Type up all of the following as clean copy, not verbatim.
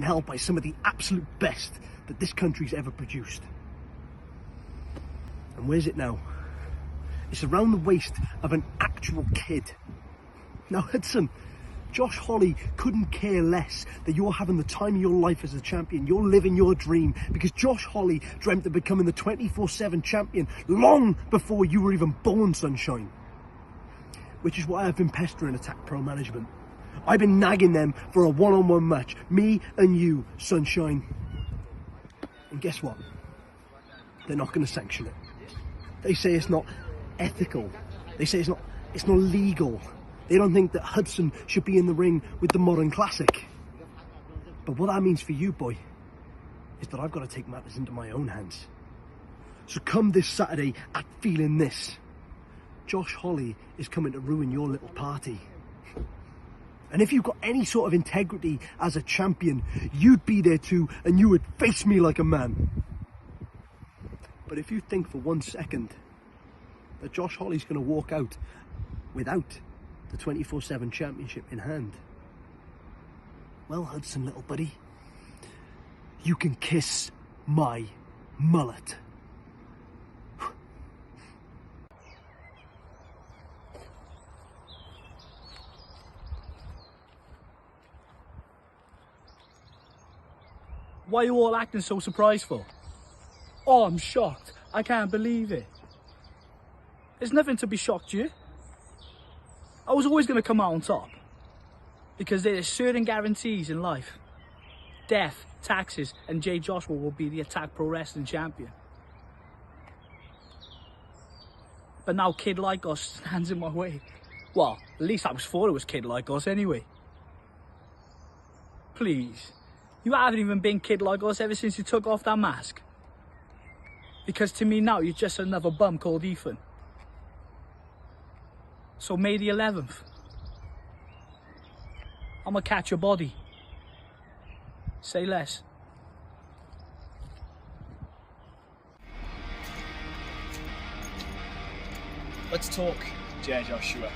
held by some of the absolute best that this country's ever produced. And where's it now? It's around the waist of an actual kid. Now Hudson, Josh Holley couldn't care less that you're having the time of your life as a champion. You're living your dream, because Josh Holley dreamt of becoming the 24/7 champion long before you were even born, Sunshine. Which is why I've been pestering Attack Pro Management. I've been nagging them for a one-on-one match. Me and you, Sunshine. And guess what? They're not going to sanction it. They say it's not ethical. They say it's not legal. They don't think that Hudson should be in the ring with the Modern Classic. But what that means for you, boy, is that I've got to take matters into my own hands. So come this Saturday at Feeling This, Josh Holley is coming to ruin your little party. And if you've got any sort of integrity as a champion, you'd be there too, and you would face me like a man. But if you think for 1 second that Josh Holley's going to walk out without the 24/7 championship in hand, well, Hudson, little buddy, you can kiss my mullet. Why are you all acting so surprised for? Oh, I'm shocked. I can't believe it. There's nothing to be shocked, you. I was always going to come out on top. Because there are certain guarantees in life. Death, taxes, and Jay Joshua will be the Attack Pro Wrestling champion. But now Kid Like Us stands in my way. Well, at least I was thought it was Kid Like Us anyway. Please. You haven't even been Kid Like Us ever since you took off that mask. Because to me now, you're just another bum called Ethan. So May the 11th, I'ma catch your body. Say less. Let's talk, Jay Joshua.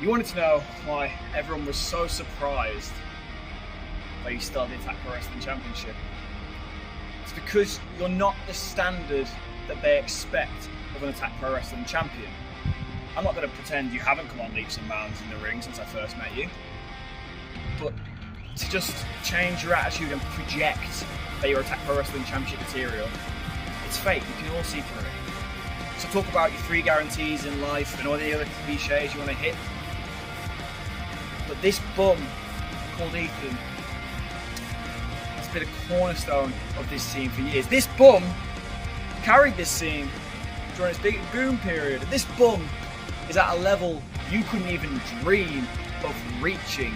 You wanted to know why everyone was so surprised that you started the Attack Pro Wrestling Championship. It's because you're not the standard that they expect of an Attack Pro Wrestling champion. I'm not going to pretend you haven't come on leaps and bounds in the ring since I first met you, but to just change your attitude and project that you're Attack Pro Wrestling Championship material, it's fake. You can all see through it. So talk about your 3 guarantees in life and all the other cliches you want to hit, but this bum called Ethan has been a cornerstone of this team for years. This bum carried this team during its big boom period. This bum is at a level you couldn't even dream of reaching.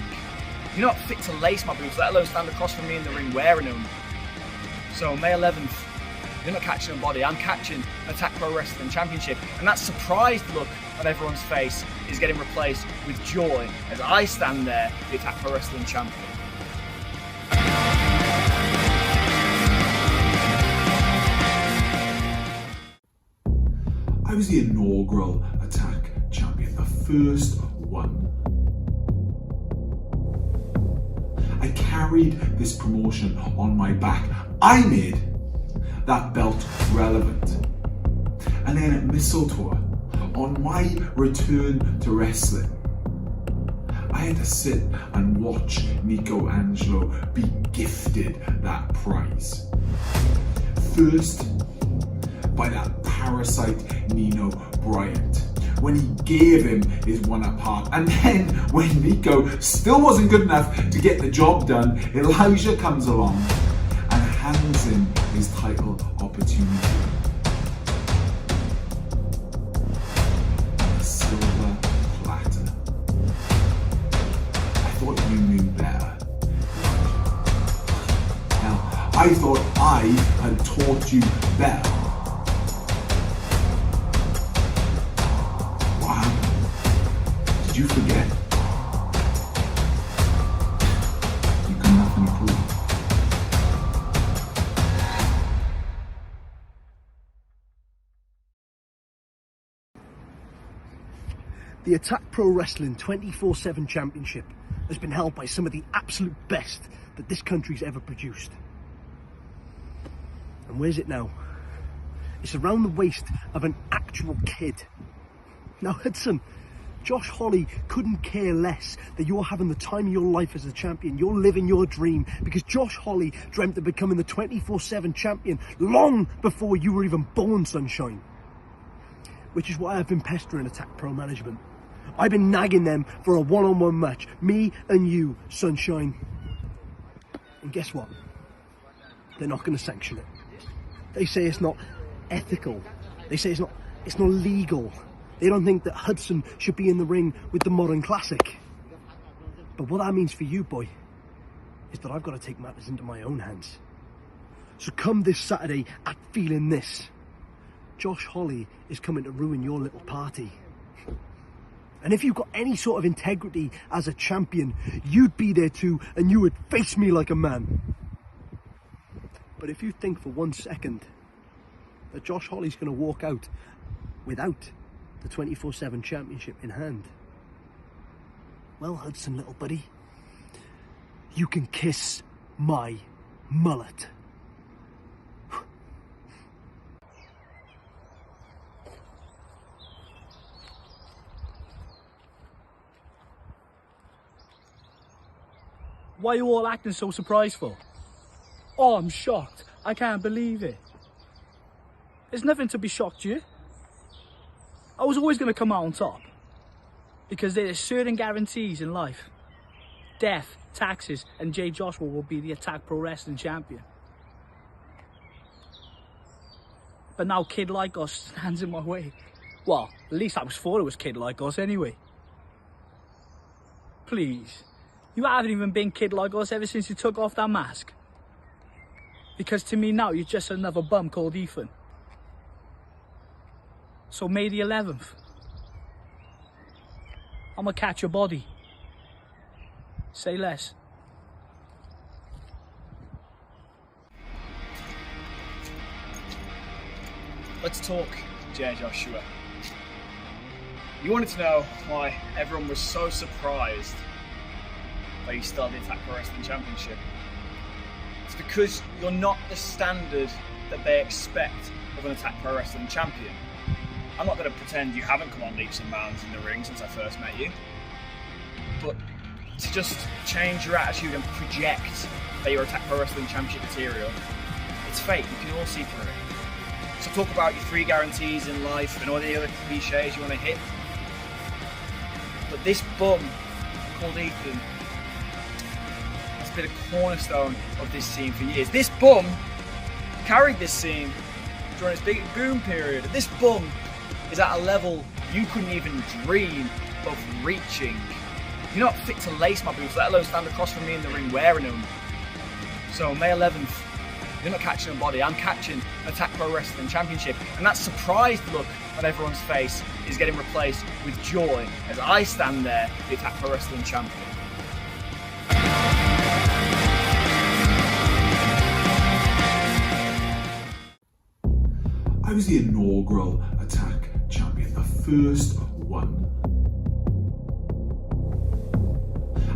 You're not fit to lace my boots, let alone stand across from me in the ring wearing them. So May 11th, you're not catching a body, I'm catching an Attack Pro Wrestling Championship. And that surprised look on everyone's face is getting replaced with joy as I stand there, the Attack Pro Wrestling Champion. I was the inaugural Attack champion, the first one. I carried this promotion on my back. I made that belt relevant. And then at Mistletoe, on my return to wrestling, I had to sit and watch Nico Angelo be gifted that prize. First, by that parasite Nino Bryant, when he gave him his one apart. And then when Nico still wasn't good enough to get the job done, Elijah comes along and hands him his title opportunity. On a silver platter. I thought you knew better. Now, I thought I had taught you better. Did you forget? You got nothing to prove. The Attack Pro Wrestling 24/7 Championship has been held by some of the absolute best that this country's ever produced. And where's it now? It's around the waist of an actual kid. Now Hudson, Josh Holley couldn't care less that you're having the time of your life as a champion. You're living your dream, because Josh Holley dreamt of becoming the 24/7 champion long before you were even born, sunshine. Which is why I've been pestering Attack Pro Management. I've been nagging them for a one-on-one match, me and you, sunshine. And guess what? They're not going to sanction it. They say it's not ethical. They say it's not legal. They don't think that Hudson should be in the ring with the Modern Classic. But what that means for you, boy, is that I've got to take matters into my own hands. So come this Saturday at Feeling This, Josh Holley is coming to ruin your little party. And if you've got any sort of integrity as a champion, you'd be there too, and you would face me like a man. But if you think for 1 second that Josh Holley's going to walk out without the 24/7 championship in hand, well, Hudson, little buddy, you can kiss my mullet. Why are you all acting so surprised for? Oh, I'm shocked. I can't believe it. There's nothing to be shocked, you. I was always going to come out on top. Because there are certain guarantees in life. Death, taxes, and Jay Joshua will be the Attack Pro Wrestling champion. But now Kid Like Us stands in my way. Well, at least I was thought it was Kid Like Us anyway. Please. You haven't even been Kid Like Us ever since you took off that mask. Because to me now, you're just another bum called Ethan. So May the 11th, I'm gonna catch your body. Say less. Let's talk Jay Joshua. You wanted to know why everyone was so surprised that you started the Attack Pro Wrestling Championship. It's because you're not the standard that they expect of an Attack Pro Wrestling champion. I'm not going to pretend you haven't come on leaps and bounds in the ring since I first met you, but to just change your attitude and project that you're Attack Pro Wrestling Championship material, it's fake. You can all see through it. So talk about your 3 guarantees in life and all the other cliches you want to hit, but this bum called Ethan has been a cornerstone of this scene for years. This bum carried this scene during its big boom period. This bum is at a level you couldn't even dream of reaching. You're not fit to lace my boots, let alone stand across from me in the ring wearing them. So May 11th, you're not catching a body, I'm catching an Attack Pro Wrestling Championship. And that surprised look on everyone's face is getting replaced with joy as I stand there, the Attack Pro Wrestling Champion. I was the inaugural Attack champion, the first one.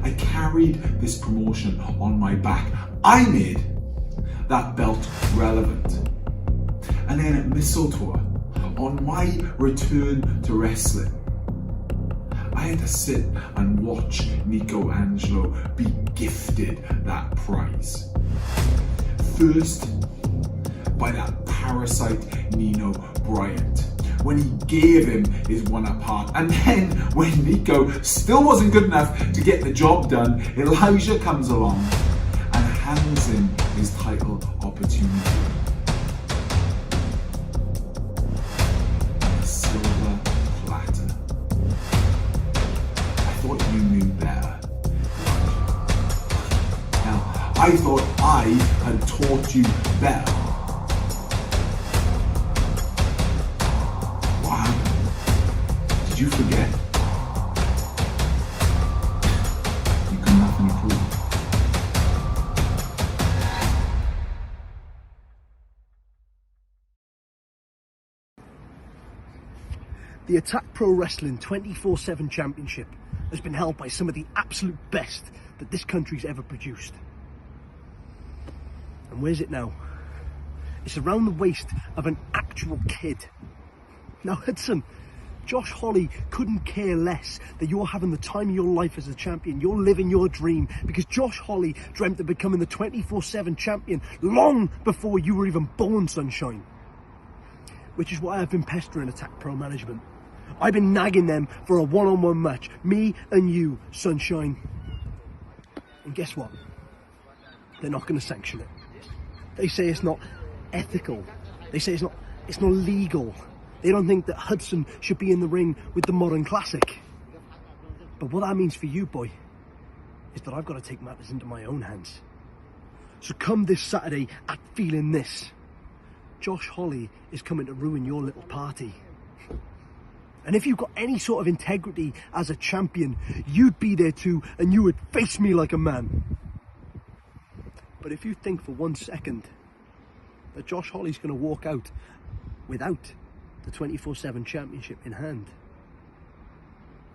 I carried this promotion on my back. I made that belt relevant. And then at Mistletoe, on my return to wrestling, I had to sit and watch Nico Angelo be gifted that prize. First, by that parasite Nino Bryant, when he gave him his one apart. And then when Nico still wasn't good enough to get the job done, Elijah comes along and hands him his title opportunity. On a silver platter. I thought you knew better. Now, I thought I had taught you better. Did you forget? You got nothing to prove. The Attack Pro Wrestling 24/7 Championship has been held by some of the absolute best that this country's ever produced. And where's it now? It's around the waist of an actual kid. Now Hudson, Josh Holley couldn't care less that you're having the time of your life as a champion. You're living your dream, because Josh Holley dreamt of becoming the 24/7 champion long before you were even born, Sunshine. Which is why I've been pestering Attack Pro Management. I've been nagging them for a one-on-one match. Me and you, Sunshine. And guess what? They're not going to sanction it. They say it's not ethical. They say it's not legal. They don't think that Hudson should be in the ring with the Modern Classic. But what that means for you, boy, is that I've got to take matters into my own hands. So come this Saturday at Feeling This, Josh Holley is coming to ruin your little party. And if you've got any sort of integrity as a champion, you'd be there too, and you would face me like a man. But if you think for 1 second that Josh Holley's going to walk out without the 24/7 championship in hand,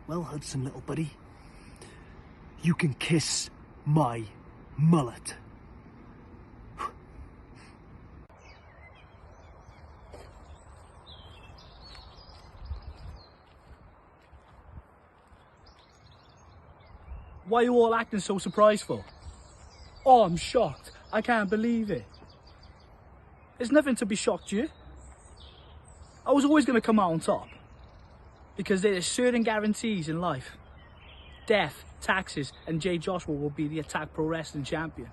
well, Hudson, little buddy, you can kiss my mullet. Why are you all acting so surprised for? Oh, I'm shocked. I can't believe it. There's nothing to be shocked, you. I was always going to come out on top. Because there are certain guarantees in life. Death, taxes, and Jay Joshua will be the Attack Pro Wrestling champion.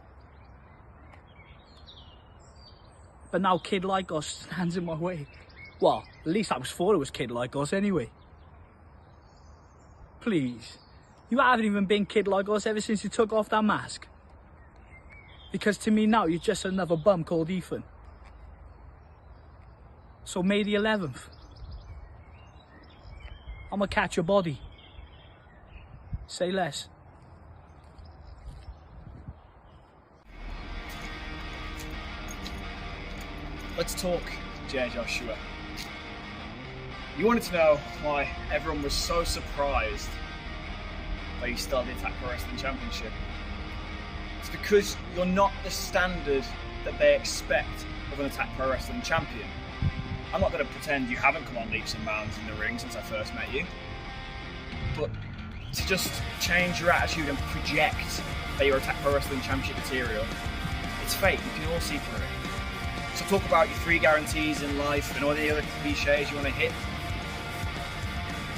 But now Kid Lycos stands in my way. Well, at least I was thought it was Kid Lycos anyway. Please. You haven't even been Kid Lycos ever since you took off that mask. Because to me now, you're just another bum called Ethan. So May the 11th, I'm gonna catch your body. Say less. Let's talk, Jay Joshua. You wanted to know why everyone was so surprised that you started the Attack Pro Wrestling Championship. It's because you're not the standard that they expect of an Attack Pro Wrestling champion. I'm not going to pretend you haven't come on leaps and bounds in the ring since I first met you, but to just change your attitude and project that you're Attack Pro Wrestling Championship material, it's fake. You can all see through it. So talk about your 3 guarantees in life and all the other cliches you want to hit,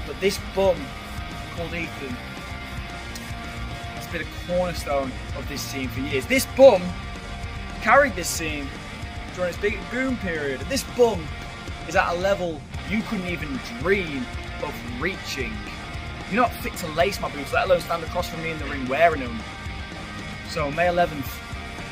but this bum called Ethan has been a cornerstone of this scene for years. This bum carried this scene during its big boom period. This bum is at a level you couldn't even dream of reaching. You're not fit to lace my boots, let alone stand across from me in the ring wearing them. So May 11th,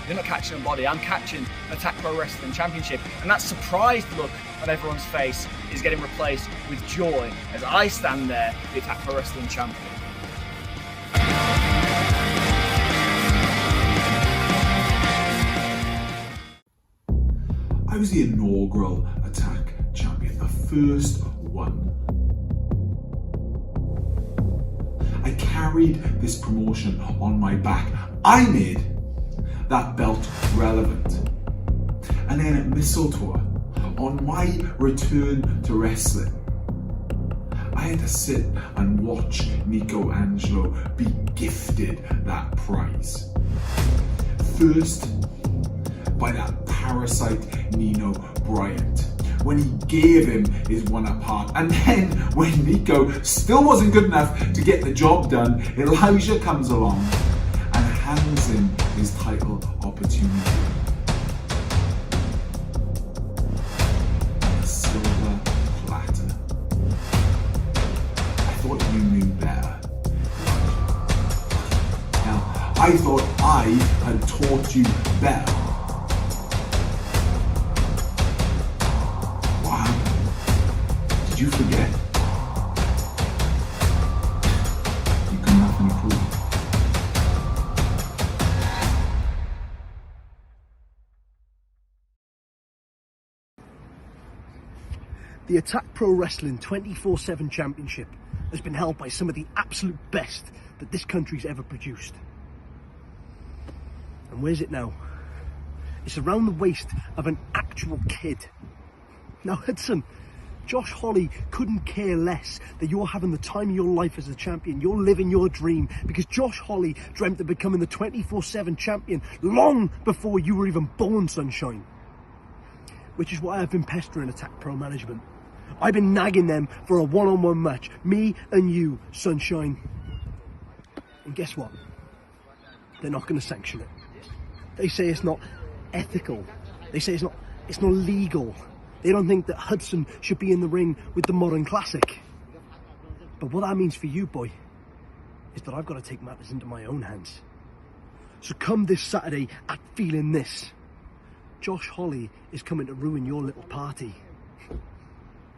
you're not catching a body, I'm catching an Attack Pro Wrestling Championship. And that surprised look on everyone's face is getting replaced with joy as I stand there, the Attack Pro Wrestling Champion. I was the inaugural Attack champion, the first one. I carried this promotion on my back. I made that belt relevant. And then at Mistletoe, on my return to wrestling, I had to sit and watch Nico Angelo be gifted that prize. First, by that parasite Nino Bryant, when he gave him his one apart, and then when Nico still wasn't good enough to get the job done, Elijah comes along and hands him his title opportunity. On a silver platter. I thought you knew better. Now, I thought I had taught you better. Did you forget? You come nothing to prove. The Attack Pro Wrestling 24/7 Championship has been held by some of the absolute best that this country's ever produced. And where's it now? It's around the waist of an actual kid. Now, Hudson, Josh Holly couldn't care less that you're having the time of your life as a champion. You're living your dream because Josh Holly dreamt of becoming the 24/7 champion long before you were even born, Sunshine. Which is why I've been pestering Attack Pro Management. I've been nagging them for a one-on-one match. Me and you, Sunshine. And guess what? They're not going to sanction it. They say it's not ethical. They say it's not legal. They don't think that Hudson should be in the ring with the Modern Classic. But what that means for you, boy, is that I've got to take matters into my own hands. So come this Saturday at Feeling This. Josh Holly is coming to ruin your little party.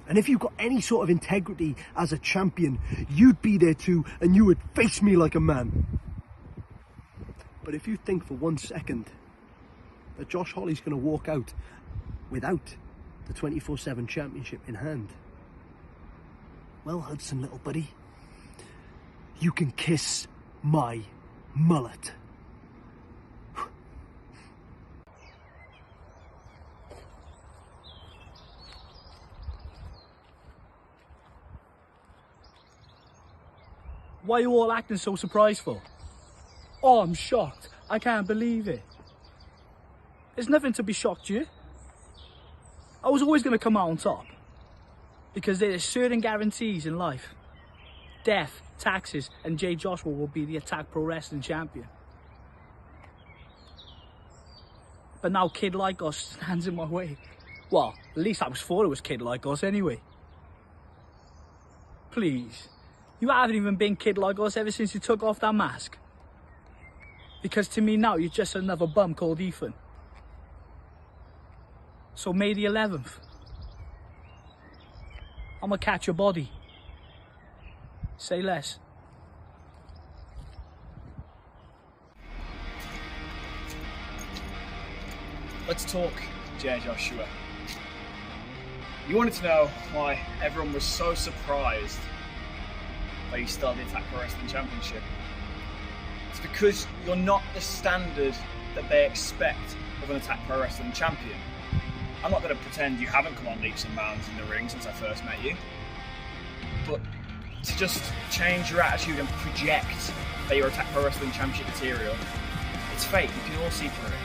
And if you've got any sort of integrity as a champion, you'd be there too, and you would face me like a man. But if you think for 1 second that Josh Holly's going to walk out without the 24/7 championship in hand, well, Hudson, little buddy, you can kiss my mullet. Why are you all acting so surprised for? Oh, I'm shocked. I can't believe it. There's nothing to be shocked, you. I was always going to come out on top. Because there are certain guarantees in life. Death, taxes, and Jay Joshua will be the Attack Pro Wrestling champion. But now Kid Like Us stands in my way. Well, at least I was thought it was Kid Like Us anyway. Please. You haven't even been Kid Like Us ever since you took off that mask. Because to me now, you're just another bum called Ethan. So May the 11th, I'm gonna catch your body. Say less. Let's talk, Jay Joshua. You wanted to know why everyone was so surprised that you started the Attack Pro Wrestling Championship. It's because you're not the standard that they expect of an Attack Pro Wrestling champion. I'm not going to pretend you haven't come on leaps and bounds in the ring since I first met you, but to just change your attitude and project that you're Attack Pro Wrestling Championship material, it's fake. You can all see through it.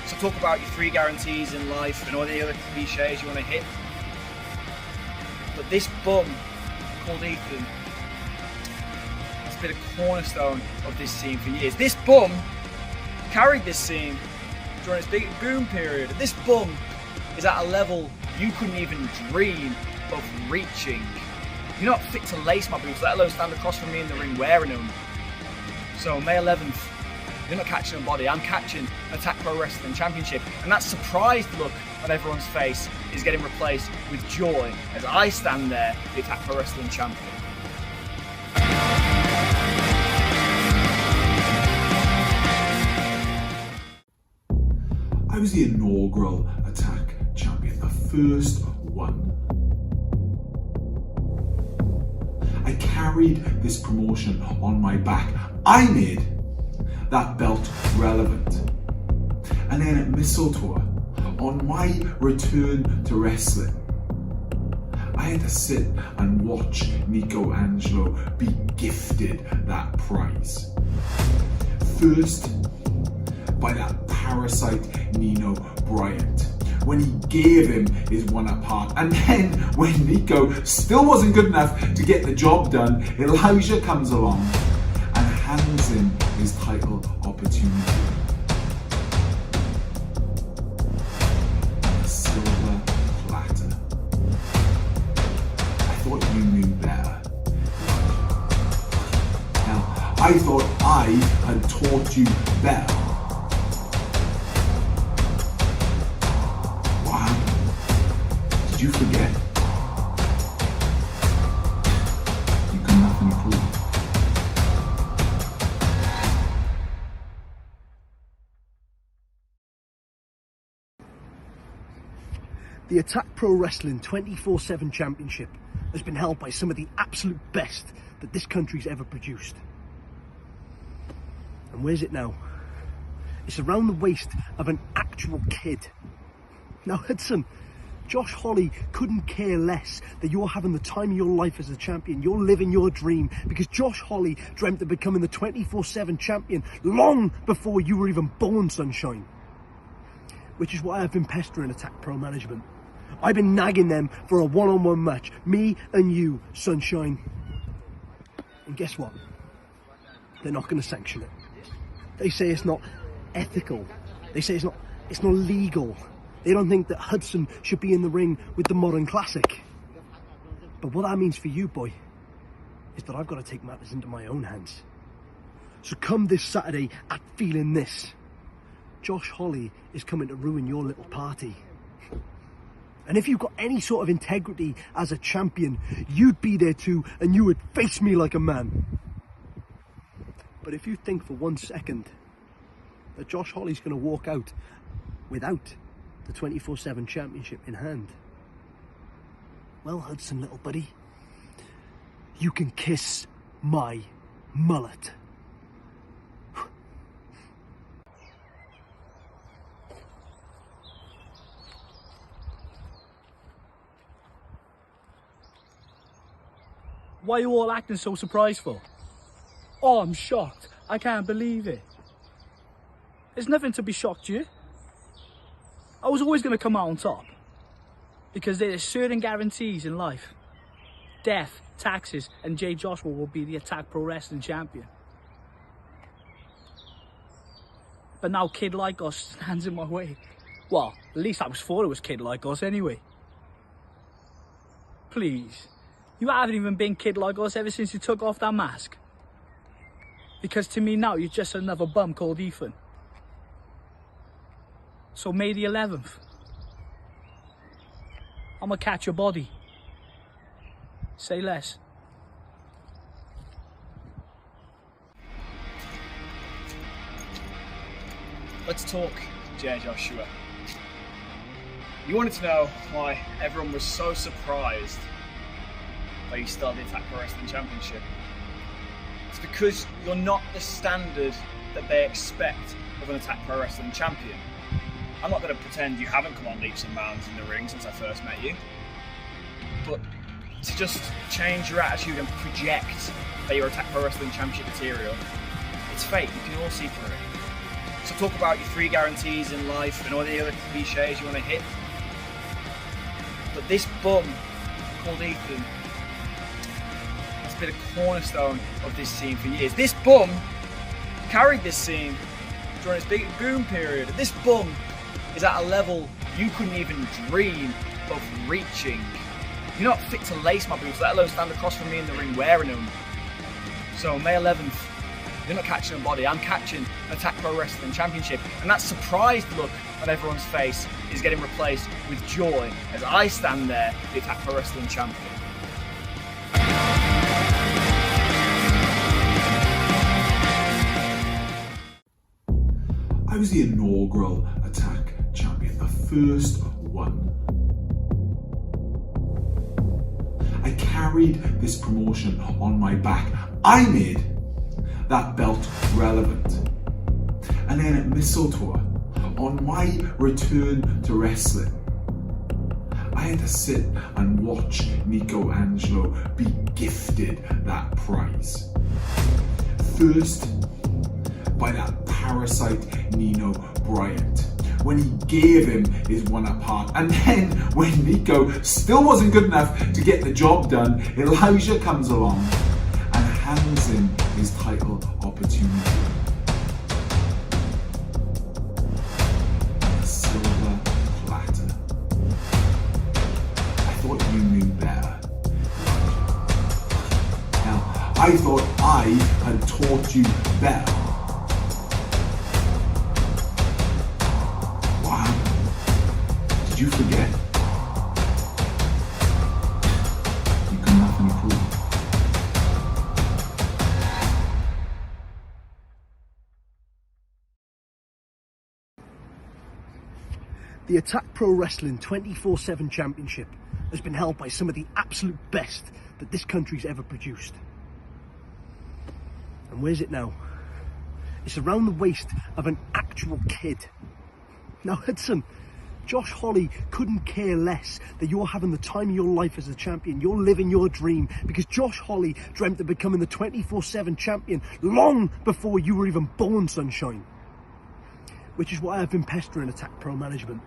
So talk about your 3 guarantees in life and all the other cliches you want to hit, but this bum called Ethan has been a cornerstone of this scene for years. This bum carried this scene during its big boom period. This bum is at a level you couldn't even dream of reaching. You're not fit to lace my boots, let alone stand across from me in the ring wearing them. So May 11th, you're not catching a body, I'm catching an Attack Pro Wrestling Championship. And that surprised look on everyone's face is getting replaced with joy as I stand there, the Attack Pro Wrestling Champion. I was the inaugural Attack champion, the first one. I carried this promotion on my back. I made that belt relevant. And then at Mistletoe, on my return to wrestling, I had to sit and watch Nico Angelo be gifted that prize. First, by that parasite Nino Bryant, when he gave him his 1-up, and then when Nico still wasn't good enough to get the job done, Elijah comes along and hands him his title opportunity. A silver platter. I thought you knew better. Now, I thought I had taught you better. Did you forget? You come nothing to prove. The Attack Pro Wrestling 24/7 Championship has been held by some of the absolute best that this country's ever produced. And where's it now? It's around the waist of an actual kid. Now Hudson, Josh Holly couldn't care less that you're having the time of your life as a champion. You're living your dream because Josh Holly dreamt of becoming the 24/7 champion long before you were even born, Sunshine. Which is why I've been pestering Attack Pro Management. I've been nagging them for a one-on-one match. Me and you, Sunshine. And guess what? They're not going to sanction it. They say it's not ethical. They say it's not legal. They don't think that Hudson should be in the ring with the Modern Classic. But what that means for you, boy, is that I've got to take matters into my own hands. So come this Saturday at Feeling This. Josh Holly is coming to ruin your little party. And if you've got any sort of integrity as a champion, you'd be there too, and you would face me like a man. But if you think for 1 second that Josh Holly's going to walk out without the 24/7 championship in hand, well, Hudson, little buddy, you can kiss my mullet. Why are you all acting so surprised for? Oh, I'm shocked. I can't believe it. There's nothing to be shocked, you. I was always going to come out on top. Because there are certain guarantees in life. Death, taxes, and Jay Joshua will be the Attack Pro Wrestling champion. But now Kid Like Us stands in my way. Well, at least I was thought it was Kid Like Us anyway. Please. You haven't even been Kid Like Us ever since you took off that mask. Because to me now, you're just another bum called Ethan. So May the 11th, I'm gonna catch your body. Say less. Let's talk, Jay Joshua. You wanted to know why everyone was so surprised that you started the Attack Pro Wrestling Championship. It's because you're not the standard that they expect of an Attack Pro Wrestling champion. I'm not going to pretend you haven't come on leaps and bounds in the ring since I first met you, but to just change your attitude and project that you're Attack Pro Wrestling Championship material, it's fake. You can all see through it. So talk about your 3 guarantees in life and all the other cliches you want to hit, but this bum called Ethan has been a cornerstone of this scene for years. This bum carried this scene during its big boom period. This bum is at a level you couldn't even dream of reaching. You're not fit to lace my boots, let alone stand across from me in the ring wearing them. So May 11th, you're not catching a body, I'm catching an Attack Pro Wrestling Championship. And that surprised look on everyone's face is getting replaced with joy as I stand there, the Attack Pro Wrestling Champion. I was the inaugural Attack champion, the first one. I carried this promotion on my back. I made that belt relevant. And then at Mistletoe, on my return to wrestling, I had to sit and watch Nico Angelo be gifted that prize. First, by that parasite Nino Bryant, when he gave him his one apart, and then when Nico still wasn't good enough to get the job done, Elijah comes along and hands him his title opportunity. A silver platter. I thought you knew better. Now, I thought I had taught you better. Did you forget? You can nothing prove. The Attack Pro Wrestling 24/7 Championship has been held by some of the absolute best that this country's ever produced. And where's it now? It's around the waist of an actual kid. Now Hudson, Josh Holly couldn't care less that you're having the time of your life as a champion. You're living your dream, because Josh Holly dreamt of becoming the 24/7 champion long before you were even born, Sunshine. Which is why I've been pestering Attack Pro management.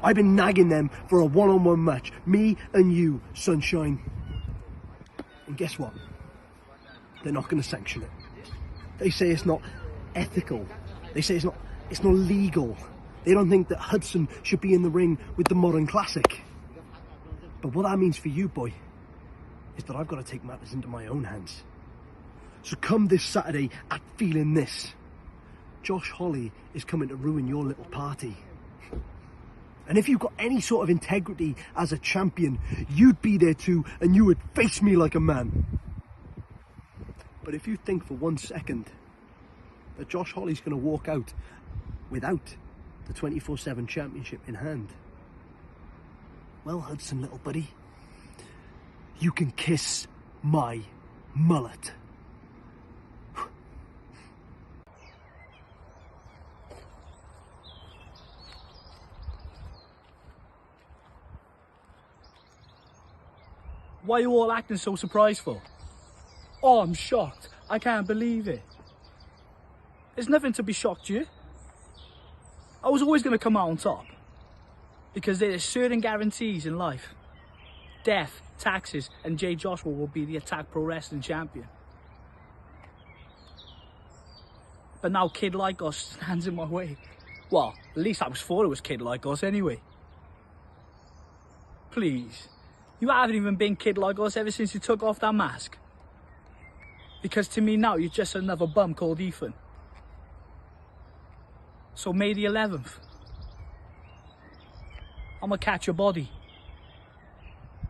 I've been nagging them for a one-on-one match. Me and you, Sunshine. And guess what? They're not going to sanction it. They say it's not ethical. They say it's not legal. They don't think that Hudson should be in the ring with the Modern Classic. But what that means for you, boy, is that I've got to take matters into my own hands. So come this Saturday at Feeling This, Josh Holly is coming to ruin your little party. And if you've got any sort of integrity as a champion, you'd be there too, and you would face me like a man. But if you think for 1 second that Josh Holly's going to walk out without the 24/7 championship in hand, well, Hudson, little buddy, you can kiss my mullet. Why are you all acting so surprised for? Oh, I'm shocked. I can't believe it. There's nothing to be shocked, you. I was always going to come out on top. Because there are certain guarantees in life. Death, taxes, and Jay Joshua will be the Attack Pro Wrestling champion. But now Kid Like Us stands in my way. Well, at least I was thought it was Kid Like Us anyway. Please. You haven't even been Kid Like Us ever since you took off that mask. Because to me now, you're just another bum called Ethan. So May the 11th, I'm gonna catch your body.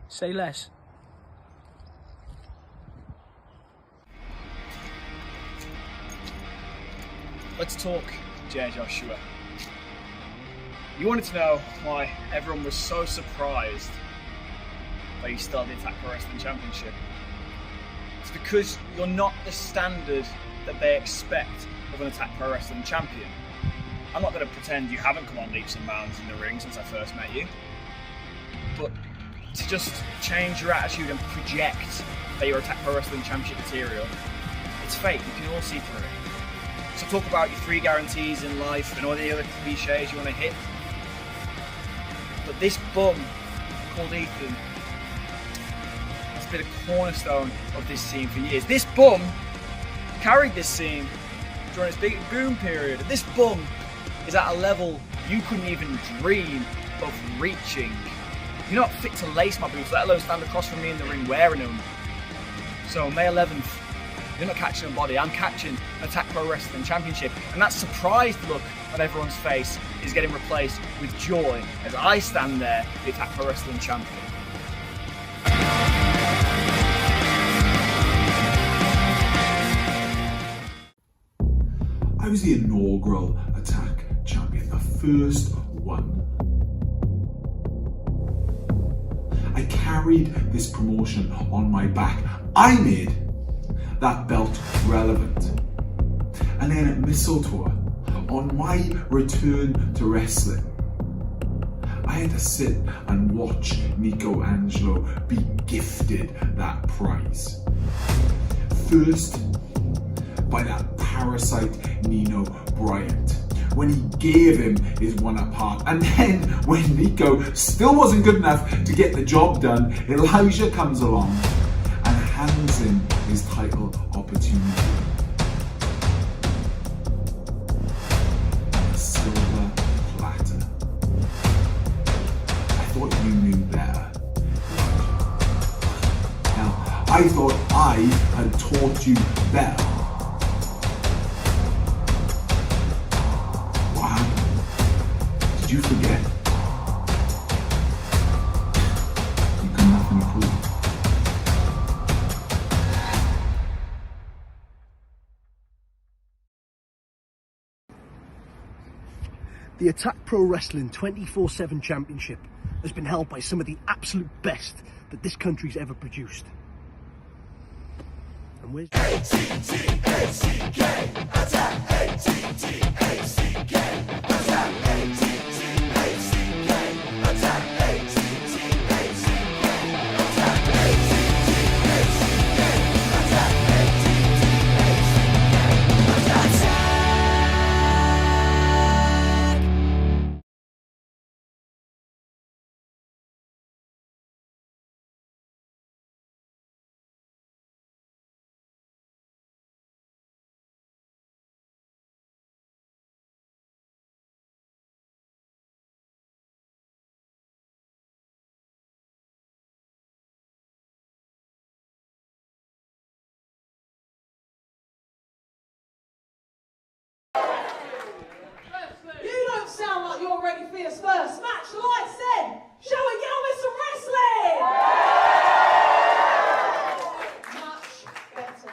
Say less. Let's talk Jay Joshua. You wanted to know why everyone was so surprised that you started the Attack Pro Wrestling Championship. It's because you're not the standard that they expect of an Attack Pro Wrestling champion. I'm not going to pretend you haven't come on leaps and bounds in the ring since I first met you, but to just change your attitude and project that you're Attack Pro Wrestling Championship material, it's fake. You can all see through it. So talk about your 3 guarantees in life and all the other cliches you want to hit, but this bum called Ethan has been a cornerstone of this team for years. This bum carried this team during its big boom period. This bum is at a level you couldn't even dream of reaching. You're not fit to lace my boots, let alone stand across from me in the ring wearing them. So May 11th, you're not catching a body, I'm catching an Attack Pro Wrestling Championship. And that surprised look on everyone's face is getting replaced with joy as I stand there, the Attack Pro Wrestling Champion. I was the inaugural Attack champion, the first one. I carried this promotion on my back. I made that belt relevant. And then at Mistletoe, on my return to wrestling, I had to sit and watch Nico Angelo be gifted that prize. First, by that parasite Nino Bryant, when he gave him his one apart. And then when Nico still wasn't good enough to get the job done, Elijah comes along and hands him his title opportunity. On a silver platter. I thought you knew better. Now, I thought I had taught you better. Did you forget? You can nothing prove. The Attack Pro Wrestling 24/7 Championship has been held by some of the absolute best that this country's ever produced. And where's You don't sound like you're ready for your first match. Lights then, shall we get on with some wrestling? Much better.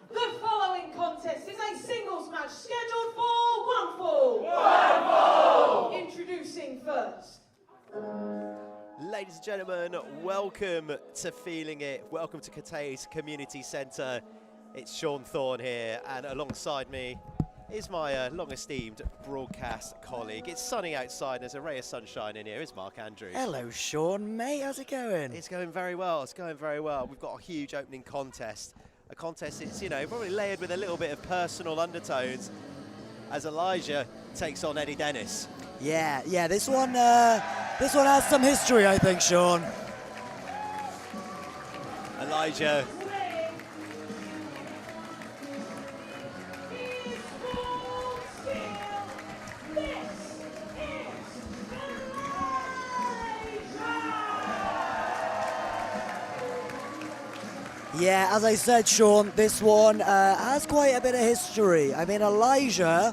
The following contest is a singles match scheduled for one fall. One fall. Introducing first. Ladies and gentlemen, welcome to Feeling It. Welcome to Cathays Community Centre. It's Sean Thorne here, and alongside me is my long-esteemed broadcast colleague. It's sunny outside, there's a ray of sunshine in here. It's Mark Andrews. Hello, Sean, mate. How's it going? It's going very well. It's going very well. We've got a huge opening contest. A contest that's, you know, probably layered with a little bit of personal undertones as Elijah takes on Eddie Dennis. Yeah. This one has some history, I think, Sean. Elijah. Yeah, as I said, Sean, this one has quite a bit of history. I mean, Elijah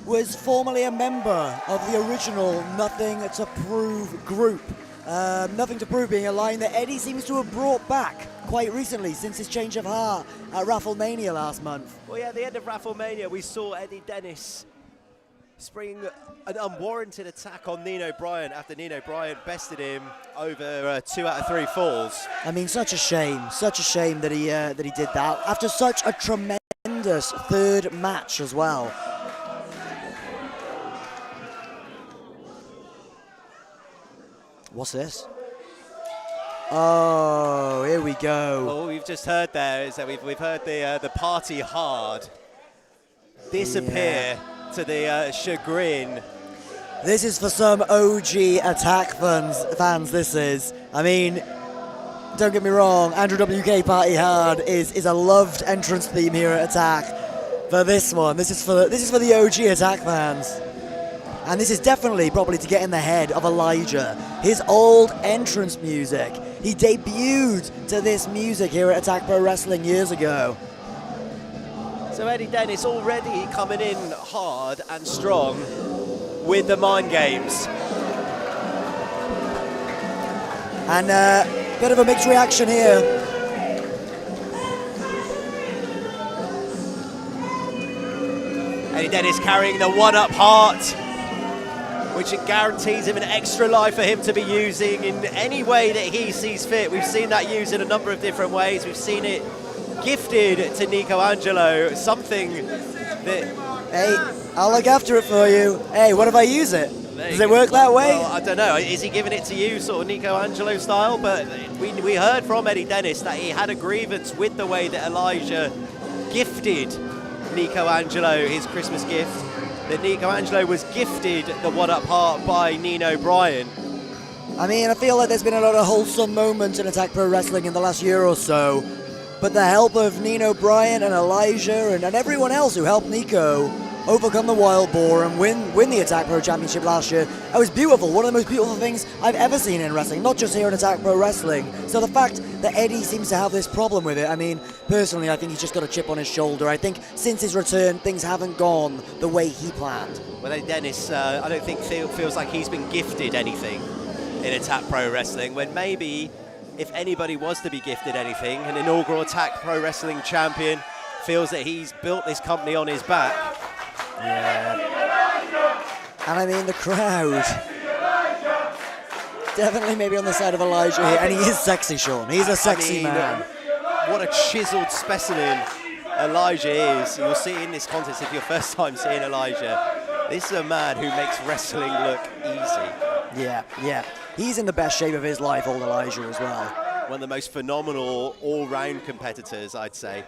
was formerly a member of the original Nothing to Prove group. Nothing to Prove being a line that Eddie seems to have brought back quite recently since his change of heart at Wrestlemania last month. Well, yeah, at the end of Wrestlemania, we saw Eddie Dennis spring an unwarranted attack on Nino Bryan after Nino Bryan bested him over 2 out of 3 falls. I mean, such a shame that he did that after such a tremendous third match as well. What's this? Oh, here we go. All we've just heard there is that we've heard the party hard disappear to the chagrin. This is for some OG Attack fans, this is. I mean, don't get me wrong, Andrew WK Party Hard is a loved entrance theme here at Attack. But this one, this is for the OG Attack fans. And this is definitely probably to get in the head of Elijah. His old entrance music. He debuted to this music here at Attack Pro Wrestling years ago. So Eddie Dennis already coming in hard and strong with the mind games. And bit of a mixed reaction here. Eddie Dennis carrying the one-up heart, which guarantees him an extra life for him to be using in any way that he sees fit. We've seen that used in a number of different ways. We've seen it gifted to Nico Angelo, something that... Hey, I'll look after it for you. Hey, what if I use it? Does it work that way? Well, I don't know. Is he giving it to you, sort of Nico Angelo style? But we heard from Eddie Dennis that he had a grievance with the way that Elijah gifted Nico Angelo his Christmas gift. That Nico Angelo was gifted the one-up heart by Nino Bryan. I mean, I feel like there's been a lot of wholesome moments in Attack Pro Wrestling in the last year or so. But the help of Nino Bryan and Elijah and everyone else who helped Nico overcome the Wild Boar and win the Attack Pro Championship last year, it was beautiful. One of the most beautiful things I've ever seen in wrestling, not just here in Attack Pro Wrestling. So the fact that Eddie seems to have this problem with it, I mean, personally, I think he's just got a chip on his shoulder. I think since his return, things haven't gone the way he planned. Well, Eddie Dennis, I don't think feels like he's been gifted anything in Attack Pro Wrestling, when maybe if anybody was to be gifted anything, an inaugural Attack Pro Wrestling champion feels that he's built this company on his back. Yeah. And I mean, the crowd. Definitely maybe on the side of Elijah here. And he is sexy, Sean. He's a sexy man. what a chiseled specimen Elijah is. You'll see in this contest, if you're first time seeing Elijah, this is a man who makes wrestling look easy. Yeah. He's in the best shape of his life, old Elijah, as well. One of the most phenomenal all-round competitors, I'd say.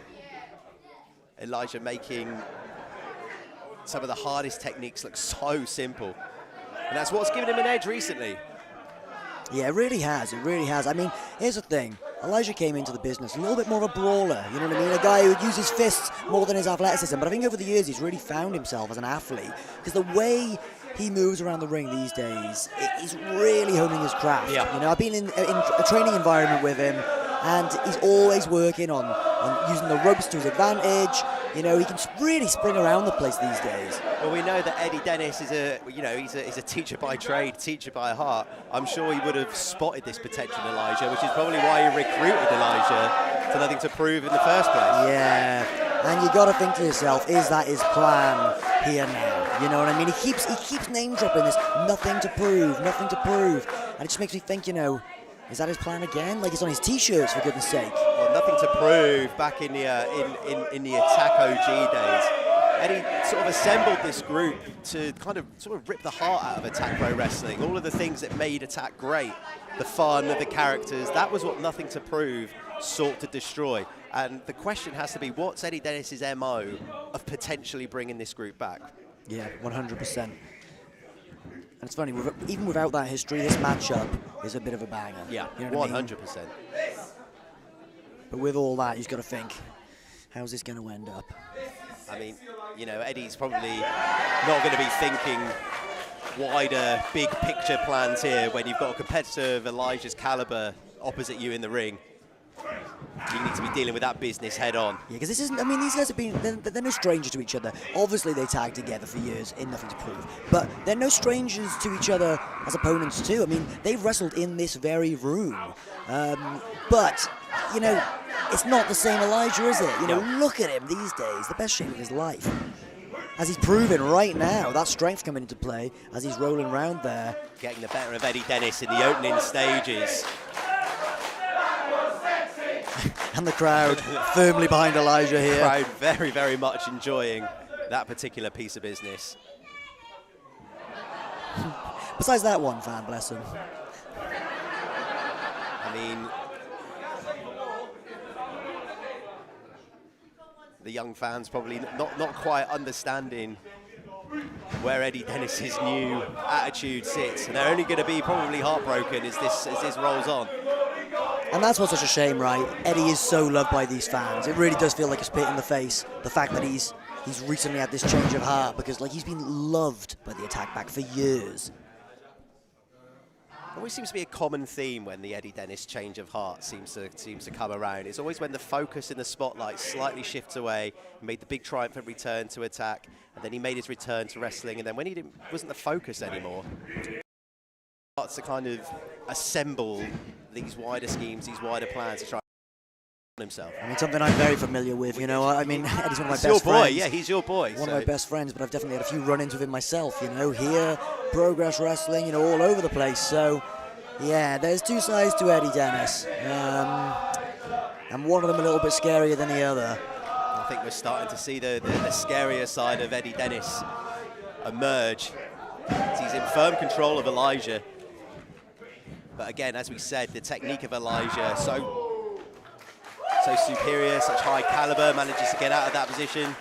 Elijah making some of the hardest techniques look so simple. And that's what's given him an edge recently. Yeah, it really has. I mean, here's the thing. Elijah came into the business a little bit more of a brawler, you know what I mean? A guy who would use his fists more than his athleticism. But I think over the years, he's really found himself as an athlete. Because the way he moves around the ring these days, he's really honing his craft. Yeah. You know, I've been in a training environment with him, and he's always working on using the ropes to his advantage. You know, he can really spring around the place these days. Well, we know that Eddie Dennis is he's a teacher by trade, teacher by heart. I'm sure he would have spotted this potential in Elijah, which is probably why he recruited Elijah to Nothing to Prove in the first place. Yeah, and you got to think to yourself, is that his plan here now? You know what I mean? He keeps name dropping this nothing to prove, and it just makes me think, you know, is that his plan again? Like it's on his t-shirts, for goodness sake. Well, Nothing to Prove back in the Attack OG days. Eddie sort of assembled this group to kind of sort of rip the heart out of Attack Pro Wrestling. All of the things that made Attack great, the fun, the characters, that was what Nothing to Prove sought to destroy. And the question has to be, what's Eddie Dennis's MO of potentially bringing this group back? Yeah, 100%. And it's funny, even without that history, this matchup is a bit of a banger. Yeah, you know 100%. I mean? But with all that, he's got to think, how's this going to end up? I mean, you know, Eddie's probably not going to be thinking wider, big picture plans here when you've got a competitor of Elijah's caliber opposite you in the ring. You need to be dealing with that business head on. Yeah, because this isn't, I mean, these guys have been, they're no strangers to each other. Obviously, they tagged together for years in Nothing to Prove, but they're no strangers to each other as opponents too. I mean, they've wrestled in this very room. But, you know, it's not the same Elijah, is it? You know, look at him these days, the best shape of his life. As he's proven right now, that strength coming into play as he's rolling around there. Getting the better of Eddie Dennis in the opening stages. And the crowd firmly behind Elijah here. The crowd very, very much enjoying that particular piece of business. Besides that one fan, bless him. I mean, the young fans probably not quite understanding where Eddie Dennis's new attitude sits, and they're only going to be probably heartbroken as this rolls on. And that's what's such a shame, right? Eddie is so loved by these fans. It really does feel like a spit in the face, the fact that he's recently had this change of heart, because like he's been loved by the Attack back for years. Always seems to be a common theme when the Eddie Dennis change of heart seems to come around. It's always when the focus in the spotlight slightly shifts away. He made the big triumphant return to Attack, and then he made his return to wrestling, and then when he wasn't the focus anymore, he starts to kind of assemble these wider schemes, these wider plans to try himself. I mean, something I'm very familiar with, you know. I mean, Eddie's one of my best your boy, friends. yeah, he's your boy. One of my best friends, but I've definitely had a few run-ins with him myself, you know, here, Progress Wrestling, you know, all over the place. So, yeah, there's two sides to Eddie Dennis. And one of them a little bit scarier than the other. I think we're starting to see the scarier side of Eddie Dennis emerge. He's in firm control of Elijah. But again, as we said, the technique of Elijah, so superior, such high caliber, manages to get out of that position,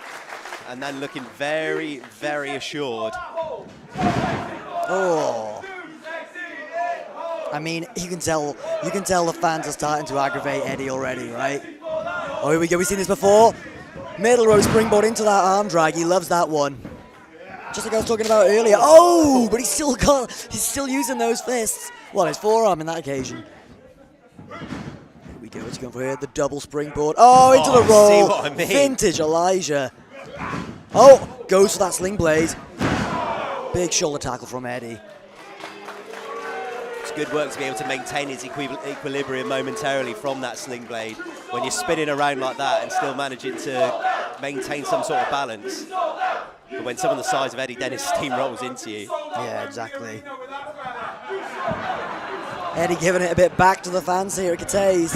and then looking very, very assured. Oh. I mean, you can tell the fans are starting to aggravate Eddie already, right? Oh, here we go, we've seen this before. Middle row springboard into that arm drag, he loves that one. Just like I was talking about earlier. Oh, but he's still using those fists. Well, his forearm in that occasion. Here we go, what's he going for here? The double springboard. Oh, into the roll. See what I mean? Vintage Elijah. Oh, goes for that sling blade. Big shoulder tackle from Eddie. It's good work to be able to maintain his equilibrium momentarily from that sling blade when you're spinning around like that and still managing to maintain some sort of balance. But when someone the size of Eddie Dennis steamrolls into you. Yeah, exactly. Eddie giving it a bit back to the fans here at Cathays.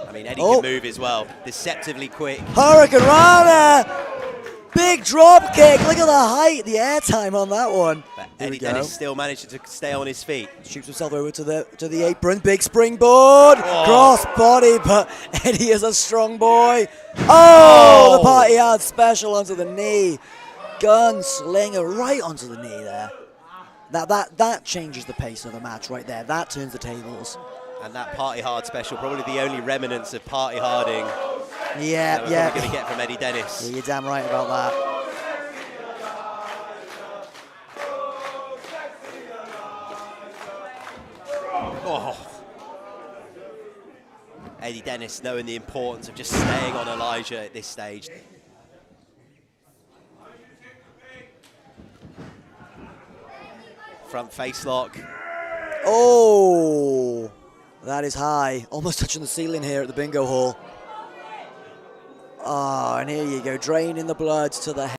I mean, mean, Eddie can move as well. Deceptively quick. Hurricane Rana! Big drop kick. Look at the height, the air time on that one. But Eddie Dennis still managed to stay on his feet. Shoots himself over to the apron. Big springboard. Cross body, but Eddie is a strong boy. Oh, the party hard special onto the knee. Gunslinger right onto the knee there. That changes the pace of the match right there. That turns the tables. And that party hard special, probably the only remnants of party harding. Yeah, that we're going to get from Eddie Dennis. Yeah, you're damn right about that. Eddie Dennis knowing the importance of just staying on Elijah at this stage. Front face lock. Oh, that is high. Almost touching the ceiling here at the bingo hall. Oh, and here you go, draining the blood to the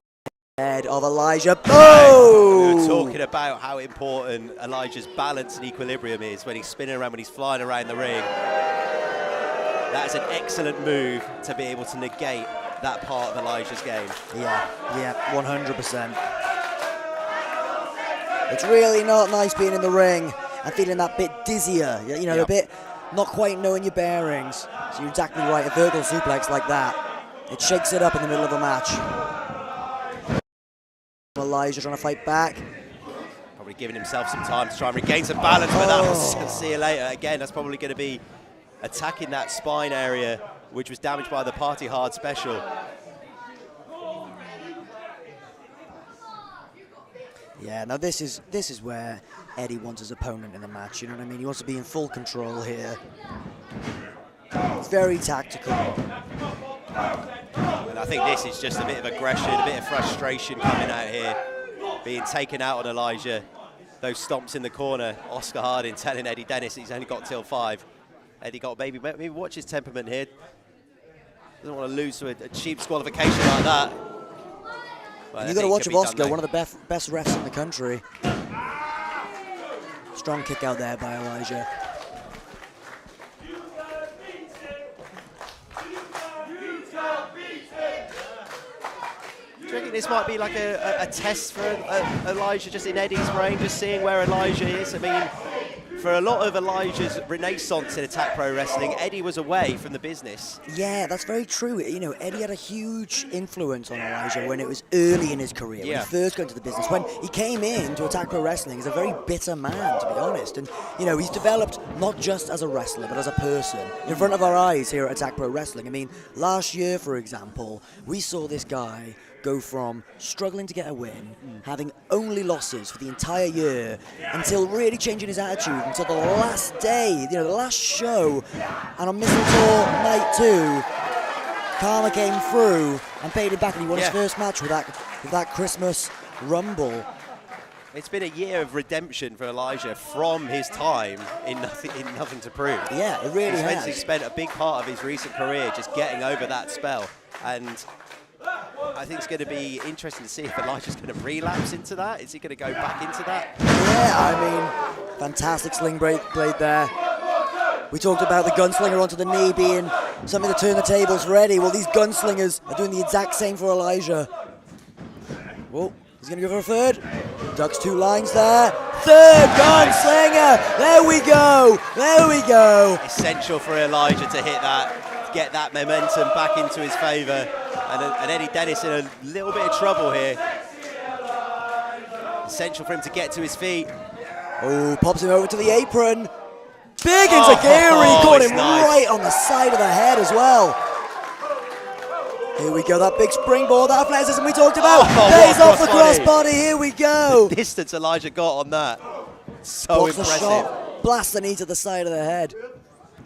head of Elijah. Oh! We were talking about how important Elijah's balance and equilibrium is when he's spinning around, when he's flying around the ring. That's an excellent move to be able to negate that part of Elijah's game. Yeah, 100%. It's really not nice being in the ring and feeling that bit dizzier, you know, a bit not quite knowing your bearings. So you're exactly right, a vertical suplex like that, it shakes it up in the middle of the match. Elijah trying to fight back. Probably giving himself some time to try and regain some balance, but that'll see you later. Again, that's probably going to be attacking that spine area, which was damaged by the party hard special. Yeah, now this is where Eddie wants his opponent in the match, you know what I mean? He wants to be in full control here. Very tactical. And I think this is just a bit of aggression, a bit of frustration coming out here, being taken out on Elijah. Those stomps in the corner, Oscar Harding telling Eddie Dennis he's only got till 5. Eddie got maybe watch his temperament here. Doesn't want to lose to a cheap disqualification like that. You've got to watch Oscar, one of the best refs in the country. Strong kick out there by Elijah. Do you reckon this might be like a test for Elijah, just in Eddie's brain, just seeing where Elijah is? I mean, for a lot of Elijah's renaissance in Attack Pro Wrestling, Eddie was away from the business. Yeah, that's very true. You know, Eddie had a huge influence on Elijah when it was early in his career, when he first got into the business. When he came in to Attack Pro Wrestling, he's a very bitter man, to be honest. And, you know, he's developed not just as a wrestler, but as a person in front of our eyes here at Attack Pro Wrestling. I mean, last year, for example, we saw this guy go from struggling to get a win, having only losses for the entire year, until really changing his attitude until the last day, you know, the last show. And on Mistletoe Night 2, karma came through and paid him back, and he won his first match with that Christmas Rumble. It's been a year of redemption for Elijah from his time in Nothing to Prove. Yeah, it really has. He spent a big part of his recent career just getting over that spell, and I think it's going to be interesting to see if Elijah's going to relapse into that. Is he going to go back into that? Yeah, I mean, fantastic sling blade there. We talked about the gunslinger onto the knee being something to turn the tables for Eddie. Well, these gunslingers are doing the exact same for Elijah. Whoa, he's going to go for a third. Ducks 2 lines there. Third gunslinger. There we go. There we go. Essential for Elijah to hit that, get that momentum back into his favour. And Eddie Dennis in a little bit of trouble here. Essential for him to get to his feet. Oh, pops him over to the apron. Big Intergender, caught him right on the side of the head as well. Here we go, that big springboard, that athleticism we talked about. Pays off the crossbody, here we go. The distance Elijah got on that. So blocks impressive. The shot, blasts the knee to the side of the head.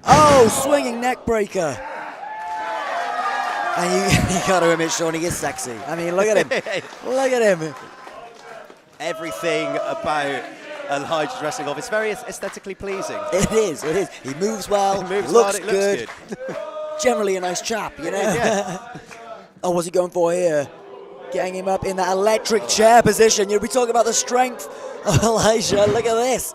Oh, swinging neck breaker. And you got to admit, Sean, he is sexy. I mean, look at him. Look at him. Everything about Elijah's wrestling off, it's very aesthetically pleasing. It is, it is. He moves well, he moves looks well, it good. Looks good. Generally a nice chap, you know? Yeah. Oh, what's he going for here? Getting him up in that electric chair position. You know, we talk about the strength of Elijah. Look at this.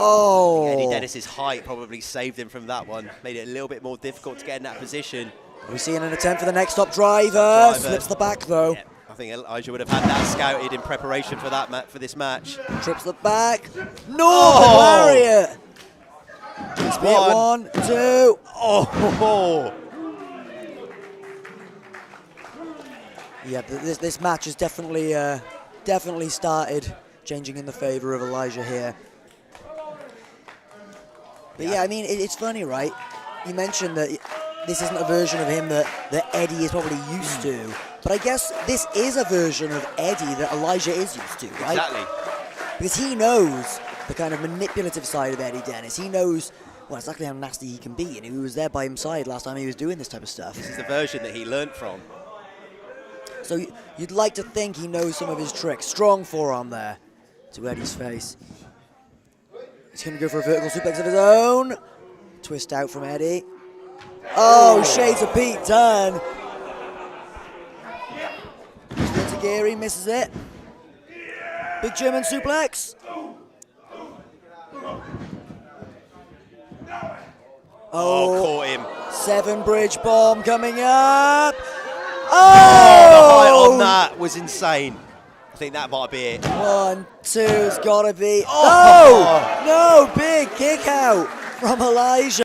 Oh! Eddie Dennis's height probably saved him from that one. Made it a little bit more difficult to get in that position. We're seeing an attempt for the next top driver. Slips the back though. Yeah, I think Elijah would have had that scouted in preparation for that for this match. Trips the back. No, lariat. One, two. Oh. Yeah, this match has definitely started changing in the favour of Elijah here. But yeah, I mean, it's funny, right? You mentioned that this isn't a version of him that Eddie is probably used to. But I guess this is a version of Eddie that Elijah is used to, right? Exactly. Because he knows the kind of manipulative side of Eddie Dennis. He knows, well, exactly how nasty he can be. And he was there by his side last time he was doing this type of stuff. This is the version that he learnt from. So you'd like to think he knows some of his tricks. Strong forearm there to Eddie's face. He's going to go for a vertical suplex of his own. Twist out from Eddie. Oh, shades of Pete turn. Gary misses it. Big German suplex. Oh, caught him. 7 bridge bomb coming up. Oh, the height on that was insane. I think that might be it. 1, 2's gotta be. Oh! No, big kick out from Elijah.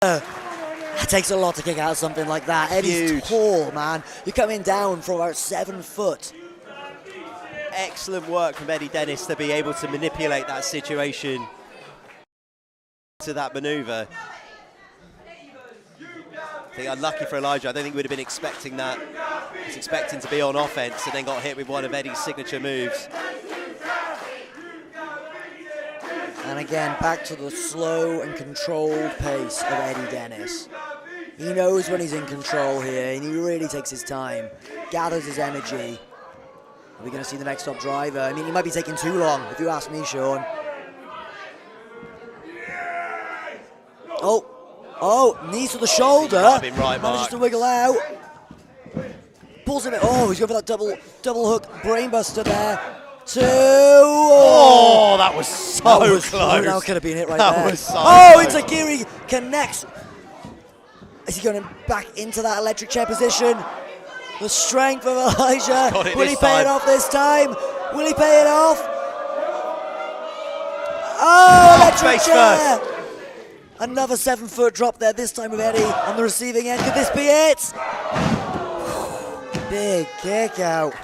It takes a lot to kick out something like that. Eddie's Huge. tall, man. You're coming down from about 7 foot. Excellent work from Eddie Dennis to be able to manipulate that situation to that maneuver. I think unlucky for Elijah. I don't think he would have been expecting that. He was expecting to be on offense and then got hit with one of Eddie's signature moves. And again, back to the slow and controlled pace of Eddie Dennis. He knows when he's in control here, and he really takes his time, gathers his energy. Are we going to see the next top driver? I mean, he might be taking too long, if you ask me, Sean. Oh, knees to the shoulder. Might have been right, manages Mark. to wiggle out. Pulls him in. Oh, he's going for that double hook brainbuster there. 2. Oh, that was so close. That could have been it right there. That was so close. close. Itagiri connects. Is he going back into that electric chair position? The strength of Elijah. Will he pay it off this time? Will he pay it off? Oh, electric chair. First. Another 7-foot drop there, this time with Eddie on the receiving end. Could this be it? Big kick out.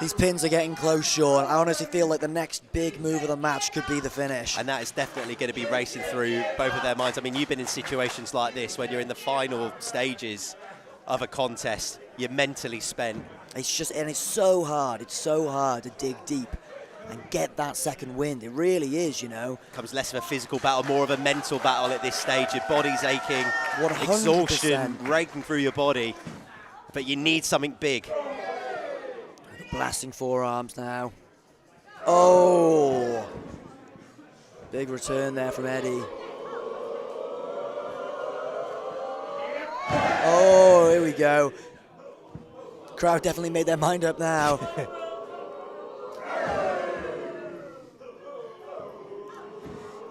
These pins are getting close, Sean. I honestly feel like the next big move of the match could be the finish. And that is definitely going to be racing through both of their minds. I mean, you've been in situations like this when you're in the final stages of a contest. You're mentally spent. It's just, and it's so hard to dig deep and get that second wind. It really is, you know. Becomes less of a physical battle, more of a mental battle at this stage. Your body's aching, 100%. exhaustion raking through your body, but you need something big. Blasting forearms now. Oh! Big return there from Eddie. Oh, here we go. Crowd definitely made their mind up now.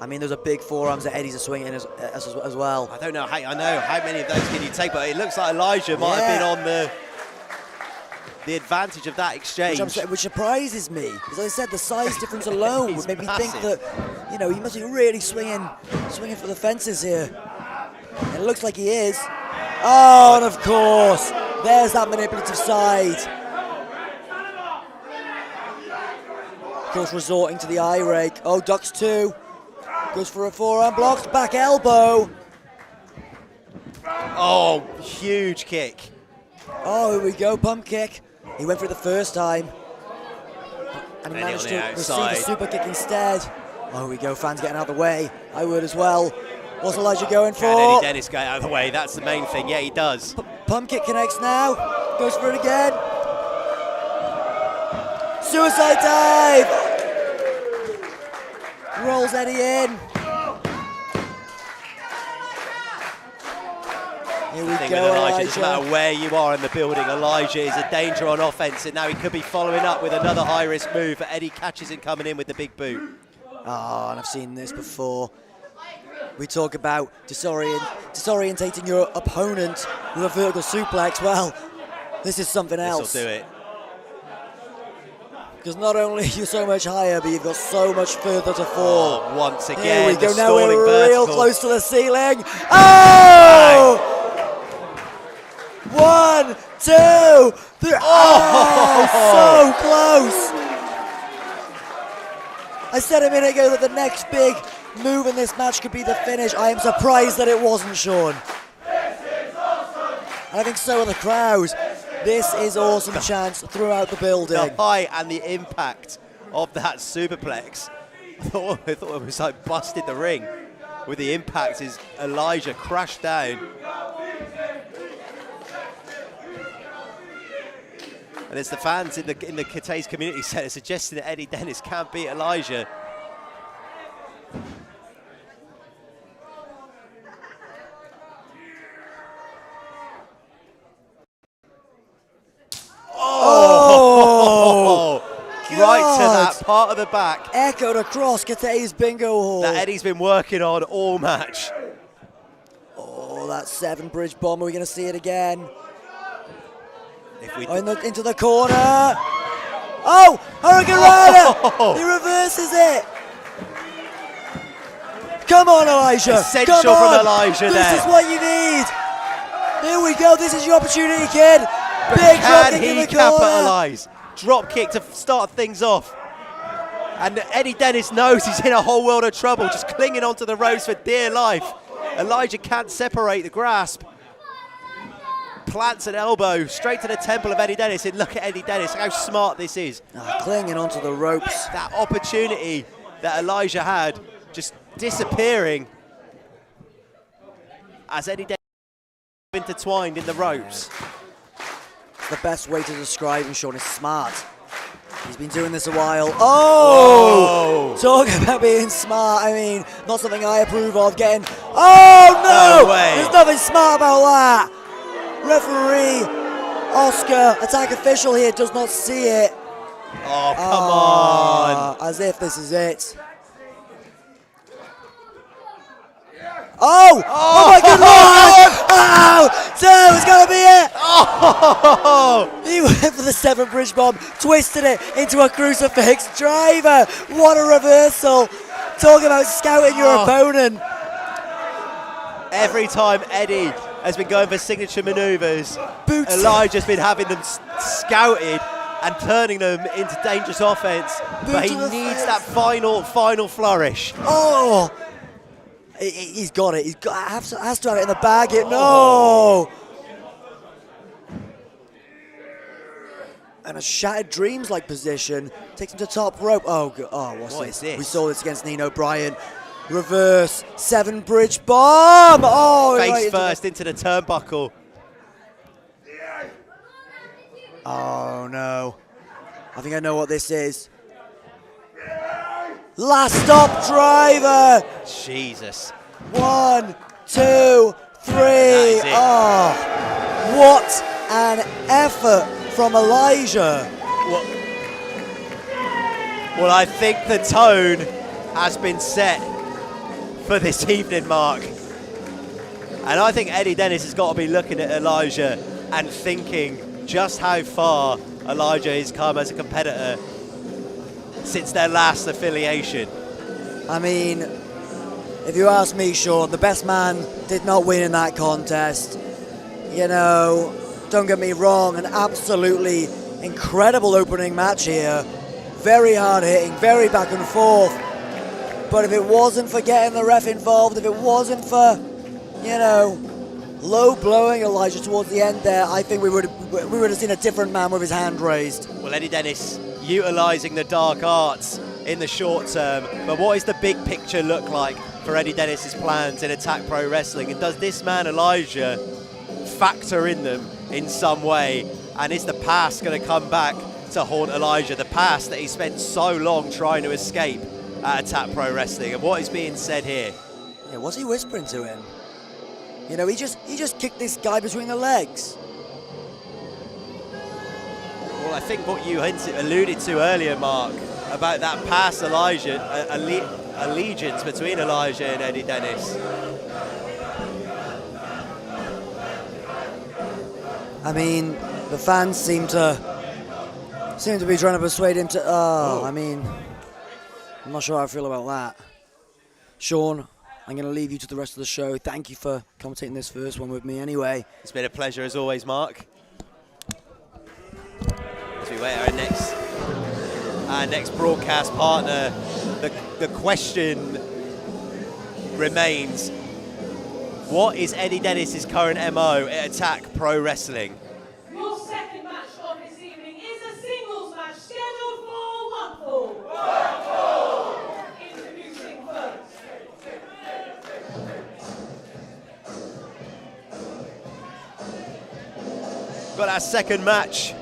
I mean, those are big forearms that Eddie's are swinging as well. I don't know how many of those can you take, but it looks like Elijah might have been on the advantage of that exchange. Which surprises me, because as I said, the size difference alone would make me think that, you know, he must be really swinging for the fences here. And it looks like he is. Oh, and of course, there's that manipulative side. Of course, resorting to the eye rake. Oh, ducks 2. Goes for a forearm, blocks, back elbow. Oh, huge kick. Oh, here we go, pump kick. He went for it the first time. And he managed to receive a super kick instead. Oh, here we go, fans getting out of the way. I would as well. What's Elijah going for? Can Eddie Dennis get out of the way? That's the main thing. Yeah, he does. Pump kick connects now. Goes for it again. Suicide dive. Rolls Eddie in. Here The we thing go, with Elijah, doesn't Elijah. matter where you are in the building, Elijah is a danger on offense, and now he could be following up with another high-risk move, but Eddie catches him coming in with the big boot. Ah, and I've seen this before. We talk about disorientating your opponent with a vertical suplex. Well, this is something else. This'll do it. Because not only are you so much higher, but you've got so much further to fall. Oh, once again, Here we go. the Now we're stalling real vertical. close to the ceiling. Oh! 1, 2, 3. Oh, so close. I said a minute ago that the next big move in this match could be the finish. I am surprised that it wasn't, Sean. And I think so are the crowd. This is awesome chants throughout the building. The height and the impact of that superplex. I thought it was like busted the ring. With the impact, as Elijah crashed down. And it's the fans in the Cathays community centre suggesting that Eddie Dennis can't beat Elijah. Oh! Right to God. that part of the back Echoed across Cathays bingo hall. that Eddie's been working on all match. Oh, that 7 bridge bomb. Are we going to see it again? If we Into the corner. Oh, Hurricane Rider. He reverses it. Come on, Elijah. Essential Come on. from Elijah there. This is what you need. Here we go. This is your opportunity, kid. Big drop Can kick in he the corner. capitalise? Drop kick to start things off. And Eddie Dennis knows he's in a whole world of trouble, just clinging onto the ropes for dear life. Elijah can't separate the grasp. Plants an elbow straight to the temple of Eddie Dennis. And look at Eddie Dennis, how smart this is. Clinging onto the ropes. That opportunity that Elijah had just disappearing as Eddie Dennis intertwined in the ropes. The best way to describe him, Sean, is smart. He's been doing this a while. Oh! Whoa. Talk about being smart. I mean, not something I approve of. Getting. Oh, no! No way. There's nothing smart about that. Referee Oscar, attack official here, does not see it. Oh, come on. As if this is it. Oh! Oh my good lord! Oh! So it's gonna be it! Oh! He went for the 7 bridge bomb, twisted it into a crucifix driver. What a reversal! Talk about scouting your opponent. Every time Eddie has been going for signature manoeuvres, Boots. Elijah's been having them scouted and turning them into dangerous offense. But he to the needs face. that final flourish. Oh! He's got it. Has to have it in the bag. No! And a Shattered Dreams-like position takes him to top rope. Oh, what's What this? is this? We saw this against Nino Bryan. Reverse 7 bridge bomb. Oh, right Face into first into the turnbuckle. Oh no! I think I know what this is. Last stop driver. Jesus. 1, 2, 3. is it. Oh, what an effort from Elijah. Well, I think the tone has been set for this evening, Mark. And I think Eddie Dennis has got to be looking at Elijah and thinking just how far Elijah has come as a competitor since their last affiliation. I mean, if you ask me, Sean, the best man did not win in that contest. You know, don't get me wrong, an absolutely incredible opening match here. Very hard hitting, very back and forth. But if it wasn't for getting the ref involved, if it wasn't for, you know, low blowing Elijah towards the end there, I think we would have seen a different man with his hand raised. Well, Eddie Dennis utilising the dark arts in the short term, but what is the big picture look like for Eddie Dennis's plans in Attack Pro Wrestling? And does this man Elijah factor in them in some way? And is the past going to come back to haunt Elijah? The past that he spent so long trying to escape at Attack Pro Wrestling. And what is being said here? Yeah, what's he whispering to him? You know, he just kicked this guy between the legs. Well, I think what you alluded to earlier, Mark, about that past allegiance between Elijah and Eddie Dennis. I mean, the fans seem to be trying to persuade him to. I mean, I'm not sure how I feel about that. Sean, I'm going to leave you to the rest of the show. Thank you for commentating this first one with me anyway. It's been a pleasure as always, Mark. As we wait our next broadcast partner, the question remains, what is Eddie Dennis's current MO at Attack Pro Wrestling? Your second match of this evening is a singles match scheduled for one fall. Introducing first. Got our second match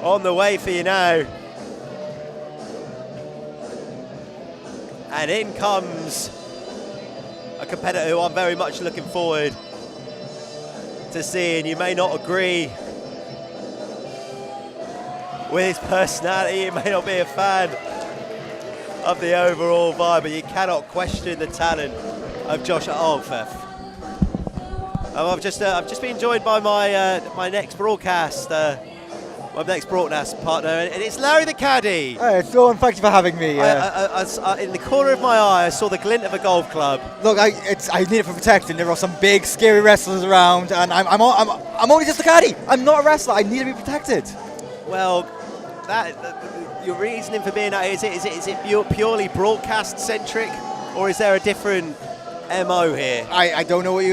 on the way for you now. And in comes a competitor who I'm very much looking forward to seeing. You may not agree with his personality, you may not be a fan of the overall vibe, but you cannot question the talent of Josh Alfeth. I've just been joined by my next broadcast partner, and it's Larry the Caddy. Hey, Sean, thank you for having me. In the corner of my eye, I saw the glint of a golf club. Look, I need it for protection. There are some big, scary wrestlers around, and I'm only just a caddy. I'm not a wrestler. I need to be protected. Well, your reasoning for being that, is it purely broadcast centric, or is there a different MO here? I don't know what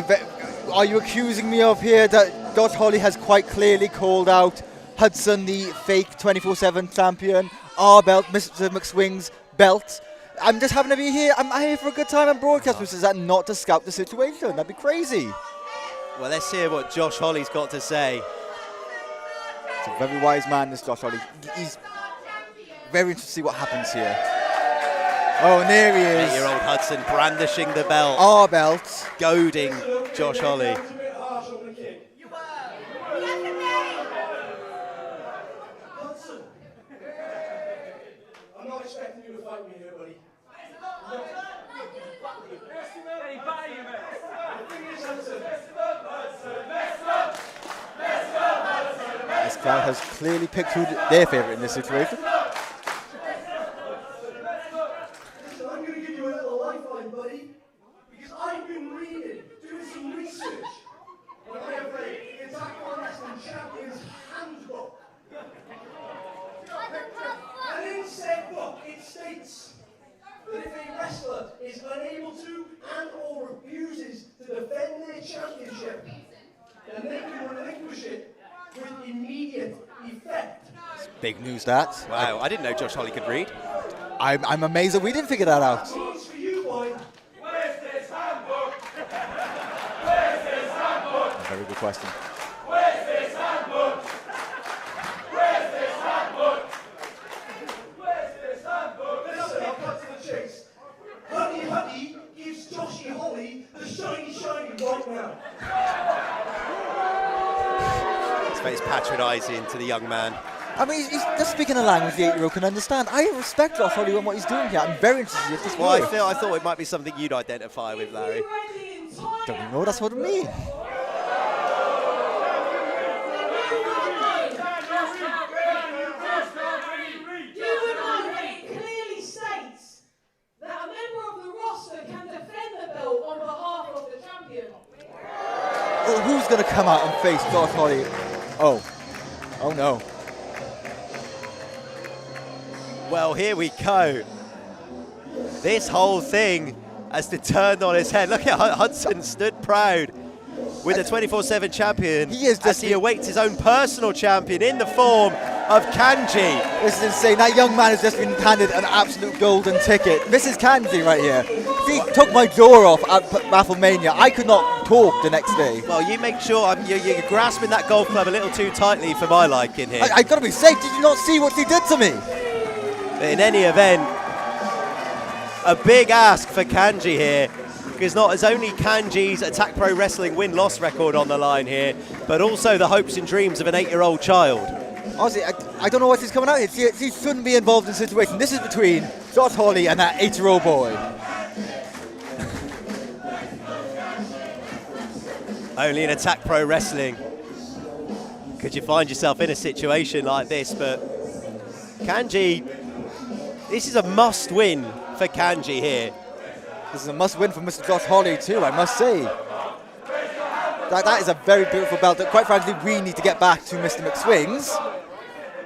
are you accusing me of here, that Josh Holly has quite clearly called out Hudson, the fake 24/7 champion, our belt, Mr. McSwing's belt. I'm just having to be here. I'm here for a good time and broadcast. Is that not to scout the situation? That'd be crazy. Well, let's hear what Josh Holly's got to say. It's a very wise man, this Josh Holly. He's very interested to see what happens here. Oh, and there he is. 8-year-old Hudson brandishing the belt. Our belt. Goading Josh Holly. Hudson, I'm not expecting you to fight me here, buddy. This crowd has clearly picked who their favourite in this situation. I'm going to give you a little lifeline, buddy, because I've been reading, doing some research, and I have read the Attack Pro Wrestling Champions Handbook. And in said book, it states that if a wrestler is unable to and or refuses to defend their championship, then they can relinquish it with immediate effect. Big news, that. Wow, I didn't know Josh Holly could read. I'm amazed that we didn't figure that out. It's for you, boy. Where's this handbook? Where's this handbook? Very good question. Where's this handbook? Where's this handbook? Where's this handbook? Listen, I'll cut to the chase. Hoodie gives Joshy Holly the shiny right now. His face patronising to the young man. I mean, he's just speaking a language the 8-year-old can understand. I respect Josh Holly and what he's doing here. I'm very interested if this Well, works. I thought it might be something you'd identify with, Larry. Don't know, that's what I mean. Clearly states that a member of the roster can defend the belt on behalf of the champion. Well, who's going to come out and face Josh Holly? Oh no. Well, here we go. This whole thing has to turn on its head. Look at Hudson stood proud with the 24/7 champion as he awaits his own personal champion in the form of Kanji. This is insane. That young man has just been handed an absolute golden ticket. This is Kanji right here. If he took my jaw off at Wrestlemania, I could not talk the next day. Well, you make sure you're grasping that golf club a little too tightly for my liking here. I gotta be safe. Did you not see what he did to me? In any event, a big ask for Kanji here. because not as only Kanji's Attack Pro Wrestling win-loss record on the line here, but also the hopes and dreams of an 8-year-old child. Honestly, I don't know what he's coming out. He shouldn't be involved in the situation. This is between Josh Hawley and that 8-year-old boy. Only in Attack Pro Wrestling could you find yourself in a situation like this, but Kanji, this is a must-win for Kanji here. This is a must-win for Mr. Josh Hawley too, I must say. That is a very beautiful belt that, quite frankly, we need to get back to Mr. McSwings.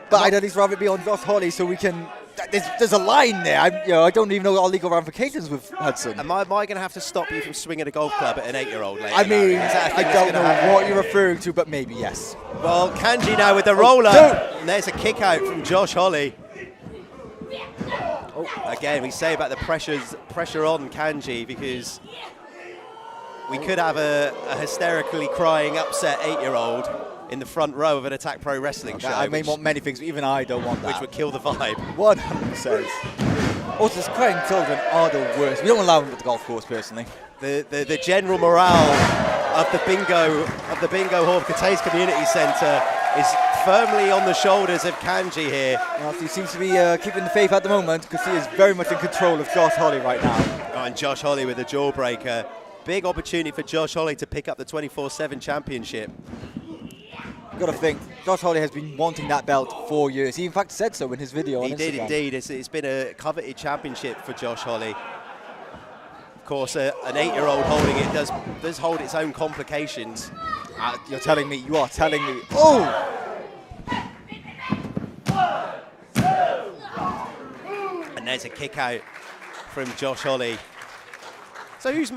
But I'd at least rather it be on Josh Hawley so we can... There's a line there. I don't even know our legal ramifications with Hudson. Am I going to have to stop you from swinging a golf club at an 8-year-old later? I mean, I don't know what you're referring to, but maybe yes. Well, Kanji now with the roller. And there's a kick out from Josh Hawley. Again, we say about the pressure on Kanji, because we could have a hysterically crying, upset 8-year-old in the front row of an Attack Pro Wrestling show. I may want many things, but even I don't want that. Which would kill the vibe. 100%. Also, these crying children are the worst. We don't allow them at the golf course, personally. The general morale of the bingo hall of Cathays Community Centre is firmly on the shoulders of Kanji here. Well, he seems to be keeping the faith at the moment, because he is very much in control of Josh Hawley right now. Oh, and Josh Hawley with the jawbreaker. Big opportunity for Josh Hawley to pick up the 24/7 championship. You've got to think, Josh Hawley has been wanting that belt for years. He in fact said so in his video on Instagram. He did indeed. It's been a coveted championship for Josh Hawley. Of course, an 8-year-old holding it does hold its own complications. You are telling me. Oh! And there's a kick out from Josh Hawley. So who's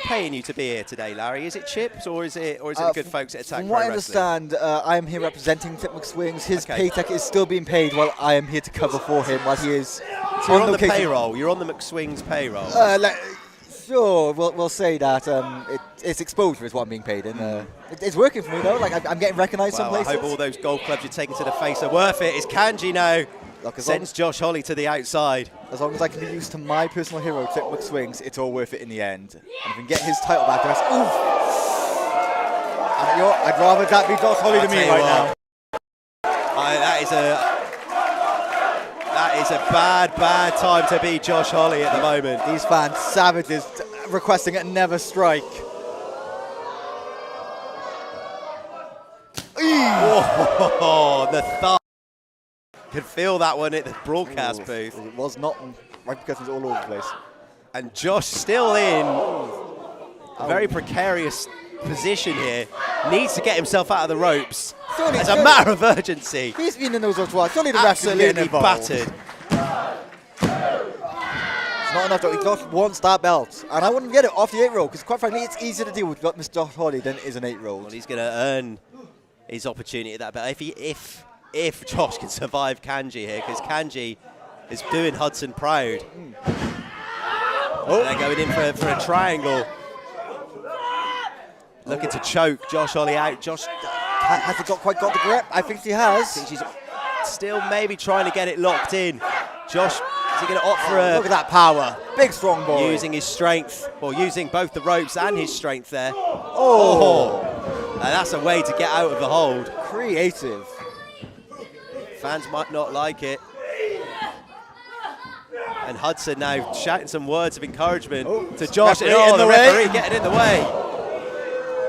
paying you to be here today, Larry? Is it Chips or is it the good folks at Attack Pro Wrestling? From what I understand, I am here representing Tip McSwings. His paycheck is still being paid while I am here to cover for him while he is so you're on the payroll. You're on the McSwings payroll. Sure, we'll say that. It's exposure is what I'm being paid in. It's working for me though. Like I'm getting recognised some places. I hope all those golf clubs you're taking to the face are worth it. It's Kanji now. Sends Josh Hawley to the outside. As long as I can be used to my personal hero, Tip McSwings, it's all worth it in the end. And if we can get his title back, that's I'd rather that be Josh Hawley to me right now. That is a bad time to be Josh Hawley at the moment. These fans, savages, requesting it never strike. Oh, the thumb. Could feel that one at the broadcast booth. It was not. Repercussions all over the place. And Josh still in a very precarious position here. Needs to get himself out of the ropes. As a matter of urgency. He's been in those twice. Surely the ref is getting involved. Battered. It's not enough. He just wants that belt. And I wouldn't get it off the 8-year-old, because quite frankly, it's easier to deal with Mr. Josh Hawley than it is an 8-year-old. Well, he's going to earn his opportunity at that belt. If Josh can survive Kanji here, because Kanji is doing Hudson proud. They're going in for a triangle. Looking to choke Josh Hawley out. Josh has he quite got the grip? I think he has. I think she's still maybe trying to get it locked in. Josh, is he going to opt for a... Look at that power. Big, strong boy. Using his strength, or using both the ropes and his strength there. Oh! And that's a way to get out of the hold. Creative. Fans might not like it. And Hudson now shouting some words of encouragement to Josh. The referee getting in the way.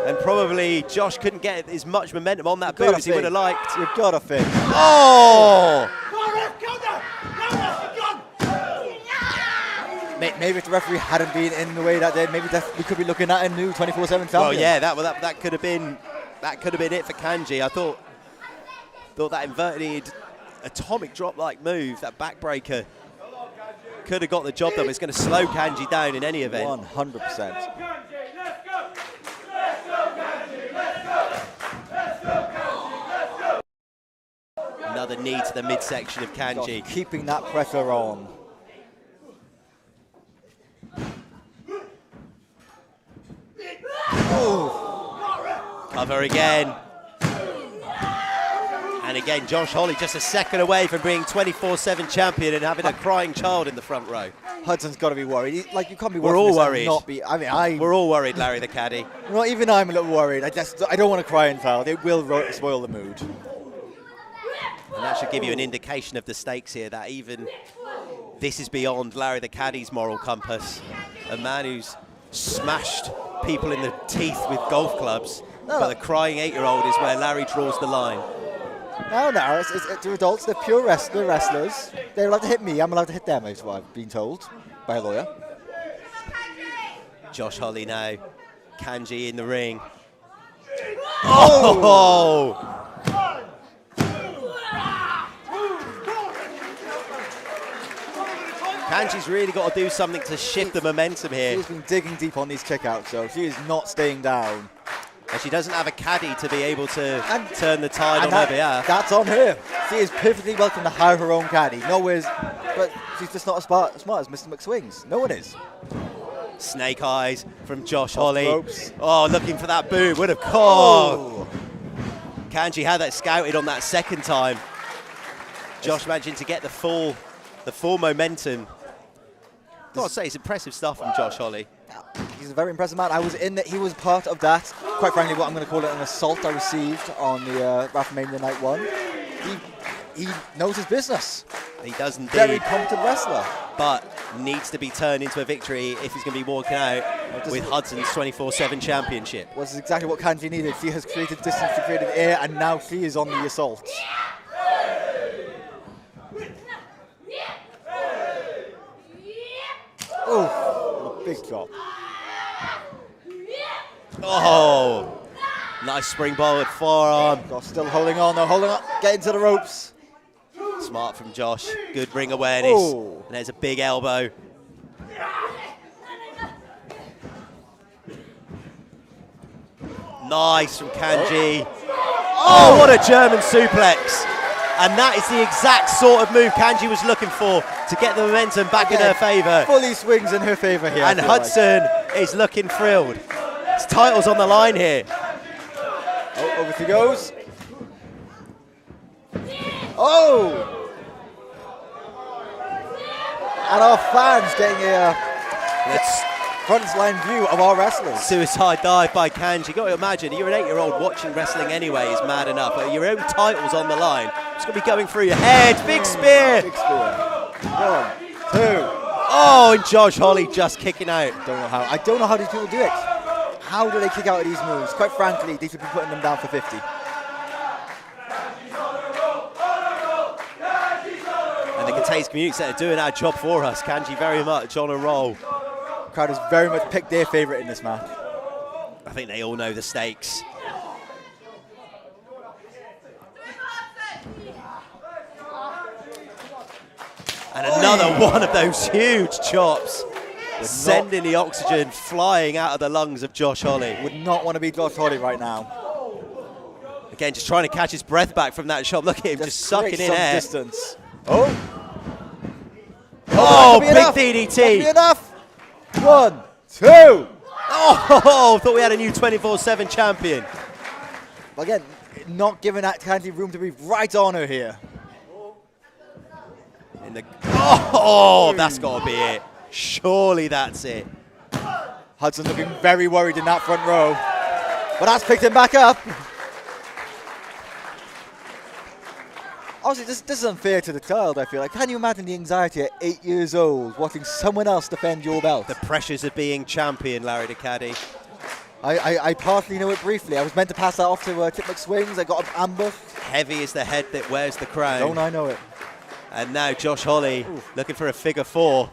And probably Josh couldn't get as much momentum on that boot as he would have liked. You've got to think. Oh! Maybe if the referee hadn't been in the way that day, maybe we could be looking at a new 24/7 champion. Well, yeah, that could have been it for Kanji. I thought that inverted atomic drop-like move, that backbreaker, could have got the job done. It's going to slow Kanji down in any event. 100%. Another knee to the midsection of Kanji. Keeping that pressure on. Cover again. And again, Josh Holly just a second away from being 24/7 champion and having a crying child in the front row. Hudson's got to be worried. You can't be. We're all worried. We're all worried, Larry the caddy. Not even I'm a little worried. I don't want to cry and foul. It will spoil the mood. And that should give you an indication of the stakes here, that even this is beyond Larry the caddy's moral compass. A man who's smashed people in the teeth with golf clubs, but the crying 8-year-old is where Larry draws the line. No, they're adults. They're pure wrestlers. They're allowed to hit me. I'm allowed to hit them, is what I've been told by a lawyer. Josh Holly now. Kanji in the ring. Oh! Kanji's really got to do something to shift the momentum here. She's been digging deep on these kickouts, so she is not staying down. And she doesn't have a caddy to be able to turn the tide on her behalf. That's on her. She is perfectly welcome to hire her own caddy. But she's just not as smart as Mr. McSwings. No one is. Snake eyes from Josh Holly. Ropes. Oh, looking for that boom. Would have caught. Kanji had that scouted on that second time. Josh managing to get the full momentum. Got to say, it's impressive stuff from Josh Holly. He's a very impressive man. I was in that. He was part of that. Quite frankly, what I'm going to call it an assault I received on the Wrestlemania Night 1. He knows his business. He does indeed. Very competent wrestler. But needs to be turned into a victory if he's going to be walking out with Hudson's 24/7 championship. Was exactly what Kanji needed. She has created distance, she created air, and now she is on the assault. Oh, big drop. Oh, nice springboard forearm. Still holding on, getting to the ropes. Smart from Josh, good ring awareness. Oh. And there's a big elbow. Nice from Kanji. Oh, what a German suplex. And that is the exact sort of move Kanji was looking for to get the momentum back in her favour. Fully swings in her favour here. And Hudson is looking thrilled. His title's on the line here. Oh, over she goes. Oh! And our fans getting a front line view of our wrestlers. Suicide dive by Kanji. You've got to imagine, you're an 8-year-old watching wrestling anyway is mad enough, but your own title's on the line. It's going to be going through your head. Big spear. Big spear. 1, 2. Oh, and Josh Holly just kicking out. I don't know how these people do it. How do they kick out of these moves? Quite frankly, they should be putting them down for 50. And the Cathays community center doing our job for us. Kanji very much on a roll. Crowd has very much picked their favourite in this match. I think they all know the stakes. And another one of those huge chops. Sending the oxygen flying out of the lungs of Josh Holly. Would not want to be Josh Holly right now. Again, just trying to catch his breath back from that shot. Look at him, just sucking in air. Distance. Oh! Oh, big DDT. That could be enough. 1, 2. Oh, thought we had a new 24/7 champion. Again, not giving that Kanji room to be right on her here. Oh, that's got to be it. Surely that's it. Hudson looking very worried in that front row. But that's picked him back up. Honestly, this is unfair to the child, I feel like. Can you imagine the anxiety at 8 years old watching someone else defend your belt? The pressures of being champion, Larry the caddy. I partially know it briefly. I was meant to pass that off to Tip McSwings. I got ambushed. Heavy is the head that wears the crown. Don't I know it. And now Josh Holly looking for a figure 4.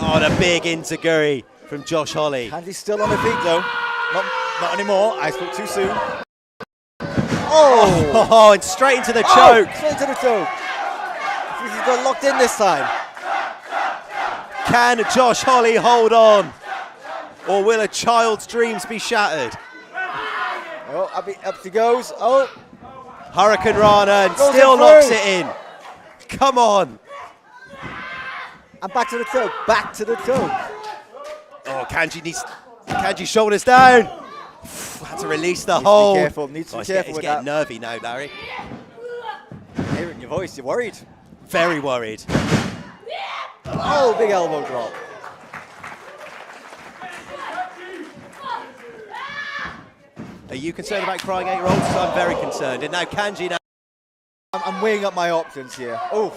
Oh, the big Interguri from Josh Holly. Kanji's still on her feet though. Not anymore. I spoke too soon. Oh, and straight into the choke. Straight into the choke. She's got locked in this time. Can Josh Holly hold on? Or will a child's dreams be shattered? Oh, up she goes. Oh. Hurricane Rana and still locks it in. Come on. And back to the toe. Back to the toe. Oh, Kanji's shoulders down. Had to release the hold. Be careful. Needs to be careful He's with getting that. nervy now, Larry. Hear it in your voice. You're worried. Very worried. Oh, big elbow drop. Are you concerned about crying 8-year-olds? I'm very concerned. And now Kanji now. I'm weighing up my options here. Oof.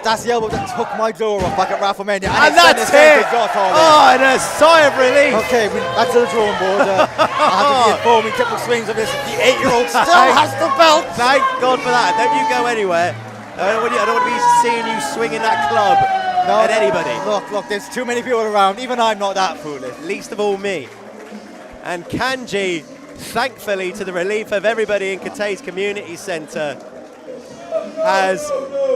That's the elbow that took my door off back at Wrestlemania. And that's it! Oh, and a sigh of relief. Okay, back to the drawing board. I have to be informing typical swings of this. The 8-year-old still has the belt. Thank God for that. Don't you go anywhere. I don't want to be seeing you swinging that club at anybody. Look, there's too many people around. Even I'm not that foolish. Least of all me. And Kanji, thankfully to the relief of everybody in Cathays Community Centre, has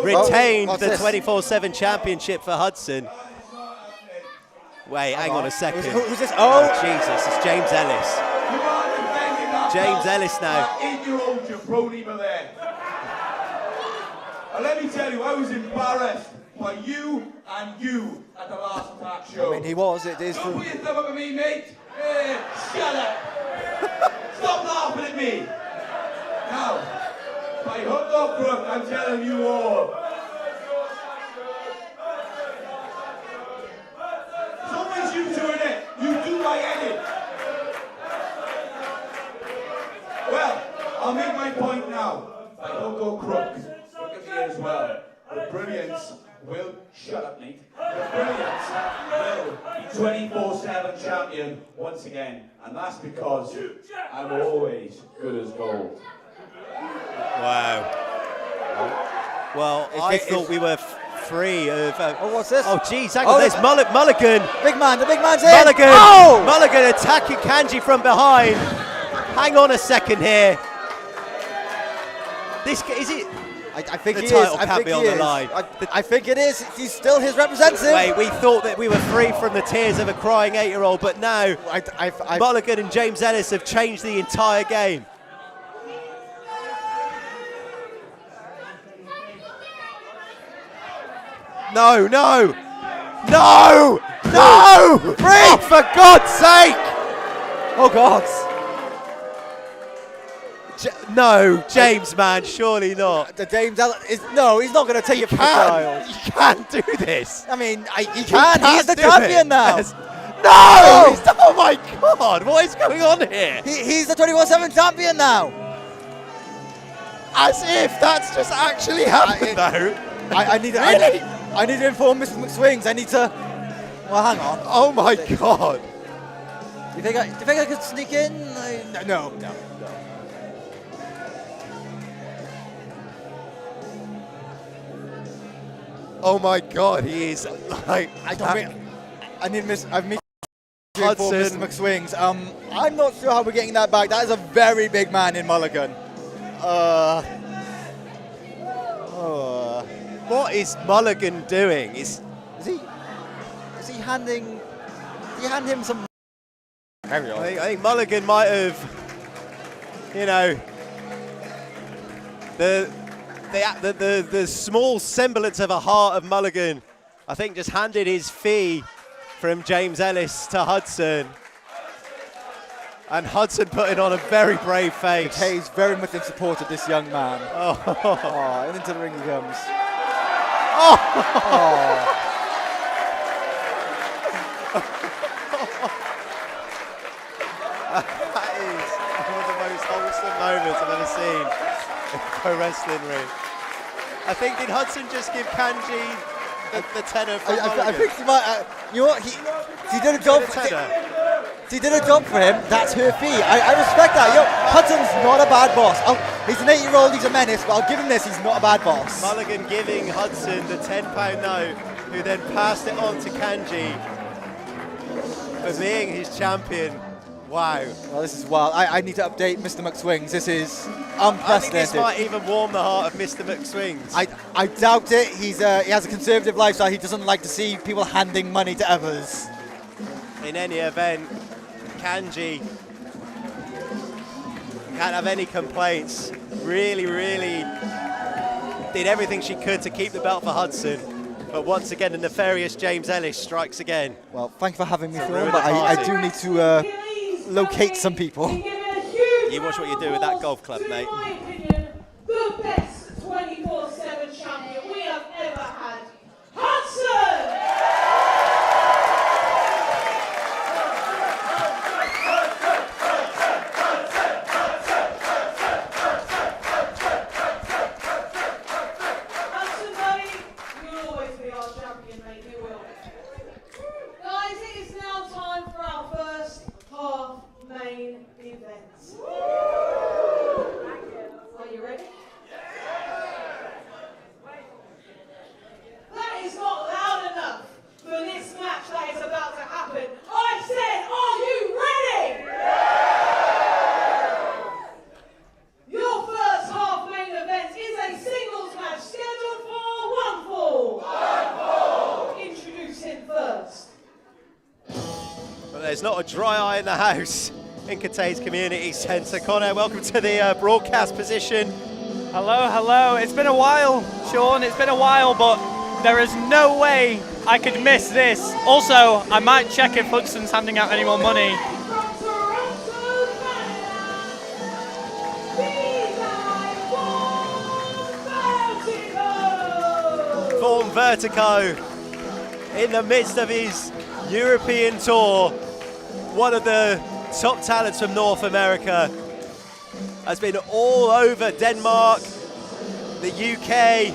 retained the 24/7 championship for Hudson. Wait, hang on a second. Who's this? Oh, Jesus, it's James Ellis. James Ellis now. 8-year-old jabroni there. And let me tell you, I was embarrassed by you and you at the last attack show. I mean, he was. It is Don't true. put your thumb up at me, mate. Hey, shut up. Stop laughing at me. Now, by hook or crook, I'm telling you all. It's always you two in it. You do my edit. Well, I'll make my point now. By hook or crook. Look at me as well. The brilliance will... Shut up, Nate. The brilliance will be 24/7 champion once again. And that's because I'm always good as gold. Wow. Well, I thought we were free of... what's this? Oh, geez, hang on, there's Mulligan. Big man, the big man's in. Mulligan. Oh! Mulligan attacking Kanji from behind. Hang on a second here. This is it. I think the he title is. I can't think be on he the is. line. I think it is. He's still his representative. Wait, we thought that we were free from the tears of a crying 8-year-old, but now Mulligan and James Ellis have changed the entire game. No! Free! Oh, for God's sake! Oh, God. No, James, man, surely not. The James is no, he's not going to take it from the child. You can't do this. I mean, he can. He's the champion now. Yes. No! Oh my God! What is going on here? He's the 24/7 champion now. As if that's just actually happened, though. I need to inform Mr. McSwings. I need to. Well, hang on. Oh my God! Do you think I could sneak in? No. Oh my God! He is like. I've met Hudson. Mr. McSwings. I'm not sure how we're getting that back. That is a very big man in Mulligan. What is Mulligan doing? Is he handing? Did he hand him some? I think Mulligan might have, the small semblance of a heart of Mulligan, I think, just handed his fee from James Ellis to Hudson. And Hudson putting on a very brave face. Cathays very much in support of this young man. And into the ring he comes. That is one of the most wholesome moments I've ever seen in a pro wrestling ring. I think, did Hudson just give Kanji the tenner for I think he might. You know what? He did a job. He did a job for him. That's her fee. I respect that. Hudson's not a bad boss. He's an 8-year-old. He's a menace. But I'll give him this. He's not a bad boss. Mulligan giving Hudson the £10 note, who then passed it on to Kanji for being his champion. Wow. Well, this is wild. I need to update Mr. McSwings. This is unprecedented. I think this might even warm the heart of Mr. McSwings. I doubt it. He has a conservative lifestyle. He doesn't like to see people handing money to others. In any event, Kanji can't have any complaints. Really did everything she could to keep the belt for Hudson. But once again, the nefarious James Ellis strikes again. Well, thanks for having me, To Thorne, ruin but the I party. do need to locate some people. You watch what you do with that golf club, mate. In my opinion, the best 24/7 champion we have ever had, Hudson! Hudson, buddy, you'll always be our champion, mate. You will. Guys, it is now time for our first half main event. Are you ready? That is not loud enough for this match that is about to happen. I said, are you ready? Your first half main event is a singles match scheduled for one fall. Introducing first. Well, there's not a dry eye in the house in Cathays Community Centre. Connor, welcome to the broadcast position. Hello, hello. It's been a while, Sean. It's been a while, but there is no way I could miss this. Also, I might check if Hudson's handing out any more money. From Toronto, Canada, Vaughan Vertigo in the midst of his European tour. One of the top talents from North America. Has been all over Denmark, the UK,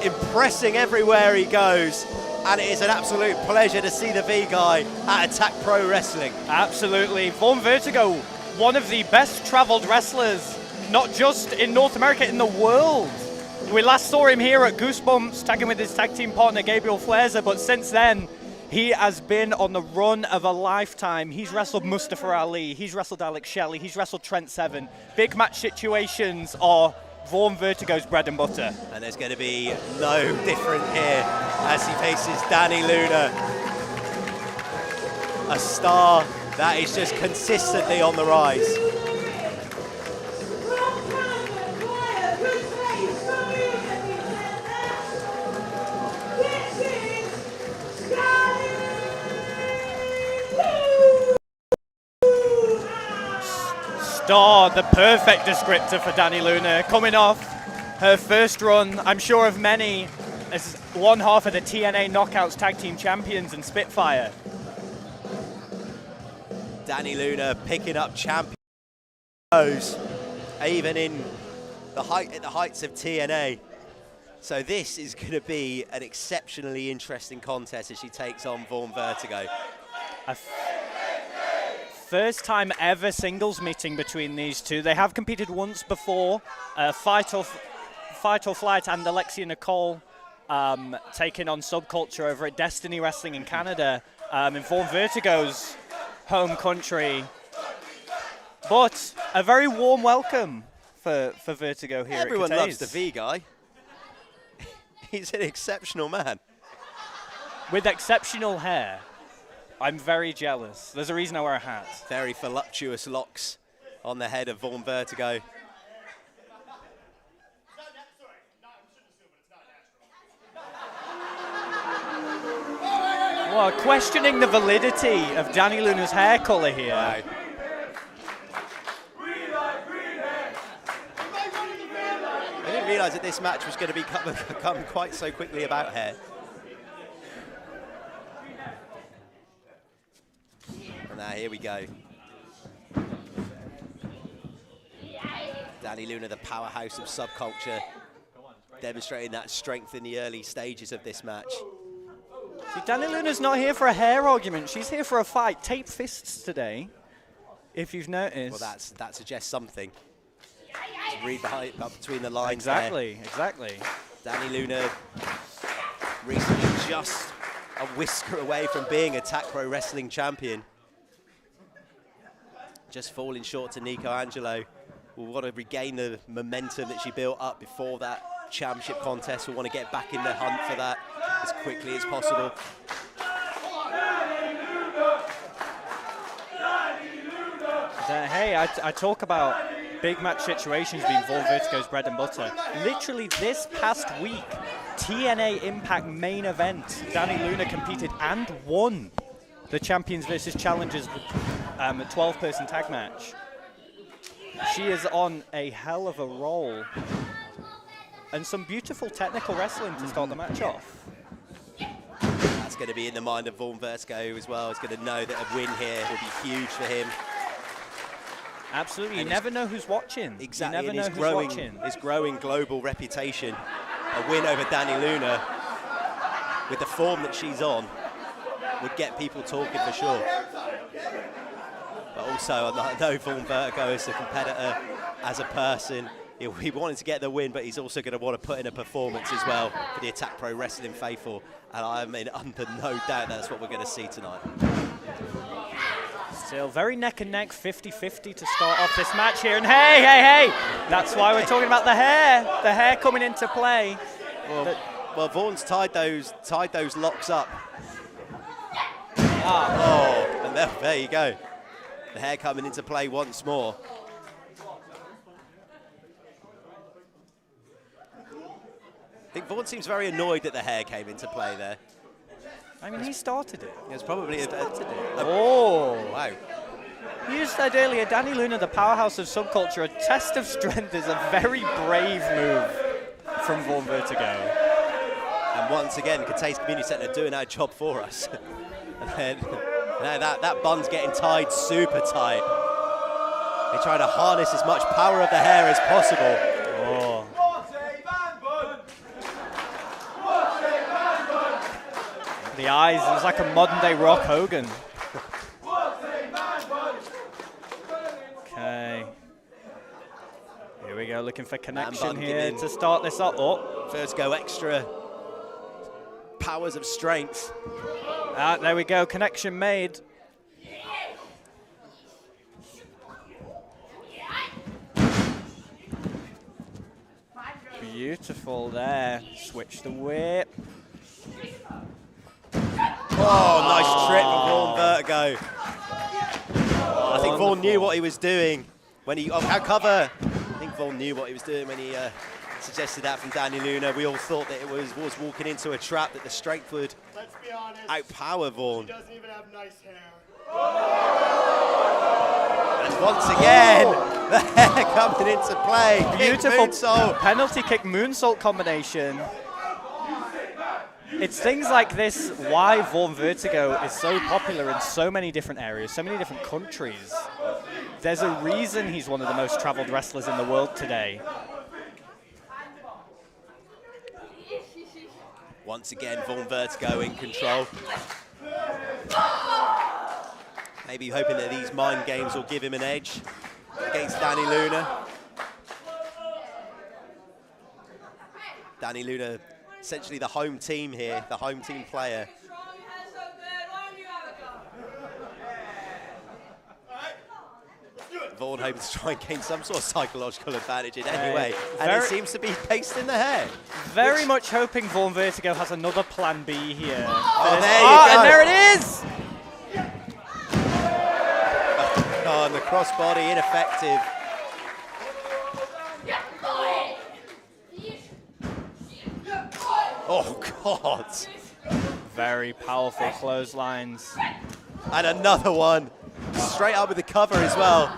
impressing everywhere he goes. And it is an absolute pleasure to see the V guy at Attack Pro Wrestling. Absolutely. Vaughan Vertigo, one of the best traveled wrestlers, not just in North America, in the world. We last saw him here at Goosebumps, tagging with his tag team partner Gabriel Flairza, but since then, he has been on the run of a lifetime. He's wrestled Mustafa Ali, he's wrestled Alex Shelley, he's wrestled Trent Seven. Big match situations are Vaughan Vertigo's bread and butter. And there's going to be no different here as he faces Dani Luna. A star that is just consistently on the rise. Star, the perfect descriptor for Dani Luna, coming off her first run, I'm sure of many, as one half of the TNA Knockouts Tag Team Champions and Spitfire. Dani Luna picking up champions, even in the heights of TNA. So this is going to be an exceptionally interesting contest as she takes on Vaughan Vertigo. First time ever singles meeting between these two. They have competed once before. Fight or Flight and Alexia Nicole taking on Subculture over at Destiny Wrestling in Canada, in Vaughan Vertigo's home country. But a very warm welcome for Vertigo here. Everyone at loves the Cathays. V guy. He's an exceptional man. With exceptional hair. I'm very jealous. There's a reason I wear a hat. Very voluptuous locks on the head of Vaughan Vertigo. Well, questioning the validity of Dani Luna's hair colour here. Right. I didn't realise that this match was going to become quite so quickly about hair. And now here we go. Dani Luna, the powerhouse of Subculture, demonstrating that strength in the early stages of this match. See, Dani Luna's not here for a hair argument. She's here for a fight. Tape fists today, if you've noticed. Well, that suggests something. Read between the lines. Exactly, there. exactly. Dani Luna recently just a whisker away from being a Attack Pro Wrestling champion. Just falling short to Nico Angelo. We'll want to regain the momentum that she built up before that championship contest. We'll want to get back in the hunt for that as quickly as possible. Hey, I talk about big match situations being Vaughn Vertigo's bread and butter. Literally this past week, TNA Impact main event, Dani Luna competed and won the Champions versus Challengers 12-person tag match. She is on a hell of a roll. And some beautiful technical wrestling to start the match off. That's going to be in the mind of Vaughn Vertigo as well. He's going to know that a win here will be huge for him. Absolutely, you never know who's watching. Exactly, you never and know who's watching. His growing global reputation. A win over Dani Luna, with the form that she's on, would get people talking for sure. But also, I know Vaughn Vertigo as a competitor, as a person. He wanted to get the win, but he's also going to want to put in a performance as well for the Attack Pro Wrestling faithful. And I'm under no doubt that's what we're going to see tonight. Still very neck and neck, 50-50 to start off this match here. And hey! That's why we're talking about the hair. The hair coming into play. Well, Vaughn's tied those locks up. And there you go. The hair coming into play once more. I think Vaughn seems very annoyed that the hair came into play there. I mean, he started it. It's probably wow. You said earlier, Dani Luna, the powerhouse of subculture, a test of strength is a very brave move from Vaughn Vertigo. And once again, Cathays Community Centre doing our job for us. And then that bun's getting tied super tight. They're trying to harness as much power of the hair as possible. The eyes, it was like a modern day Rock Hogan. Okay. Here we go, looking for connection here to start this up. First go extra powers of strength. There we go, connection made. Beautiful there. Switch the whip. Nice trip from Vaughn Vertigo. I think Vaughn knew what he was doing when he cover. I think Vaughn knew what he was doing when he suggested that from Dani Luna. We all thought that it was walking into a trap, that the strength would outpower Vaughn. He doesn't even have nice hair. And once again, the hair coming into play. Beautiful moonsault. Penalty kick moonsault combination. It's things like this why Vaughn Vertigo is so popular in so many different areas, so many different countries. There's a reason he's one of the most traveled wrestlers in the world today. Once again, Vaughn Vertigo in control. Maybe hoping that these mind games will give him an edge against Dani Luna. Dani Luna, essentially the home team here, the home team player. Vaughn hoping to try and gain some sort of psychological advantage in any way, and it seems to be based in the hair. Very much hoping Vaughn Vertigo has another plan B here. There you go. And there it is! And the crossbody ineffective. Oh, God. Very powerful clotheslines. And another one. Straight up with the cover as well.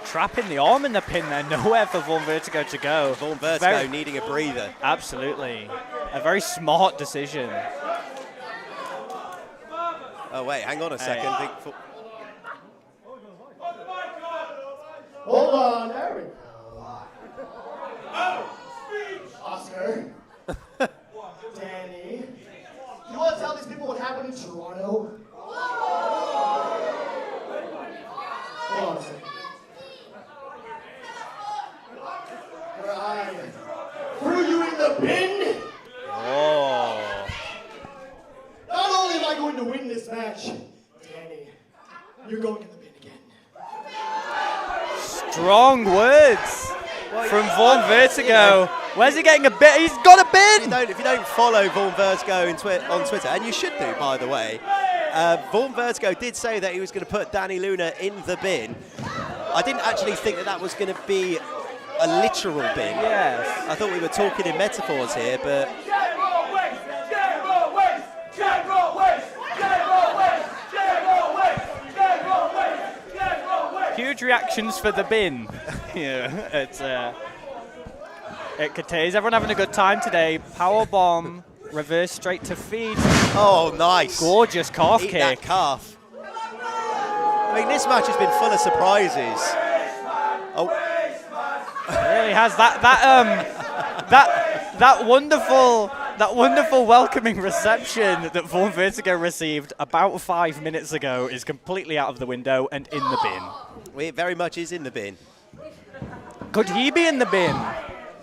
Trapping the arm in the pin there. Nowhere for Vaughn Vertigo to go. Vaughn Vertigo needing a breather. Absolutely. A very smart decision. Oh, wait, hang on a second. Hold on, there we go. Oscar. Dani. You want to tell these people what happened in Toronto? Hold on a second. Where I threw you in the bin. Oh. Not only am I going to win this match, Dani, you're going in the bin again. Strong words from Vaughn Vertigo. Where's he getting a bit? He's got a bin! If you don't follow Vaughn Vertigo on Twitter, and you should do, by the way, Vaughan Vertigo did say that he was going to put Dani Luna in the bin. I didn't actually think that that was going to be a literal bin. Yes. I thought we were talking in metaphors here, but... Huge reactions for the bin here at Cathays. Everyone having a good time today. Powerbomb, reverse straight to feet. Oh, nice. Gorgeous calf Eat kick. that calf. I mean, this match has been full of surprises. Oh. It really has. That wonderful welcoming reception that Vaughan Vertigo received about 5 minutes ago is completely out of the window and in the bin. It very much is in the bin. Could he be in the bin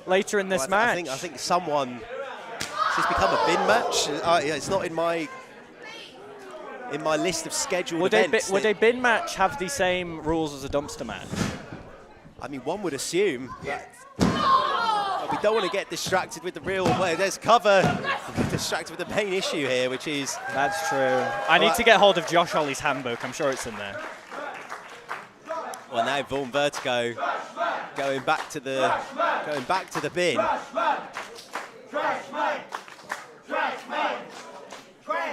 later in this match? I think someone... It's become a bin match. It's not in my list of scheduled events. Would a bin match have the same rules as a dumpster match? I mean, one would assume. But we don't want to get distracted with the real... Well, there's cover. Distracted with the main issue here, which is... That's true. I need to get hold of Josh Holley's handbook. I'm sure it's in there. Well, now Vaughan Vertigo going back to the bin.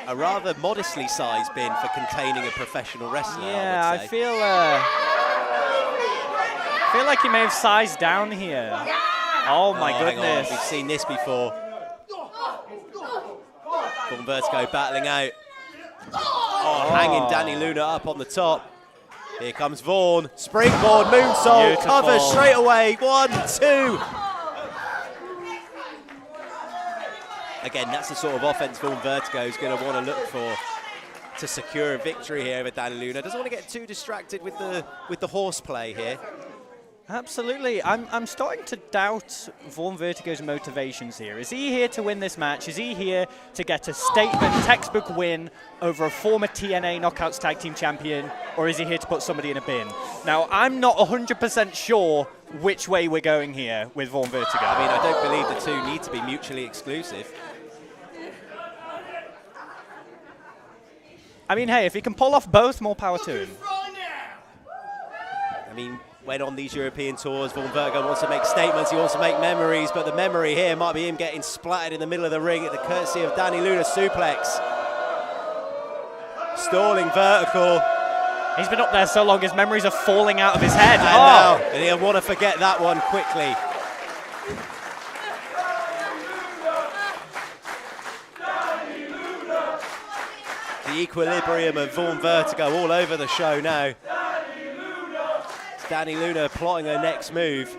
A rather modestly sized bin for containing a professional wrestler. Yeah, I would say. I feel like he may have sized down here. Oh my hang on, goodness. we've seen this before. Vaughan Vertigo battling out. Hanging Dani Luna up on the top. Here comes Vaughan. Springboard, moonsault, Beautiful. cover straight away. 1, 2. Again, that's the sort of offense Vaughan Vertigo is going to want to look for to secure a victory here over Dani Luna. Doesn't want to get too distracted with the horseplay here. Absolutely. I'm starting to doubt Vaughan Vertigo's motivations here. Is he here to win this match? Is he here to get a statement, textbook win over a former TNA Knockouts Tag Team Champion? Or is he here to put somebody in a bin? Now, I'm not 100% sure which way we're going here with Vaughan Vertigo. I mean, I don't believe the two need to be mutually exclusive. I mean, hey, if he can pull off both, more power to him. I mean, when on these European tours, Vaughan Vertigo wants to make statements, he wants to make memories, but the memory here might be him getting splattered in the middle of the ring at the courtesy of Dani Luna's suplex. Stalling Vertical. He's been up there so long, his memories are falling out of his head. And he'll want to forget that one quickly. The equilibrium of Vaughan Vertigo all over the show now. It's Dani Luna plotting her next move.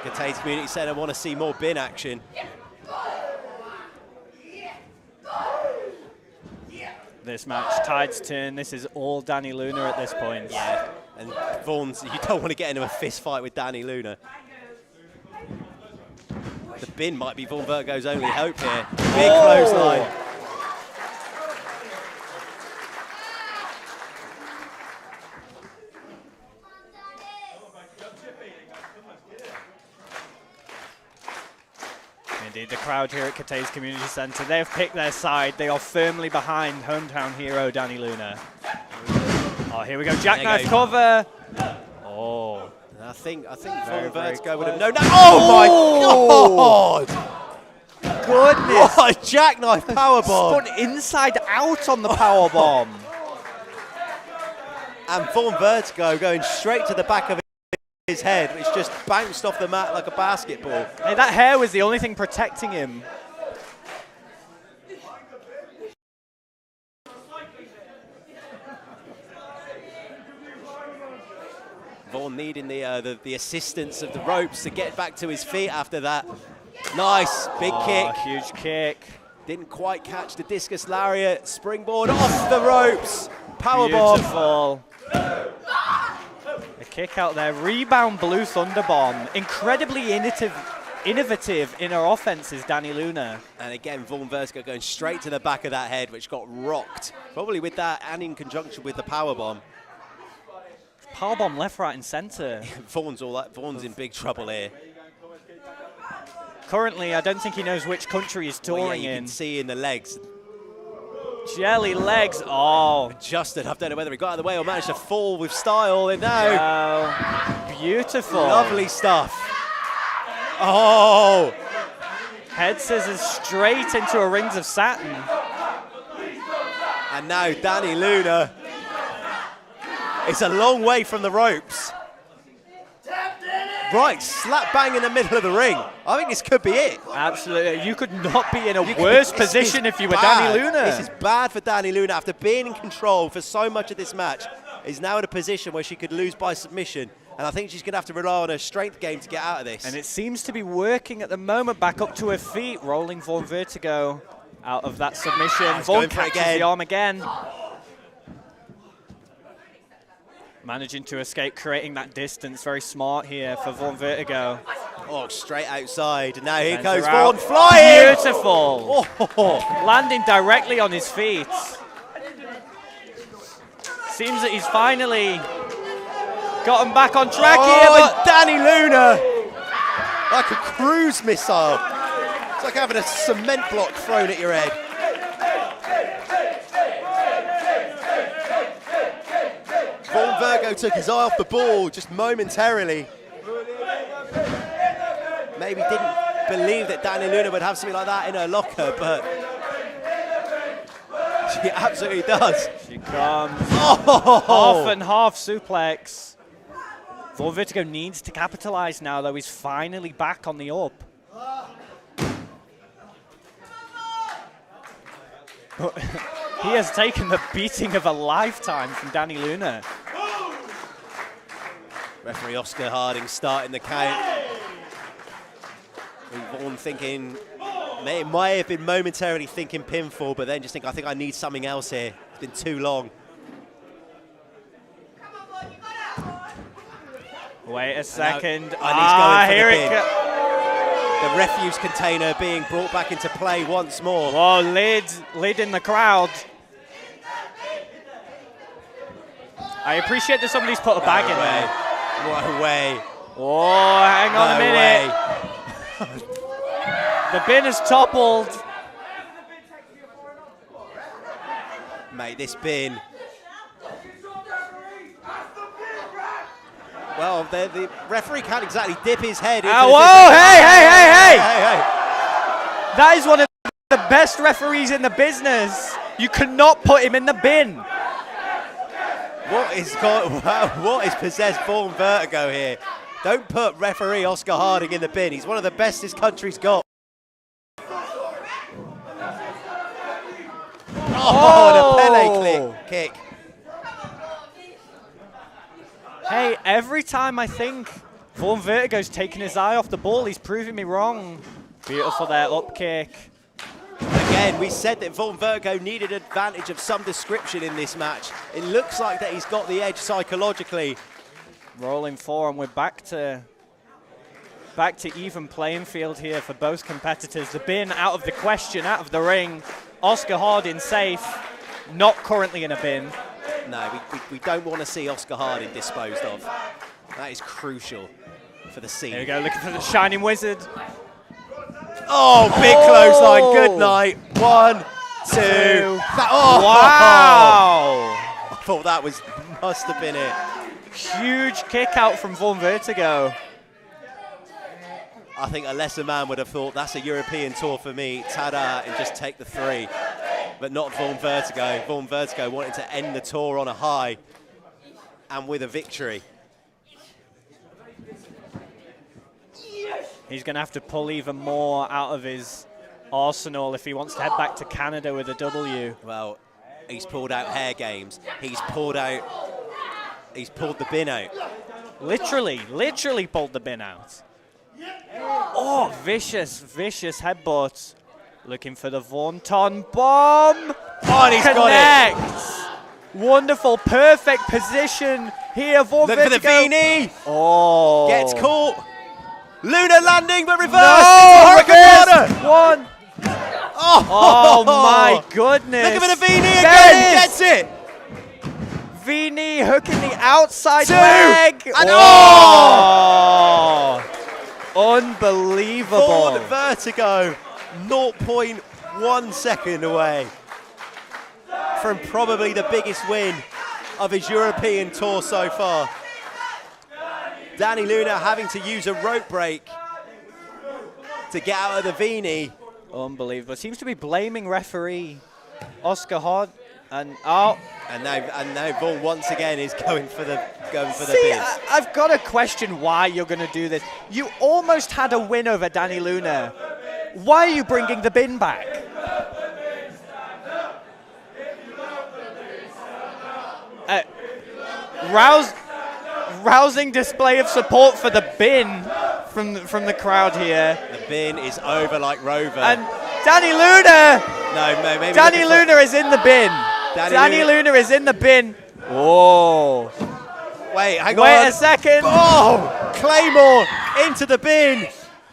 Cathays Community Centre want to see more bin action. This match, tide's turn. This is all Dani Luna at this point. Yeah, and Vaughan's, you don't want to get into a fist fight with Dani Luna. The bin might be Vaughan Vertigo's only hope here. Big clothesline. Indeed, the crowd here at Cathays Community Centre, they've picked their side. They are firmly behind hometown hero Dani Luna. Oh, here we go, jackknife cover. Oh. I think Vaughan Vertigo would have known that. Oh my God! Goodness. What a jackknife powerbomb. Spun inside out on the powerbomb. And Vaughan Vertigo going straight to the back of his head, which just bounced off the mat like a basketball. Hey, that hair was the only thing protecting him. Vaughan needing the assistance of the ropes to get back to his feet after that. Nice, big kick. Huge kick. Didn't quite catch the discus lariat. Springboard off the ropes. Powerbomb. Beautiful. A kick out there. Rebound Blue Thunder Bomb. Incredibly innovative in her offense is Dani Luna. And again, Vaughan Vertigo going straight to the back of that head, which got rocked. Probably with that and in conjunction with the powerbomb. Powerbomb left, right, and centre. Vaughan's in big trouble here. Currently, I don't think he knows which country he's touring you in. can see in the legs. Jelly legs. Oh. Adjusted. I don't know whether he got out of the way or managed to fall with style. And now. Oh, beautiful. Lovely stuff. Oh. Head scissors straight into a rings of satin. And now Dani Luna. It's a long way from the ropes. Right, slap bang in the middle of the ring. I think this could be it. Absolutely. You could not be in a worse position if you were Dani Luna. This is bad for Dani Luna. After being in control for so much of this match, is now in a position where she could lose by submission. And I think she's going to have to rely on her strength game to get out of this. And it seems to be working at the moment. Back up to her feet, rolling Vaughn Vertigo out of that submission. Vaughn catches the arm again. Managing to escape, creating that distance. Very smart here for Vaughn Vertigo. Oh, straight outside. And now here Sends goes her out. Vaughn flying. Beautiful. Oh. Landing directly on his feet. Seems that he's finally gotten back on track here. But Dani Luna, like a cruise missile. It's like having a cement block thrown at your head. Vaughn Virgo took his eye off the ball just momentarily. Maybe didn't believe that Dani Luna would have something like that in her locker, but she absolutely does. She comes. Half and half suplex. Vaughn Vertigo needs to capitalize now, though. He's finally back on the up. But he has taken the beating of a lifetime from Dani Luna. Referee Oscar Harding starting the count. Vaughn thinking, it might have been momentarily thinking pinfall, but then just think, I think I need something else here. It's been too long. Wait a second. And he's going for here the it bin. goes. The refuse container being brought back into play once more. Whoa, lid in the crowd. I appreciate that somebody's put a bag in there. What a way. Oh, hang on a minute. The bin has toppled. Mate, this bin. Well, the referee can't exactly dip his head into whoa, hey. Hey. That is one of the best referees in the business. You cannot put him in the bin. What is possessed Vaughn Vertigo here? Don't put referee Oscar Harding in the bin. He's one of the best this country's got. Oh, and a Pele kick. Hey, every time I think Vaughn Vertigo's taking his eye off the ball, he's proving me wrong. Beautiful there, up kick. Again, we said that Vaughn Vertigo needed an advantage of some description in this match. It looks like that he's got the edge psychologically. Rolling forward, we're back to even playing field here for both competitors. The bin out of the question, out of the ring. Oscar Harding safe, not currently in a bin. No, we don't want to see Oscar Harding disposed of. That is crucial for the scene. Here we go, looking for the Shining Wizard. Oh, big clothesline. Good night. 1, 2. Wow. I thought that must have been it. Huge kick out from Vaughn Vertigo. I think a lesser man would have thought that's a European tour for me. Ta-da, and just take the 3. But not Vaughn Vertigo. Vaughn Vertigo wanted to end the tour on a high and with a victory. He's going to have to pull even more out of his arsenal if he wants to head back to Canada with a W. Well, he's pulled out hair games. He's pulled the bin out. Literally pulled the bin out. Oh, vicious headbutt. Looking for the Vaughnton bomb. Oh, and he's got it. Wonderful, perfect position here. Vaughn Look for the Vertigo. Vini. Oh. Gets caught. Luna landing, but reverse. No, Hurricane. One. Oh my goodness. Look at the Vini again. Gets it. Vini hooking the outside 2. leg. And Unbelievable. Ford Vertigo, 0.1 second away from probably the biggest win of his European tour so far. Dani Luna having to use a rope break to get out of the Vini. Unbelievable. Seems to be blaming referee Oscar Hod. And now Vaughan once again is going for the See, bin. I've got to question why you're going to do this. You almost had a win over Dani Luna. Why are you bringing the bin back? Rousing display of support for the bin from the crowd here. The bin is over like Rover. And Dani Luna! No, maybe Dani Luna is in the bin. Dani Luna is in the bin. Whoa. Wait on. Wait a second. Oh, Claymore into the bin.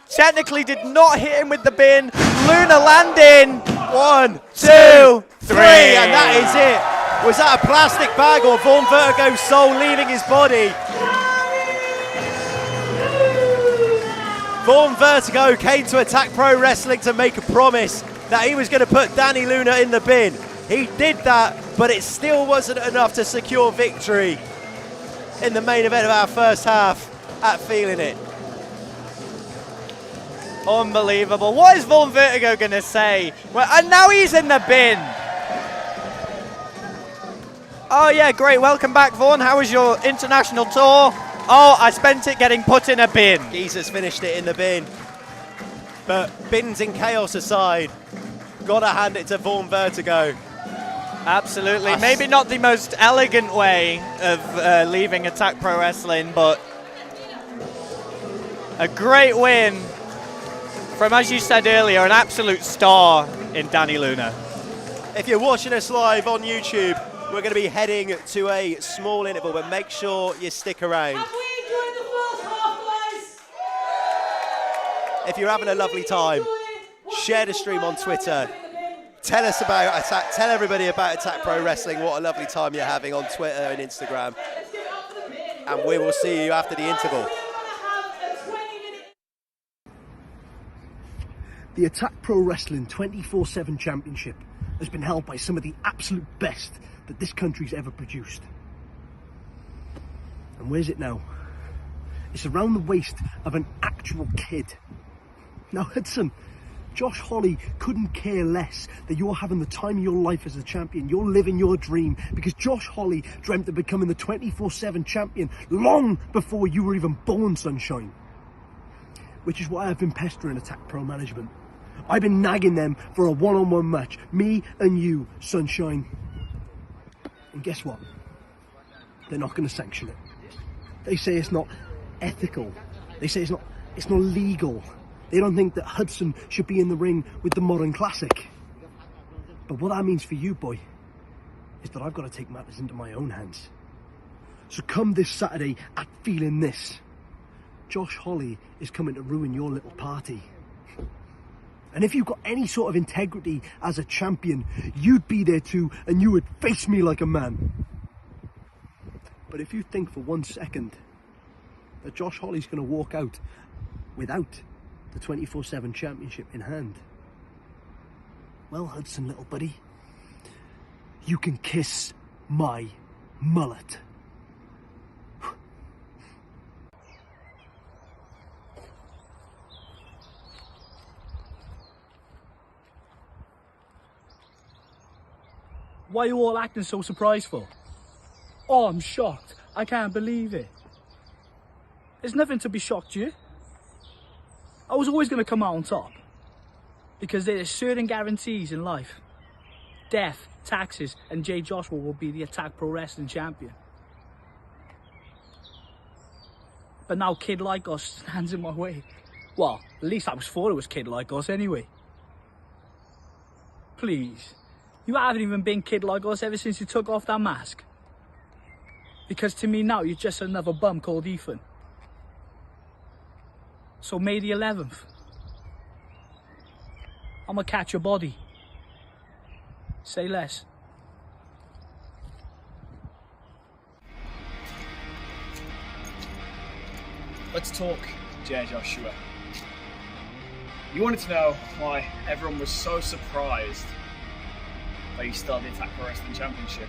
Technically did not hit him with the bin. Luna landing. 1, 2, 3. And that is it. Was that a plastic bag or Vaughan Vertigo's soul leaving his body? Vaughan Vertigo came to Attack Pro Wrestling to make a promise that he was going to put Dani Luna in the bin. He did that, but it still wasn't enough to secure victory in the main event of our first half at Feeling It. Unbelievable. What is Vaughan Vertigo going to say? Well, and now he's in the bin. Oh, yeah, great. Welcome back, Vaughan. How was your international tour? Oh, I spent it getting put in a bin. Geezer's finished it in the bin. But bins in chaos aside, gotta hand it to Vaughan Vertigo. Absolutely. Maybe not the most elegant way of leaving Attack Pro Wrestling, but a great win from, as you said earlier, an absolute star in Dani Luna. If you're watching us live on YouTube, we're going to be heading to a small interval, but make sure you stick around. Have we enjoyed the first half, guys? If you're having a lovely time, share the stream on Twitter. Tell us about Attack. Tell everybody about Attack Pro Wrestling. What a lovely time you're having on Twitter and Instagram. And we will see you after the interval. The Attack Pro Wrestling 24/7 Championship has been held by some of the absolute best that this country's ever produced. And where's it now? It's around the waist of an actual kid. Now, Hudson, Josh Holly couldn't care less that you're having the time of your life as a champion. You're living your dream, because Josh Holly dreamt of becoming the 24/7 champion long before you were even born, Sunshine. Which is why I've been pestering Attack Pro management. I've been nagging them for a one-on-one match. Me and you, Sunshine. And guess what? They're not going to sanction it. They say it's not ethical. They say it's not legal. They don't think that Hudson should be in the ring with the Modern Classic. But what that means for you, boy, is that I've got to take matters into my own hands. So come this Saturday at Feeling This, Josh Holly is coming to ruin your little party. And if you've got any sort of integrity as a champion, you'd be there too, and you would face me like a man. But if you think for 1 second that Josh Holly's going to walk out without the 24/7 championship in hand, well, Hudson, little buddy, you can kiss my mullet. Why are you all acting so surprised for? Oh, I'm shocked. I can't believe it. There's nothing to be shocked, you. I was always going to come out on top. Because there are certain guarantees in life. Death, taxes, and Jay Joshua will be the Attack Pro Wrestling champion. But now Kid Like Us stands in my way. Well, at least I was thought it was Kid Like Us anyway. Please. You haven't even been Kid Like Us ever since you took off that mask. Because to me now, you're just another bum called Ethan. So May the 11th, I'm gonna catch your body. Say less. Let's talk Joshua. You wanted to know why everyone was so surprised that you started the Attack Pro Wrestling Championship.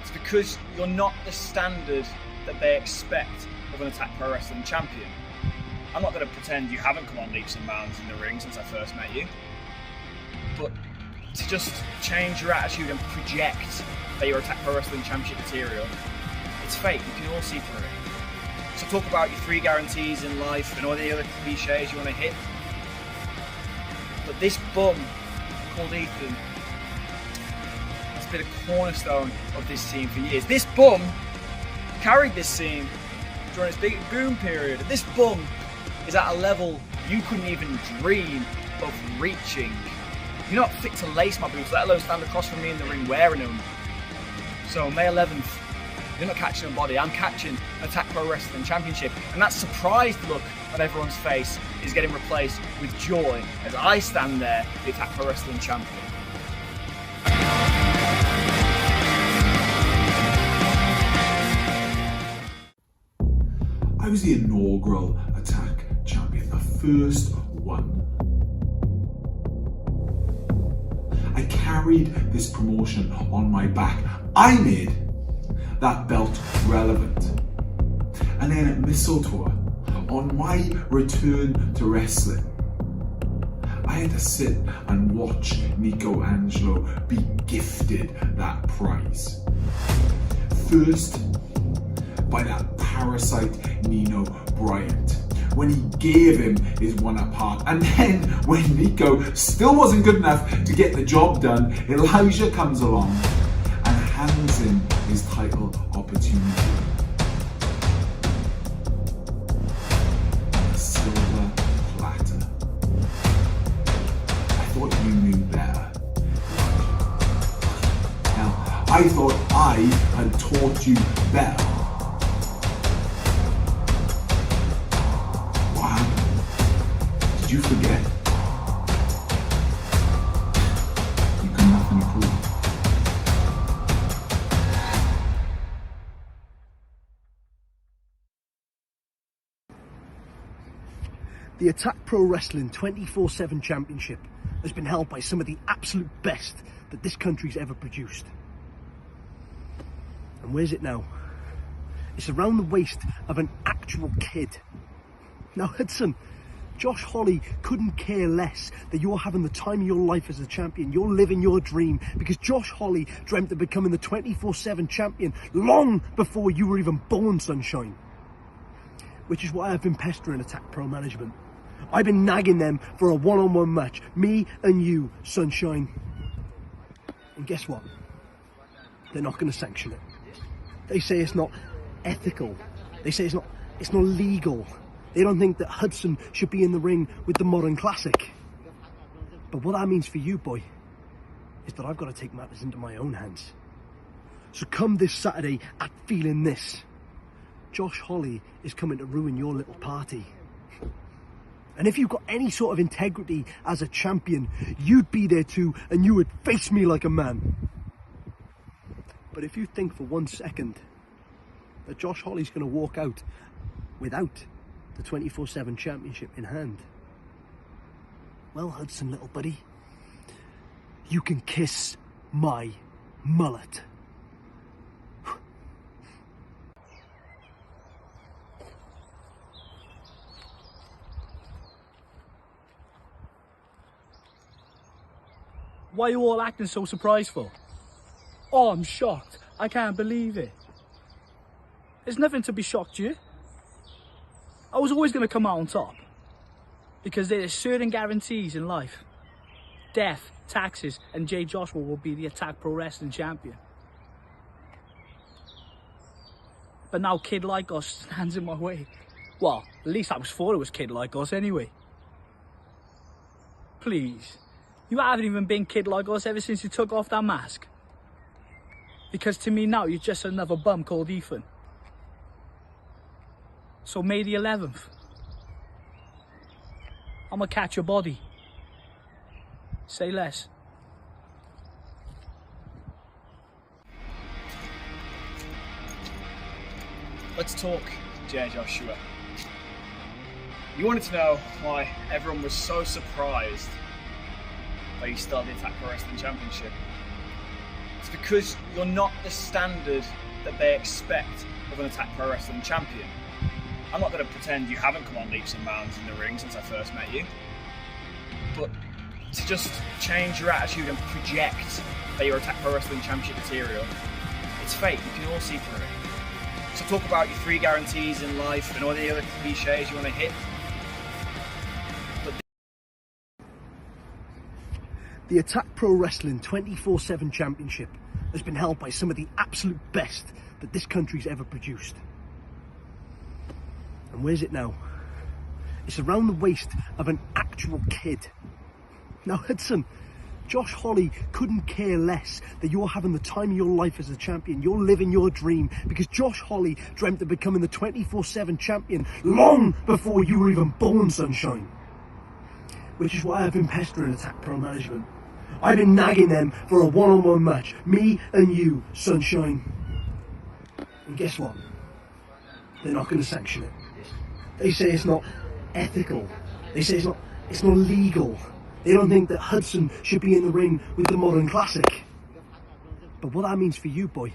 It's because you're not the standard that they expect of an Attack Pro Wrestling champion. I'm not going to pretend you haven't come on leaps and bounds in the ring since I first met you, but to just change your attitude and project that you're Attack Pro Wrestling Championship material, it's fake. You can all see through it. So talk about your 3 guarantees in life and all the other cliches you want to hit. But this bum called Ethan has been a cornerstone of this team for years. This bum carried this team during its big boom period. This bum is at a level you couldn't even dream of reaching. You're not fit to lace my boots, let alone stand across from me in the ring wearing them. So May 11th, you're not catching a body, I'm catching an Attack Pro Wrestling Championship. And that surprised look on everyone's face is getting replaced with joy as I stand there, the Attack Pro Wrestling Champion. I was the inaugural Attack Champion, the first one. I carried this promotion on my back. I made that belt relevant. And then at Mistletoe, on my return to wrestling, I had to sit and watch Nico Angelo be gifted that prize. First, by that parasite Nino Bryant, when he gave him his one apart. And then when Nico still wasn't good enough to get the job done, Elijah comes along and hands him his title opportunity. On a silver platter. I thought you knew better. Now, I thought I had taught you better. Did you forget? You got nothing to prove. The Attack Pro Wrestling 24/7 Championship has been held by some of the absolute best that this country's ever produced. And where's it now? It's around the waist of an actual kid. Now Hudson, Josh Holly couldn't care less that you're having the time of your life as a champion. You're living your dream because Josh Holly dreamt of becoming the 24/7 champion long before you were even born, Sunshine. Which is why I've been pestering Attack Pro management. I've been nagging them for a one-on-one match. Me and you, Sunshine. And guess what? They're not going to sanction it. They say it's not ethical. They say it's not legal. They don't think that Hudson should be in the ring with the Modern Classic. But what that means for you, boy, is that I've got to take matters into my own hands. So come this Saturday at Feeling This, Josh Holly is coming to ruin your little party. And if you've got any sort of integrity as a champion, you'd be there too, and you would face me like a man. But if you think for 1 second that Josh Holly's going to walk out without the 24/7 championship in hand, well, Hudson, little buddy, you can kiss my mullet. Why are you all acting so surprised for? Oh, I'm shocked. I can't believe it. There's nothing to be shocked, you. I was always going to come out on top. Because there are certain guarantees in life. Death, taxes, and Jay Joshua will be the Attack Pro Wrestling Champion. But now Kid Like Us stands in my way. Well, at least I was thought it was Kid Like Us anyway. Please. You haven't even been Kid Like Us ever since you took off that mask. Because to me now, you're just another bum called Ethan. So May the 11th, I'm gonna catch your body. Say less. Let's talk, Jay Joshua. You wanted to know why everyone was so surprised that you started the Attack Pro Wrestling Championship. It's because you're not the standard that they expect of an Attack Pro Wrestling champion. I'm not going to pretend you haven't come on leaps and bounds in the ring since I first met you, but to just change your attitude and project that you're Attack Pro Wrestling Championship material, it's fake, you can all see through it. So talk about your 3 guarantees in life and all the other cliches you want to hit. The Attack Pro Wrestling 24/7 Championship has been held by some of the absolute best that this country's ever produced. And where's it now? It's around the waist of an actual kid. Now Hudson, Josh Holly couldn't care less that you're having the time of your life as a champion. You're living your dream because Josh Holly dreamt of becoming the 24/7 champion long before you were even born, sunshine. Which is why I've been pestering Attack Pro Management. I've been nagging them for a one-on-one match. Me and you, sunshine. And guess what? They're not going to sanction it. They say it's not ethical. They say it's not legal. They don't think that Hudson should be in the ring with the Modern Classic. But what that means for you, boy,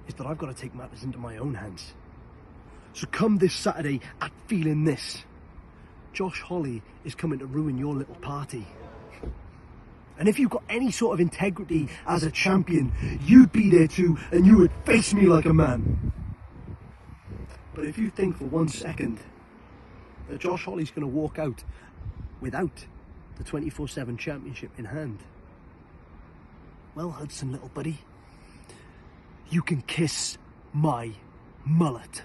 is that I've got to take matters into my own hands. So come this Saturday at Feeling This, Josh Holly is coming to ruin your little party. And if you've got any sort of integrity as a champion, you'd be there too, and you would face me like a man. But if you think for 1 second that Josh Holly's going to walk out without the 24/7 championship in hand, well, Hudson, little buddy, you can kiss my mullet.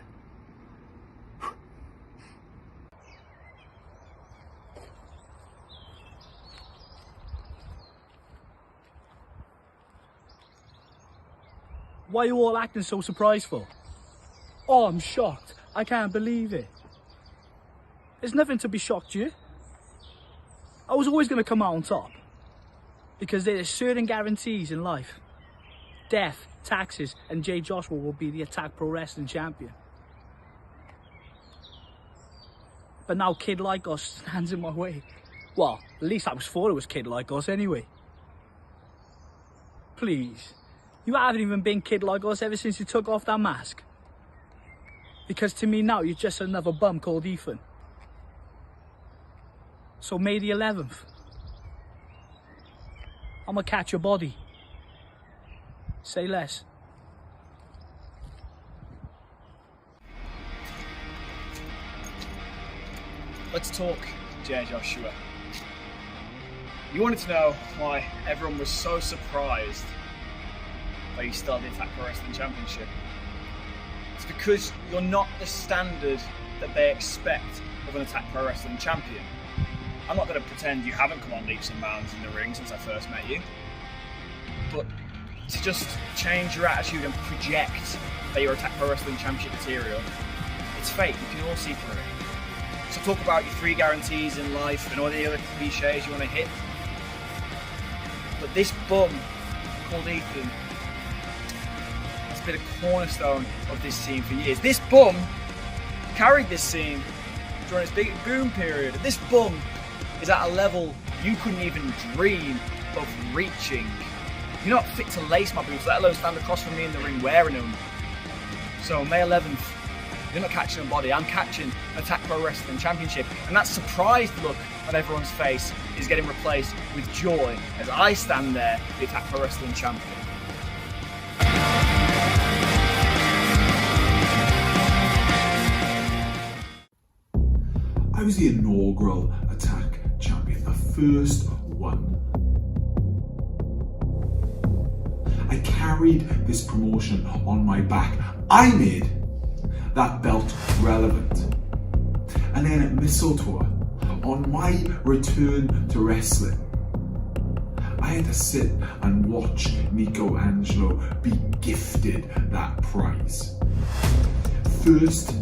Why are you all acting so surprised for? Oh, I'm shocked. I can't believe it. There's nothing to be shocked, you. I was always going to come out on top. Because there are certain guarantees in life. Death, taxes, and Jay Joshua will be the Attack Pro Wrestling champion. But now Kid Like Us stands in my way. Well, at least I was thought it was Kid Like Us anyway. Please. You haven't even been Kid Like Us ever since you took off that mask. Because to me now, you're just another bum called Ethan. So May the 11th, I'm gonna catch your body. Say less. Let's talk, Jay Joshua. You wanted to know why everyone was so surprised that you started the Attack Pro Wrestling Championship. It's because you're not the standard that they expect of an Attack Pro Wrestling champion. I'm not going to pretend you haven't come on leaps and bounds in the ring since I first met you, but to just change your attitude and project that you're Attack Pro Wrestling Championship material, it's fake, you can all see through it. So talk about your 3 guarantees in life and all the other cliches you want to hit, but this bum called Ethan has been a cornerstone of this team for years. This bum carried this team during its big boom period. And this bum is at a level you couldn't even dream of reaching. You're not fit to lace my boots, let alone stand across from me in the ring wearing them. So May 11th, you're not catching a body, I'm catching Attack Pro Wrestling Championship. And that surprised look on everyone's face is getting replaced with joy as I stand there, the Attack Pro Wrestling Champion. I was the inaugural Attack champion, the first one. I carried this promotion on my back. I made that belt relevant. And then at Mistletoe, on my return to wrestling, I had to sit and watch Nico Angelo be gifted that prize. First,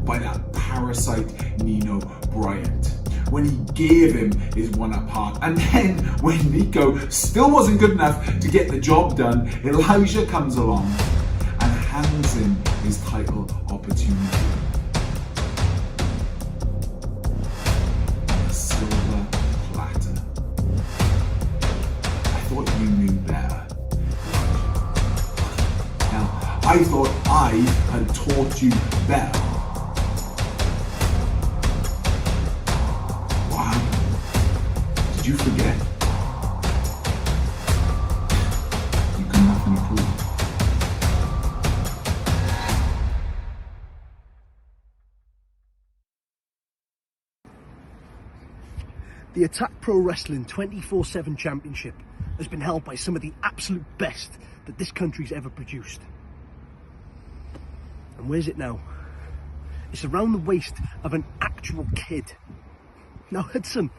by that parasite Nino Bryant, when he gave him his one apart. And then when Nico still wasn't good enough to get the job done, Elijah comes along and hands him his title opportunity. I thought I had taught you better. What happened? Did you forget? You can nothing prove. The Attack Pro Wrestling 24/7 Championship has been held by some of the absolute best that this country's ever produced. And where's it now? It's around the waist of an actual kid. Now Hudson,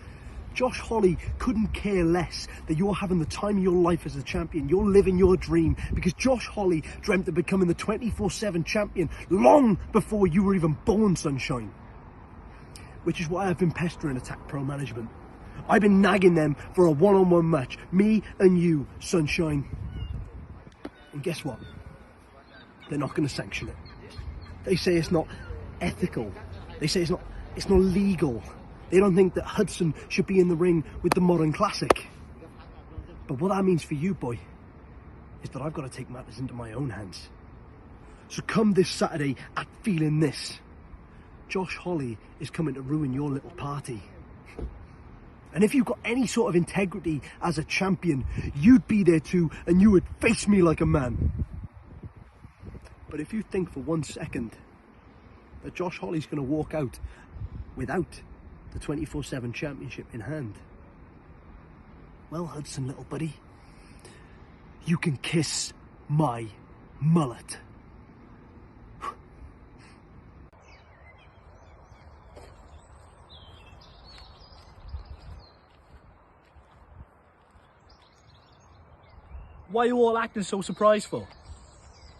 Josh Holly couldn't care less that you're having the time of your life as a champion. You're living your dream because Josh Holly dreamt of becoming the 24/7 champion long before you were even born, sunshine. Which is why I've been pestering Attack Pro management. I've been nagging them for a one-on-one match. Me and you, sunshine. And guess what? They're not going to sanction it. They say it's not ethical. They say it's not legal. They don't think that Hudson should be in the ring with the Modern Classic. But what that means for you, boy, is that I've got to take matters into my own hands. So come this Saturday at Feeling This, Josh Holly is coming to ruin your little party. And if you've got any sort of integrity as a champion, you'd be there too, and you would face me like a man. But if you think for 1 second that Josh Holly's going to walk out without the 24/7 championship in hand, well, Hudson, little buddy, you can kiss my mullet. Why are you all acting so surprised for?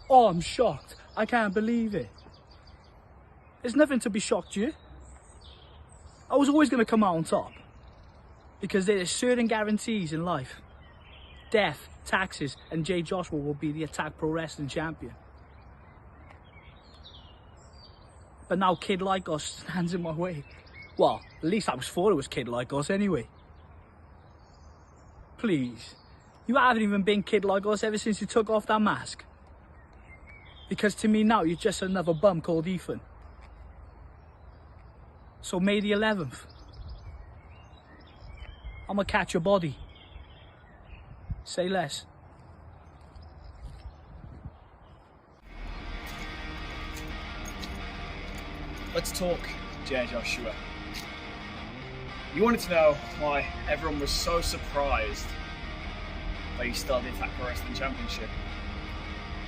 Oh, I'm shocked. I can't believe it. There's nothing to be shocked, you. I was always going to come out on top. Because there are certain guarantees in life. Death, taxes, and Jay Joshua will be the Attack Pro Wrestling champion. But now Kid Like Us stands in my way. Well, at least I was thought it was Kid Like Us anyway. Please. You haven't even been Kid Like Us ever since you took off that mask. Because to me now, you're just another bum called Ethan. So May the 11th, I'm gonna catch your body. Say less. Let's talk, Jay Joshua. You wanted to know why everyone was so surprised that you started the Attack Pro Wrestling Championship.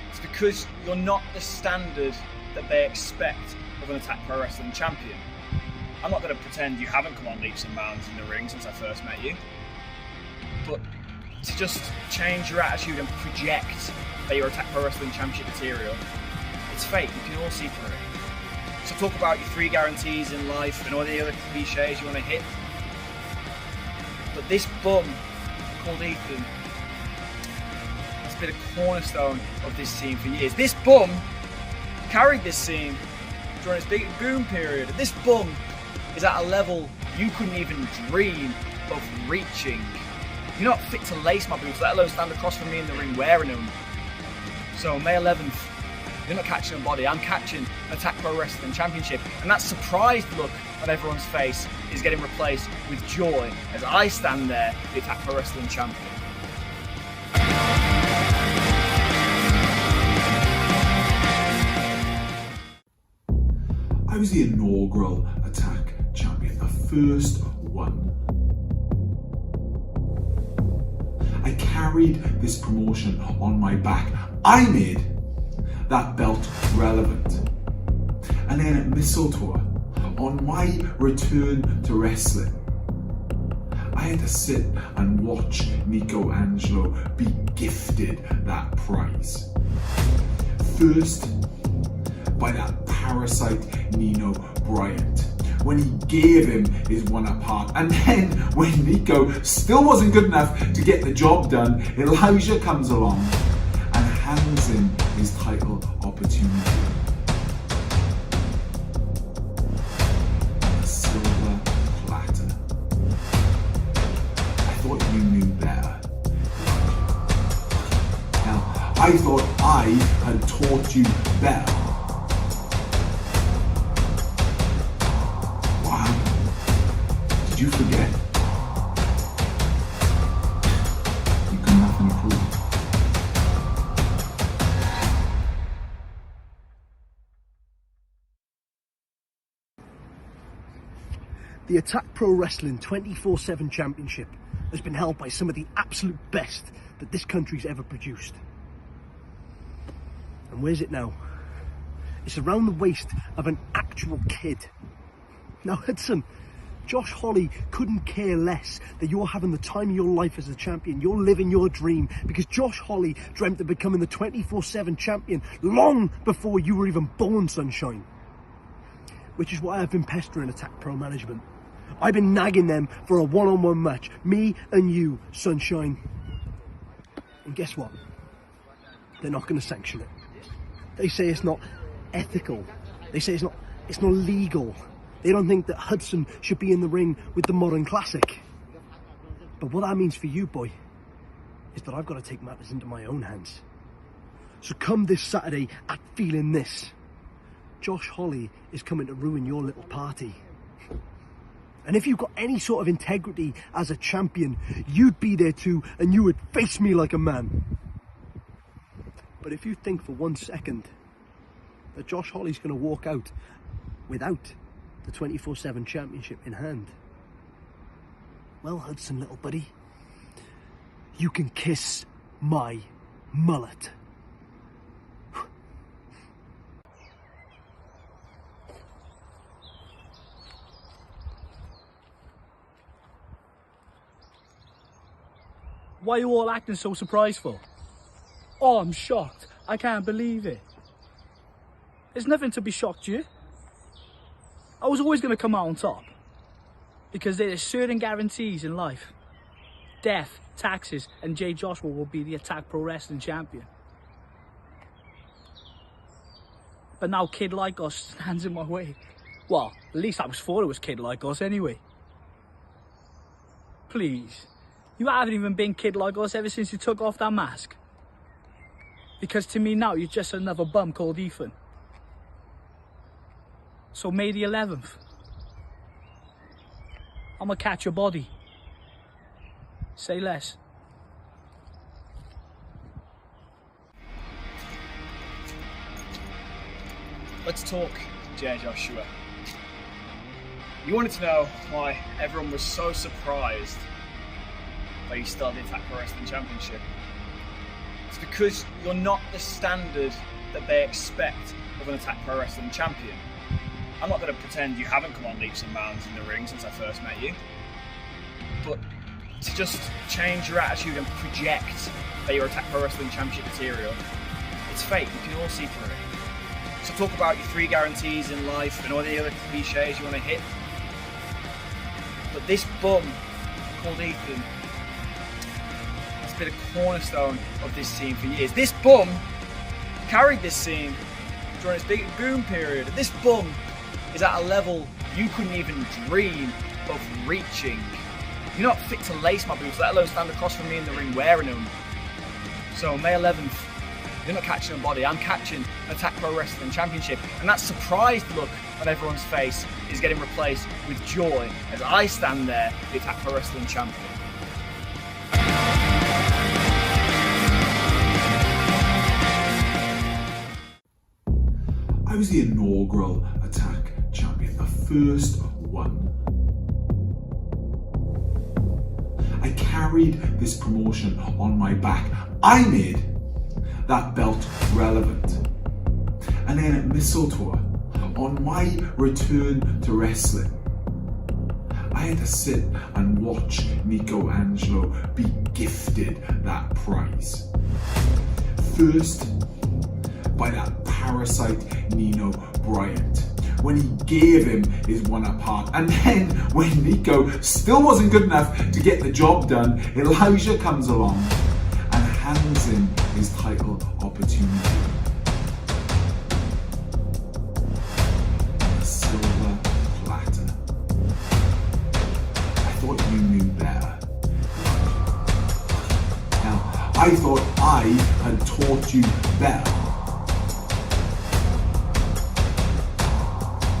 It's because you're not the standard that they expect of an Attack Pro Wrestling champion. I'm not going to pretend you haven't come on leaps and bounds in the ring since I first met you, but to just change your attitude and project that you're Attack Pro Wrestling Championship material, it's fake. You can all see through it. So talk about your 3 guarantees in life and all the other cliches you want to hit, but this bum called Ethan has been a cornerstone of this team for years. This bum carried this team during its big boom period. This bum is at a level you couldn't even dream of reaching. You're not fit to lace my boots, let alone stand across from me in the ring wearing them. So May 11th, you're not catching a body, I'm catching an Attack Pro Wrestling Championship. And that surprised look on everyone's face is getting replaced with joy as I stand there, the Attack Pro Wrestling Champion. I was the inaugural Attack champion, the first one. I carried this promotion on my back. I made that belt relevant. And then at Mistletoe, on my return to wrestling, I had to sit and watch Nico Angelo be gifted that prize. First, by that parasite Nino Bryant, when he gave him his one apart, and then when Nico still wasn't good enough to get the job done, Elijah comes along and hands him his title opportunity. On a silver platter. I thought you knew better. Now, I thought I had taught you better. What happened? Did you forget? You got nothing to prove. The Attack Pro Wrestling 24/7 Championship has been held by some of the absolute best that this country's ever produced. And where's it now? It's around the waist of an actual kid. Now Hudson, Josh Holly couldn't care less that you're having the time of your life as a champion. You're living your dream because Josh Holly dreamt of becoming the 24/7 champion long before you were even born, Sunshine. Which is why I've been pestering Attack Pro management. I've been nagging them for a one-on-one match. Me and you, Sunshine. And guess what? They're not going to sanction it. They say it's not ethical. They say it's not legal. They don't think that Hudson should be in the ring with the Modern Classic. But what that means for you, boy, is that I've got to take matters into my own hands. So come this Saturday at Feeling This. Josh Holly is coming to ruin your little party. And if you've got any sort of integrity as a champion, you'd be there too, and you would face me like a man. But if you think for 1 second that Josh Holly's going to walk out without the 24/7 championship in hand, well, Hudson, little buddy, you can kiss my mullet. Why are you all acting so surprised for? Oh, I'm shocked. I can't believe it. There's nothing to be shocked, you. I was always going to come out on top. Because there are certain guarantees in life. Death, taxes, and Jay Joshua will be the Attack Pro Wrestling champion. But now Kid Like Us stands in my way. Well, at least I was thought it was Kid Like Us anyway. Please. You haven't even been Kid Like Us ever since you took off that mask. Because to me now, you're just another bum called Ethan. So May the 11th, I'm gonna catch your body. Say less. Let's talk, Jay Joshua. You wanted to know why everyone was so surprised that you started the Attack Pro Wrestling Championship. It's because you're not the standard that they expect of an Attack Pro Wrestling champion. I'm not going to pretend you haven't come on leaps and bounds in the ring since I first met you, but to just change your attitude and project that you're Attack Pro Wrestling Championship material, it's fake. You can all see through it. So talk about your 3 guarantees in life and all the other cliches you want to hit, but this bum called Ethan has been a cornerstone of this scene for years. This bum carried this scene during its big boom period. This bum is at a level you couldn't even dream of reaching. You're not fit to lace my boots, let alone stand across from me in the ring wearing them. So May 11th, you're not catching a body, I'm catching an Attack Pro Wrestling Championship. And that surprised look on everyone's face is getting replaced with joy as I stand there, the Attack Pro Wrestling Champion. I was the inaugural Attack champion, the first one. I carried this promotion on my back. I made that belt relevant. And then at Mistletoe, on my return to wrestling, I had to sit and watch Nico Angelo be gifted that prize. First, by that parasite Nino Bryant, when he gave him his 1-up, and then when Nico still wasn't good enough to get the job done, Elijah comes along and hands him his title opportunity. A silver platter. I thought you knew better. Now, I thought I had taught you better.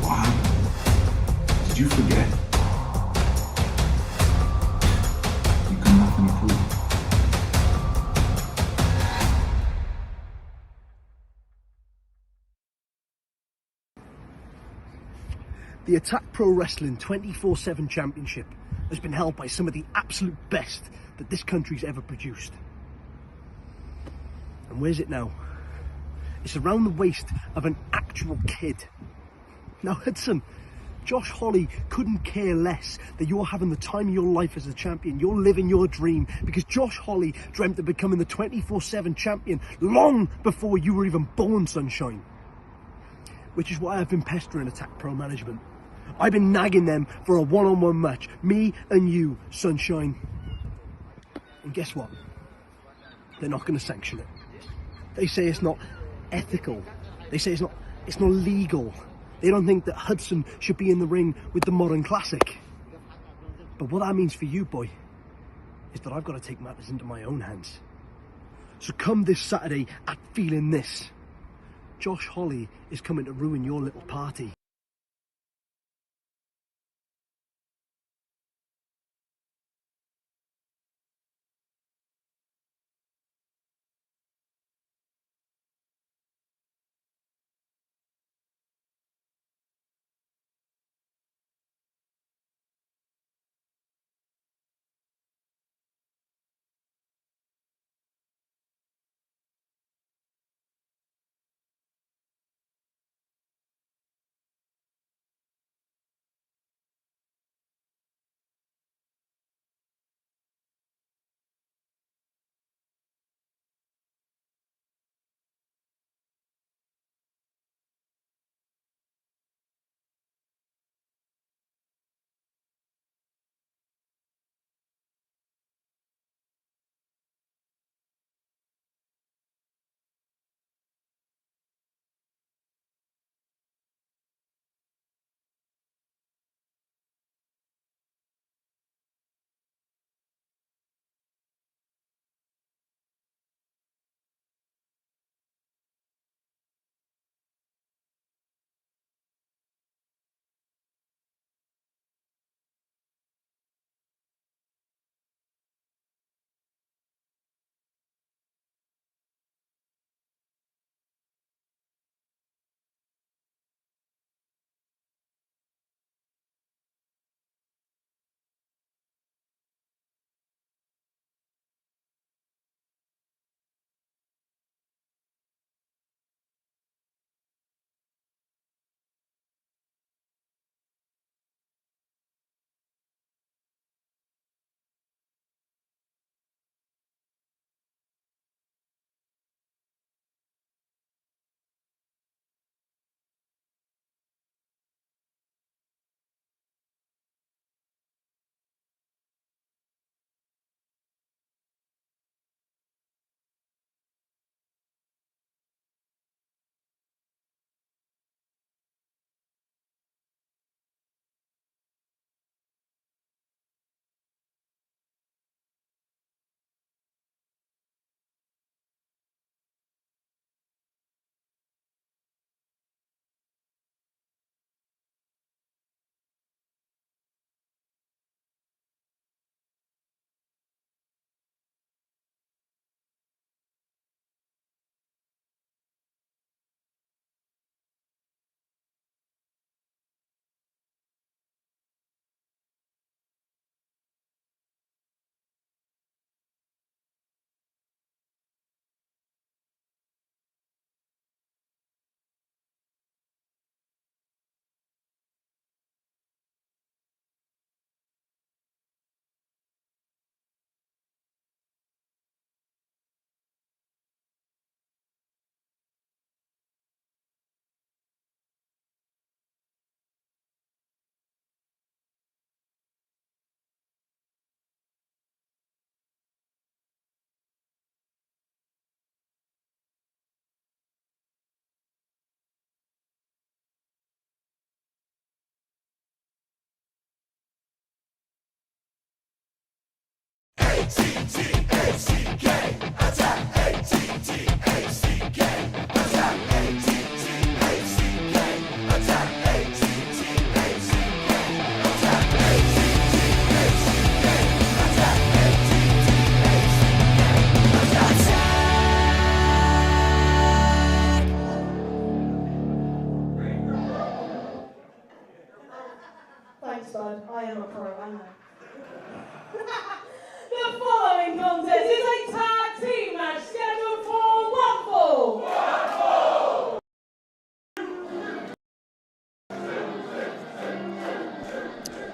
What happened? Did you forget? You come off any proof. The Attack Pro Wrestling 24/7 Championship has been held by some of the absolute best that this country's ever produced. And where's it now? It's around the waist of an actual kid. Now Hudson, Josh Holly couldn't care less that you're having the time of your life as a champion. You're living your dream because Josh Holly dreamt of becoming the 24/7 champion long before you were even born, Sunshine. Which is why I've been pestering Attack Pro management. I've been nagging them for a one-on-one match. Me and you, Sunshine. And guess what? They're not going to sanction it. They say it's not ethical. They say it's not legal. They don't think that Hudson should be in the ring with the Modern Classic. But what that means for you, boy, is that I've got to take matters into my own hands. So come this Saturday at Feeling This. Josh Holly is coming to ruin your little party.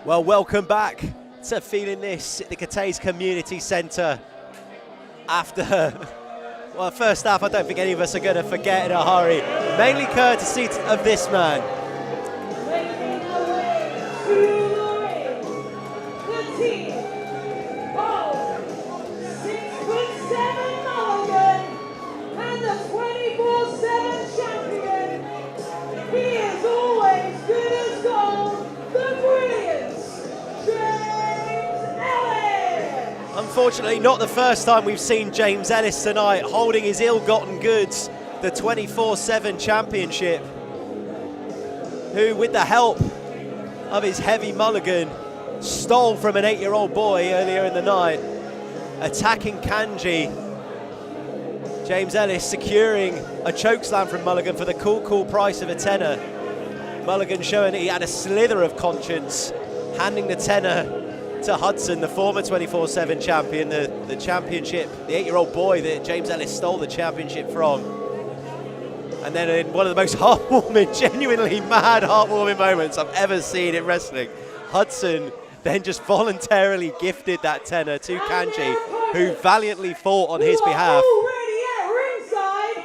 Well, welcome back to Feeling This at the Cathays Community Centre. After, well, first half, I don't think any of us are going to forget in a hurry. Mainly courtesy of this man. Unfortunately, not the first time we've seen James Ellis tonight holding his ill-gotten goods, the 24/7 championship, who, with the help of his heavy mulligan, stole from an 8-year-old boy earlier in the night, attacking Kanji. James Ellis securing a chokeslam from Mulligan for the cool price of a tenner. Mulligan showing that he had a slither of conscience, handing the tenner to Hudson, the former 24/7 champion, the championship, the 8-year-old boy that James Ellis stole the championship from. And then in one of the most heartwarming, genuinely mad heartwarming moments I've ever seen in wrestling, Hudson then just voluntarily gifted that tenner to Kanji, who valiantly fought on his behalf. Already at ringside,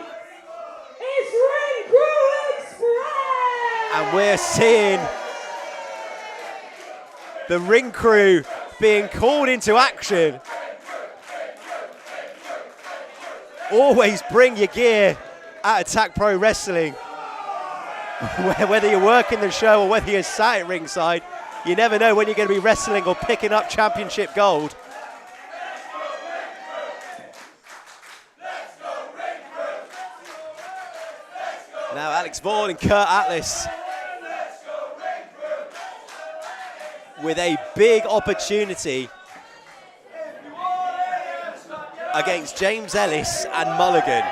it's Ring Crew Express! And we're seeing the ring crew being called into action. Always bring your gear at Attack Pro Wrestling. Whether you're working the show or whether you're sat at ringside, you never know when you're going to be wrestling or picking up championship gold. Now Alex Vaughan and Kurt Atlas with a big opportunity against James Ellis and Mulligan.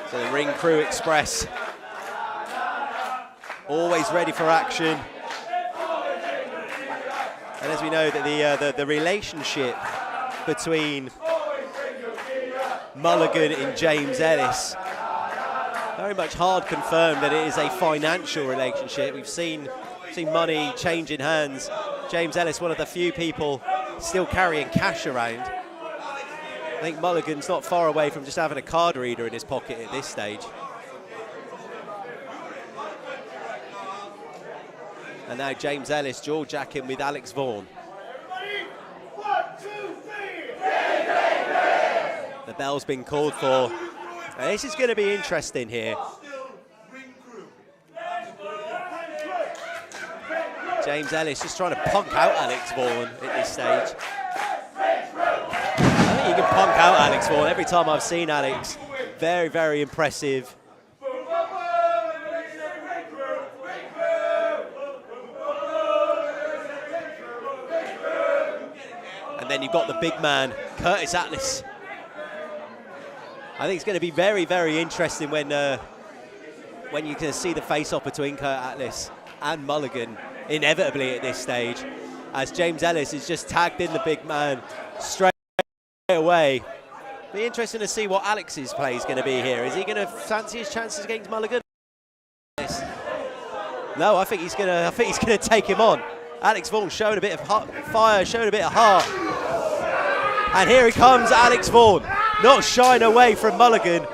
So the Ring Crew Express, always ready for action. And as we know, that the relationship between Mulligan and James Ellis, very much hard confirmed that it is a financial relationship. We've seen money changing hands. James Ellis, one of the few people still carrying cash around. I think Mulligan's not far away from just having a card reader in his pocket at this stage. And now James Ellis jaw-jacking with Alex Vaughan. The bell's been called for. And this is going to be interesting here. James Ellis just trying to punk out Alex Vaughan at this stage. I think you can punk out Alex Vaughan. Every time I've seen Alex, very, very impressive. And then you've got the big man, Curtis Atlas. I think it's going to be very, very interesting when you can see the face-off between Kurt Atlas and Mulligan, inevitably at this stage, as James Ellis is just tagged in the big man straight away. Be interesting to see what Alex's play is going to be here. Is he going to fancy his chances against Mulligan? No, I think he's going to take him on. Alex Vaughan showing a bit of fire, showing a bit of heart. And here he comes, Alex Vaughan, not shying away from Mulligan,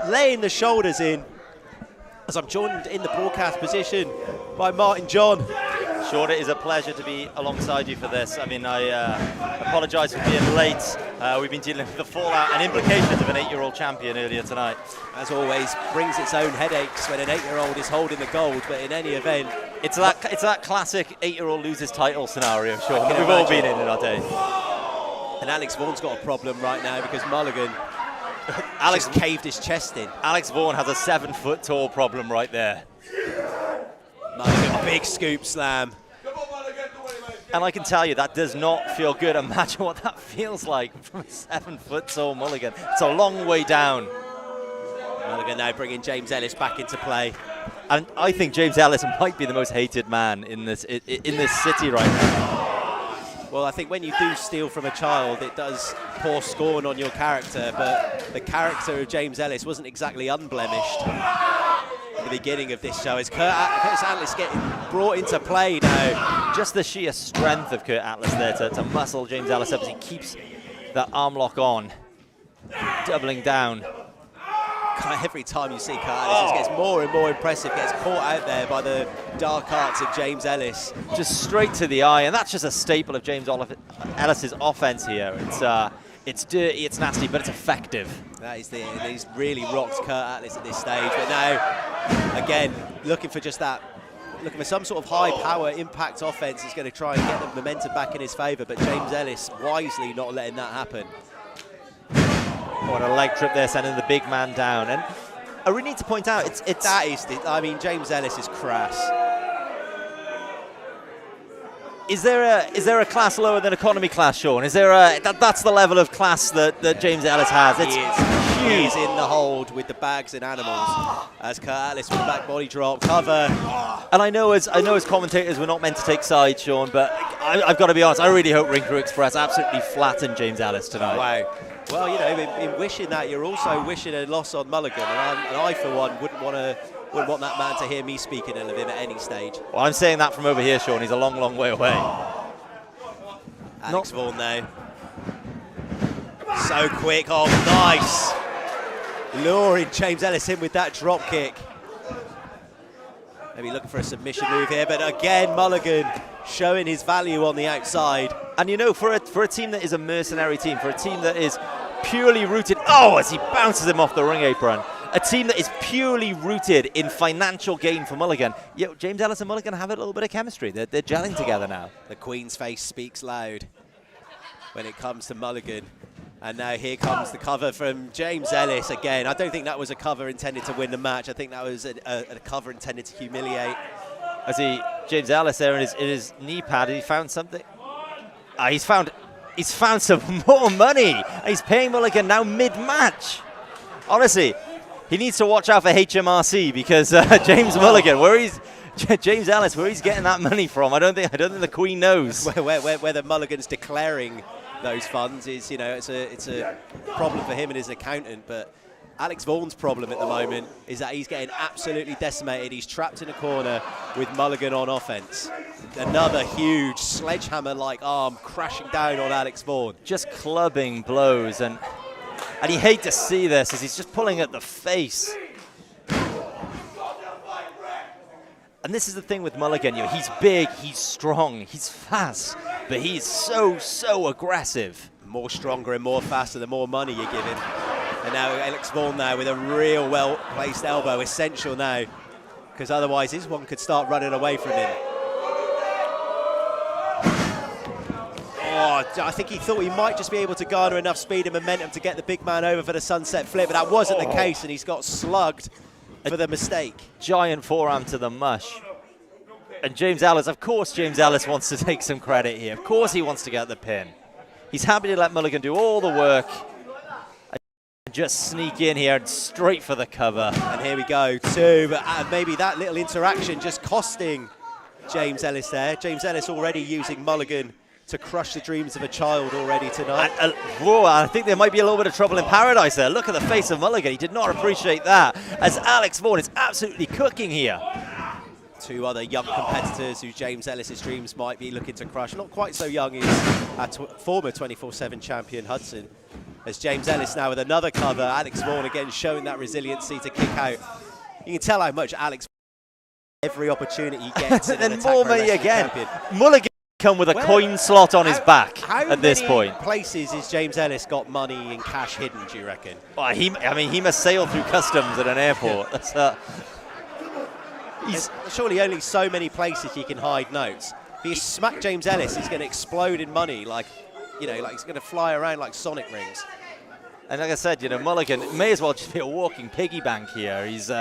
laying the shoulders in. As I'm joined in the broadcast position by Martin John. Sean, it is a pleasure to be alongside you for this. I mean, I apologise for being late. We've been dealing with the fallout and implications of an 8-year-old champion earlier tonight. As always, brings its own headaches when an 8-year-old is holding the gold, but in any event... It's that classic 8-year-old loses title scenario, Sean, that we've all been in our day. And Alex Vaughan's got a problem right now because Mulligan Alex caved his chest in. Alex Vaughan has a 7-foot-tall problem right there. Mulligan, a big scoop slam. And I can tell you, that does not feel good. Imagine what that feels like from a 7-foot-tall Mulligan. It's a long way down. Mulligan now bringing James Ellis back into play. And I think James Ellis might be the most hated man in this city right now. Well, I think when you do steal from a child, it does pour scorn on your character, but the character of James Ellis wasn't exactly unblemished at the beginning of this show. Is Curtis Atlas getting brought into play now? Just the sheer strength of Kurt Atlas there to muscle James Ellis up as he keeps that arm lock on, doubling down. Every time you see Kurt Atlas, it gets more and more impressive, gets caught out there by the dark arts of James Ellis. Just straight to the eye, and that's just a staple of James Ellis's offense here. It's dirty, it's nasty, but it's effective. That is he's really rocked Kurt Atlas at this stage, but now, again, looking for some sort of high power impact offense is going to try and get the momentum back in his favour, but James Ellis wisely not letting that happen. What a leg trip there, sending the big man down. And I really need to point out, I mean, James Ellis is crass. Is there a class lower than economy class, Sean? Is there that's the level of class that James Ellis has? It's He's in the hold with the bags and animals as Kurt Atlas with the back body drop cover. And I know as commentators we're not meant to take sides, Sean, but I've got to be honest, I really hope Ring Crew Express absolutely flattened James Ellis tonight. Wow. Well, you know, in wishing that, you're also wishing a loss on Mulligan, and I for one wouldn't want that man to hear me speaking ill of him at any stage. Well, I'm saying that from over here, Sean. He's a long, long way away. Alex Vaughan now. So quick, oh nice. Luring James Ellis in with that drop kick. Maybe looking for a submission move here, but again, Mulligan showing his value on the outside. And you know, for a team that is a mercenary team, for a team that is purely rooted, as he bounces him off the ring apron, a team that is purely rooted in financial gain for Mulligan, James Ellis and Mulligan have a little bit of chemistry. They're gelling together now. The Queen's face speaks loud when it comes to Mulligan. And now here comes the cover from James Ellis again. I don't think that was a cover intended to win the match. I think that was a cover intended to humiliate. James Ellis there in his knee pad, he found something. He's found some more money. He's paying Mulligan now mid-match. Honestly, he needs to watch out for HMRC because James Ellis, where he's getting that money from, I don't think the Queen knows. Whether Mulligan's declaring those funds is, you know, it's a problem for him and his accountant, but Alex Vaughan's problem at the moment is that he's getting absolutely decimated. He's trapped in a corner with Mulligan on offense. Another huge sledgehammer-like arm crashing down on Alex Vaughan. Just clubbing blows, and you hate to see this as he's just pulling at the face. And this is the thing with Mulligan, he's big, he's strong, he's fast, but he's so aggressive. More stronger and more faster, the more money you give him. And now Alex Vaughan now with a real well-placed elbow, essential now, because otherwise this one could start running away from him. I think he thought he might just be able to garner enough speed and momentum to get the big man over for the sunset flip, but that wasn't the case, and he's got slugged for the mistake. Giant forearm to the mush. And James Ellis, of course James Ellis wants to take some credit here. Of course he wants to get the pin. He's happy to let Mulligan do all the work and just sneak in here and straight for the cover. And here we go, two, but maybe that little interaction just costing James Ellis there. James Ellis already using Mulligan to crush the dreams of a child already tonight. I think there might be a little bit of trouble in paradise there. Look at the face of Mulligan. He did not appreciate that, as Alex Vaughan is absolutely cooking here. Two other young competitors who James Ellis's dreams might be looking to crush. Not quite so young is former 24/7 champion Hudson. As James Ellis now with another cover. Alex Vaughan again showing that resiliency to kick out. You can tell how much Alex every opportunity he gets. And then more money again. Mulligan come with a coin slot on his back at this point. How many places has James Ellis got money in cash hidden, do you reckon? Well, he must sail through customs at an airport. That's There's surely only so many places you can hide notes. If you smack James Ellis, he's going to explode in money, like he's going to fly around like Sonic rings. And like I said, Mulligan may as well just be a walking piggy bank here. He's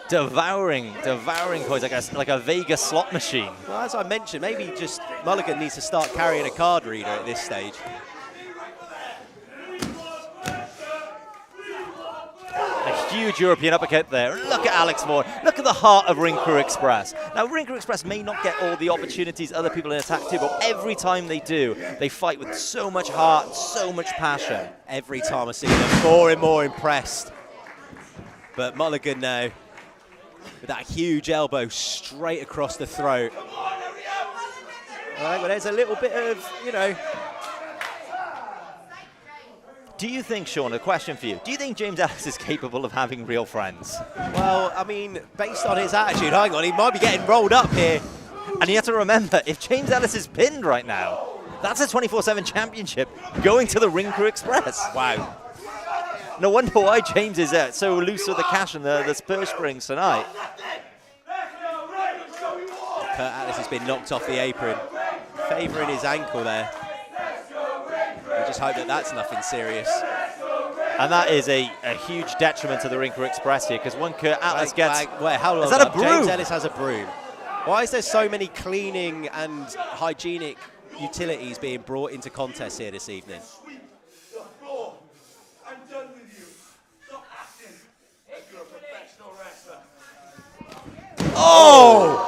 devouring coins like a Vegas slot machine. Well, as I mentioned, maybe just Mulligan needs to start carrying a card reader at this stage. A huge European uppercut there. Look at Alex Vaughan. Look at the heart of Ring Crew Express. Now, Ring Crew Express may not get all the opportunities other people in Attack 2, but every time they do, they fight with so much heart, so much passion. Every time I see them, more and more impressed. But Mulligan now, with that huge elbow straight across the throat. All right, well, there's a little bit of, you know. Do you think, Sean, a question for you, do you think James Ellis is capable of having real friends? Well, I mean, based on his attitude, hang on, he might be getting rolled up here. And you have to remember, if James Ellis is pinned right now, that's a 24/7 championship going to the Ring Crew Express. Wow. No wonder why James is so loose with the cash and the purse strings tonight. Kurt Atlas has been knocked off the apron, favouring his ankle there. We just hope that that's nothing serious. And that is a huge detriment to the Ring Crew Express here, because when Kurt Atlas gets... Wait, how long? Is that a broom? James Ellis has a broom. Why is there so many cleaning and hygienic utilities being brought into contests here this evening? Oh!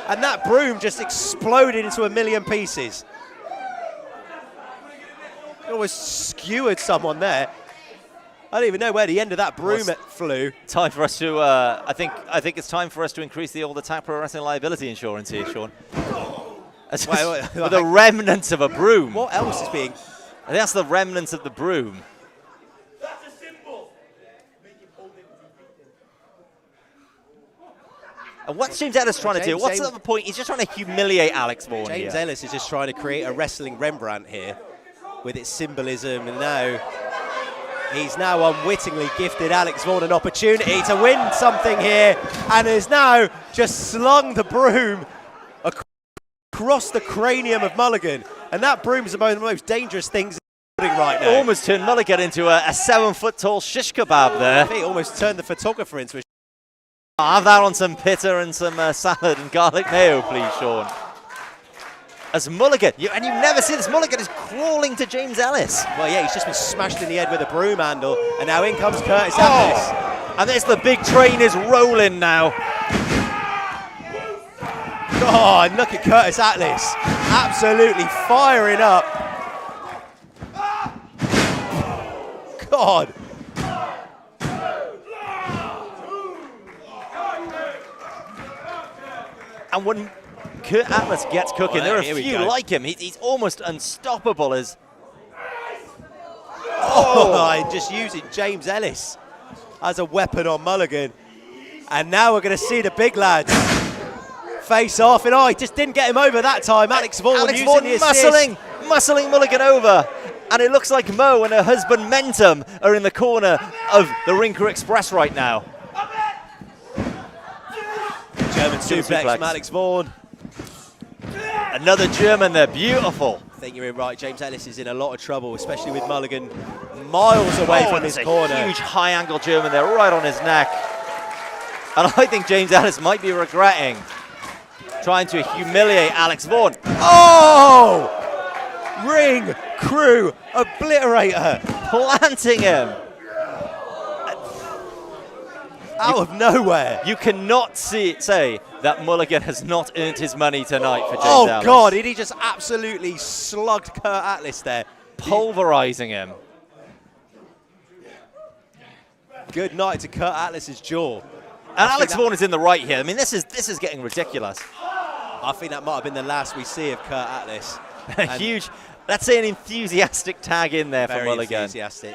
And that broom just exploded into a million pieces. It almost skewered someone there. I don't even know where the end of that broom flew. Time for us to, I think it's time for us to increase the All Attack Pro Wrestling liability insurance here, Sean. With the remnants of a broom. What else is being... I think that's the remnants of the broom. That's a symbol. And what's James Ellis trying to do? What's the point? He's just trying to humiliate Alex Vaughan James here. Ellis is just trying to create a wrestling Rembrandt here with its symbolism, and now he's now unwittingly gifted Alex Vaughan an opportunity to win something here, and has now just slung the broom across the cranium of Mulligan, and that broom is one of the most dangerous things right now. Almost turned Mulligan into a 7-foot-tall shish kebab there. I think it almost turned the photographer into a... I'll have that on some pita and some salad and garlic mayo, please, Sean. As Mulligan, and you never see this, Mulligan is crawling to James Ellis. Well, yeah, he's just been smashed in the head with a broom handle, and now in comes Curtis Atlas. And there's the big train is rolling now. Oh, and look at Curtis Atlas, absolutely firing up. God. And when Kurt Atlas gets cooking, there are a few like him. He's almost unstoppable as... Just using James Ellis as a weapon on Mulligan. And now we're going to see the big lads face off. And he just didn't get him over that time. Alex Vaughan using the assist. muscling Mulligan over. And it looks like Mo and her husband Mentum are in the corner of the Ring Crew Express right now. German suplex from Alex Vaughan. Another German there, beautiful. I think you're in right. James Ellis is in a lot of trouble, especially with Mulligan miles away from his corner. Huge high angle German there, right on his neck. And I think James Ellis might be regretting trying to humiliate Alex Vaughan. Oh! Ring Crew obliterator. Planting him. Out of nowhere. You cannot say that Mulligan has not earned his money tonight for James Ellis. Oh, God, did he just absolutely slugged Kurt Atlas there? Pulverizing him. Good night to Kurt Atlas's jaw. And Alex Vaughan is in the right here. I mean, this is getting ridiculous. I think that might have been the last we see of Kurt Atlas. A huge, let's say an enthusiastic tag in there for Mulligan. Very enthusiastic.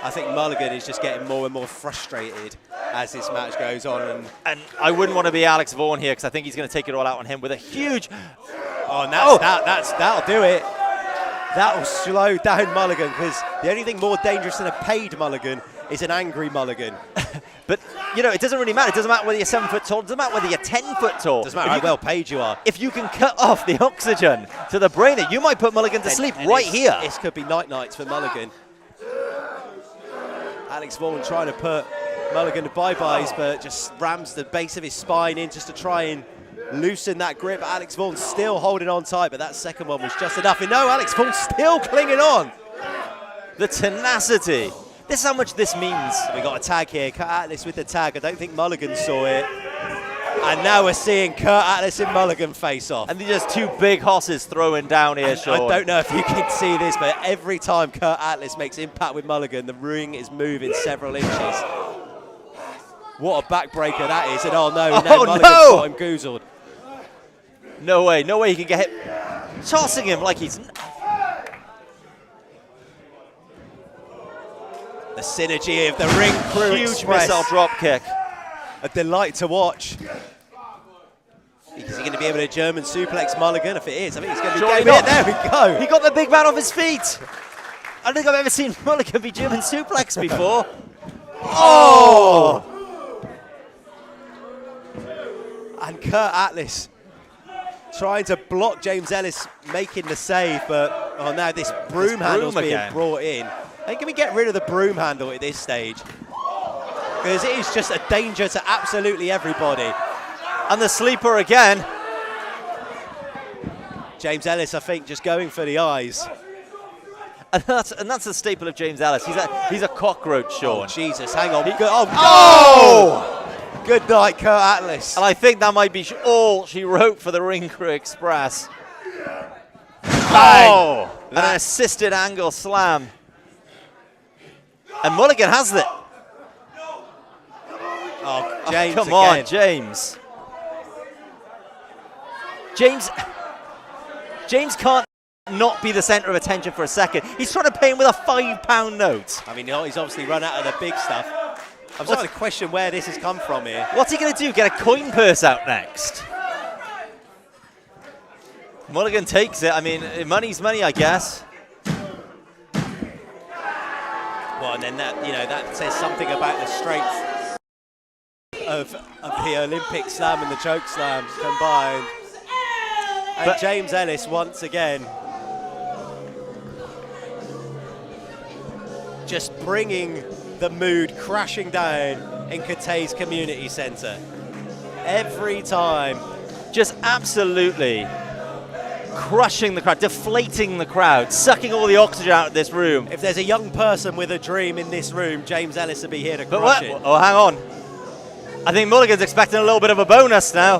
I think Mulligan is just getting more and more frustrated as this match goes on. And I wouldn't want to be Alex Vaughan here because I think he's going to take it all out on him with a huge... Oh, and that'll do it. That'll slow down Mulligan, because the only thing more dangerous than a paid Mulligan is an angry Mulligan. But, you know, it doesn't really matter. It doesn't matter whether you're 7 foot tall. It doesn't matter whether you're 10 foot tall. Doesn't matter how well paid you are. If you can cut off the oxygen to the brain, you might put Mulligan to sleep right here. This could be night-nights for Mulligan. Alex Vaughan trying to put Mulligan to bye-byes, but just rams the base of his spine in just to try and loosen that grip. Alex Vaughan still holding on tight, but that second one was just enough. And no, Alex Vaughan still clinging on. The tenacity. This is how much this means. We got a tag here. Kurt Atlas with the tag. I don't think Mulligan saw it. And now we're seeing Kurt Atlas and Mulligan face off. And they're just two big horses throwing down here, Sean. I don't know if you can see this, but every time Kurt Atlas makes impact with Mulligan, the ring is moving several inches. What a backbreaker that is. And oh no, Mulligan's got him goozled. No way he can get hit. Tossing him like he's... The synergy of the ring crew. Huge Express. missile drop kick. A delight to watch. Is he going to be able to German suplex Mulligan? If it is, I think he's going to be getting it. There we go. He got the big man off his feet. I don't think I've ever seen Mulligan be German suplex before. Oh! And Kurt Atlas trying to block James Ellis making the save, but oh now this broom handle's being brought in. I think can we get rid of the broom handle at this stage? Because it is just a danger to absolutely everybody. And the sleeper again. James Ellis, I think, just going for the eyes. And that's the staple of James Ellis. He's a cockroach, Sean. Oh, Jesus, hang on. Good night, Kurt Atlas. And I think that might be all she wrote for the Ring Crew Express. Oh! And an assisted angle slam. And Mulligan has it. Oh, James come on, James. James can't not be the centre of attention for a second. He's trying to pay him with a £5 note. I mean, he's obviously run out of the big stuff. I'm starting to question where this has come from here. What's he going to do? Get a coin purse out next? Mulligan takes it. I mean, money's money, I guess. Well, and then that says something about the strength of the Olympic slam and the choke slam combined. And James Ellis once again just bringing the mood crashing down in Cathays Community Centre. Every time. Just absolutely crushing the crowd, deflating the crowd, sucking all the oxygen out of this room. If there's a young person with a dream in this room, James Ellis will be here to crush it. Oh, hang on. I think Mulligan's expecting a little bit of a bonus now.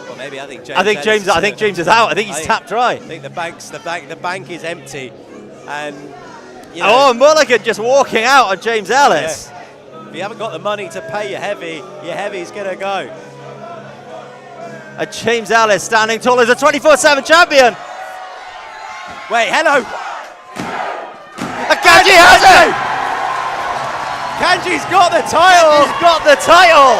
Well, maybe I think James is out. I think he's tapped dry. I think the bank is empty. And Mulligan just walking out on James Ellis. Yeah. If you haven't got the money to pay your heavy's going to go. James Ellis standing tall as a 24/7 champion. Wait, hello. Kanji has it. Kanji's got the title. He's got the title.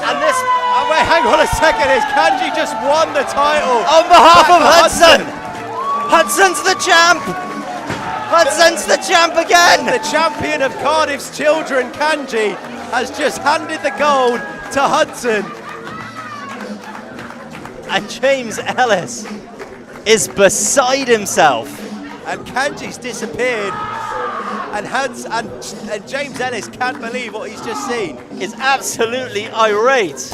And this, wait, hang on a second. Is Kanji just won the title on behalf of Hudson? Hudson's the champ. Hudson's the champ again! The champion of Cardiff's children, Kanji, has just handed the gold to Hudson. And James Ellis is beside himself. And Kanji's disappeared. And James Ellis can't believe what he's just seen. Is absolutely irate.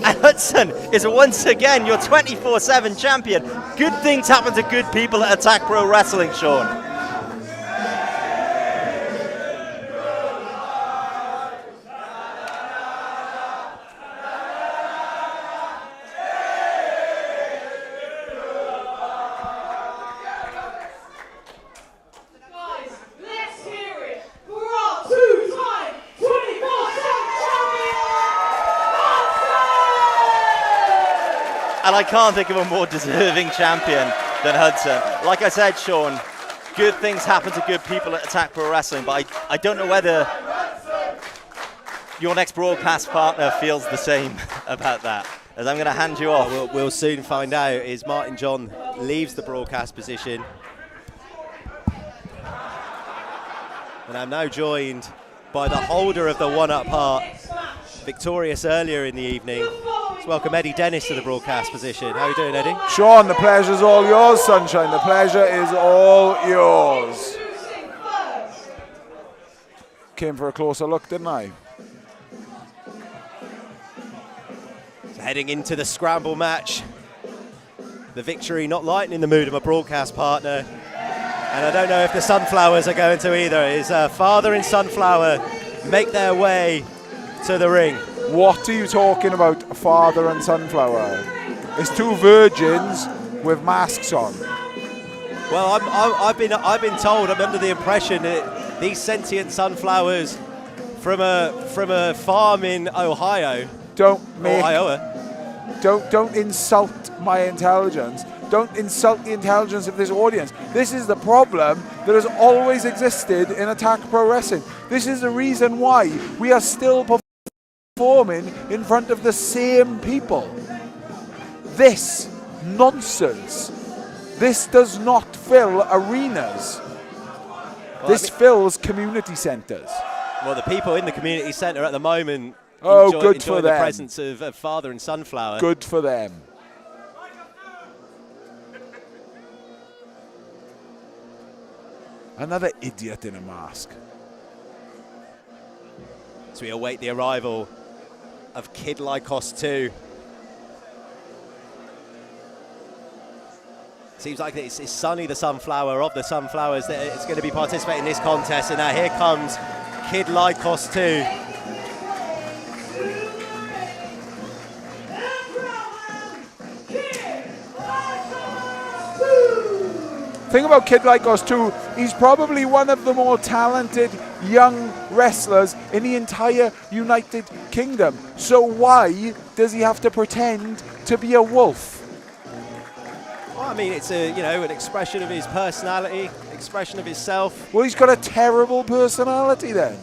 And Hudson is once again your 24/7 champion. Good things happen to good people at Attack Pro Wrestling, Sean. And I can't think of a more deserving champion than Hudson. Like I said, Sean, good things happen to good people at Attack Pro Wrestling, but I don't know whether your next broadcast partner feels the same about that, as I'm going to hand you off. We'll soon find out as Martin John leaves the broadcast position. And I'm now joined by the holder of the one-up heart, victorious earlier in the evening. Let's welcome Eddie Dennis to the broadcast position. How are you doing, Eddie? Sean, the pleasure's all yours, sunshine. The pleasure is all yours. came for a closer look, didn't I? So heading into the scramble match. The victory not lightening the mood of my broadcast partner. And I don't know if the Sunflowers are going to either. His father and Sunflower make their way to the ring. What are you talking about, father and Sunflower? It's two virgins with masks on. Well, I've been told, I'm under the impression that these sentient sunflowers from a farm in Ohio. Don't insult my intelligence. Don't insult the intelligence of this audience. This is the problem that has always existed in Attack Pro Wrestling. This is the reason why we are still performing in front of the same people. This nonsense. This does not fill arenas. Well, this fills community centres. Well, the people in the community centre at the moment good for enjoy the them. presence of Father and Sunflower. Good for them. Another idiot in a mask. So we await the arrival of Kid Lycos 2. Seems like it's Sonny the Sunflower of the Sunflowers that is going to be participating in this contest. And now here comes Kid Lycos 2. Thing about Kid Lycos too, he's probably one of the more talented young wrestlers in the entire United Kingdom. So why does he have to pretend to be a wolf? Well, I mean, it's an expression of his personality, expression of himself. Well, he's got a terrible personality then.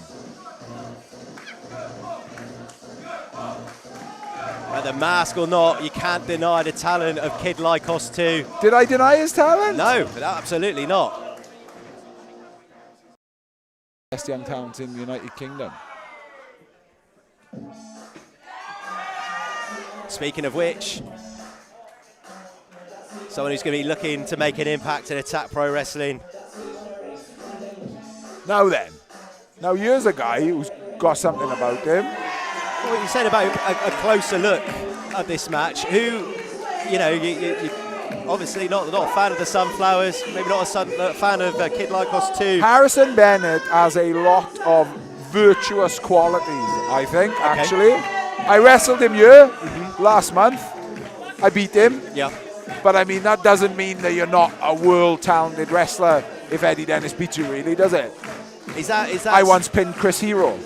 Whether mask or not, you can't deny the talent of Kid Lycos 2. Did I deny his talent? No, absolutely not. Best young talent in the United Kingdom. Speaking of which, someone who's going to be looking to make an impact in Attack Pro Wrestling. Now then, here's a guy who's got something about him. What you said about a closer look at this match, who, you obviously not a fan of the Sunflowers, maybe not a fan of Kid Lycos 2. Harrison Bennett has a lot of virtuous qualities, I think, actually. I wrestled him here last month. I beat him. Yeah. But I mean, that doesn't mean that you're not a world-talented wrestler if Eddie Dennis beats you, really, does it? Is that? I once pinned Chris Hero.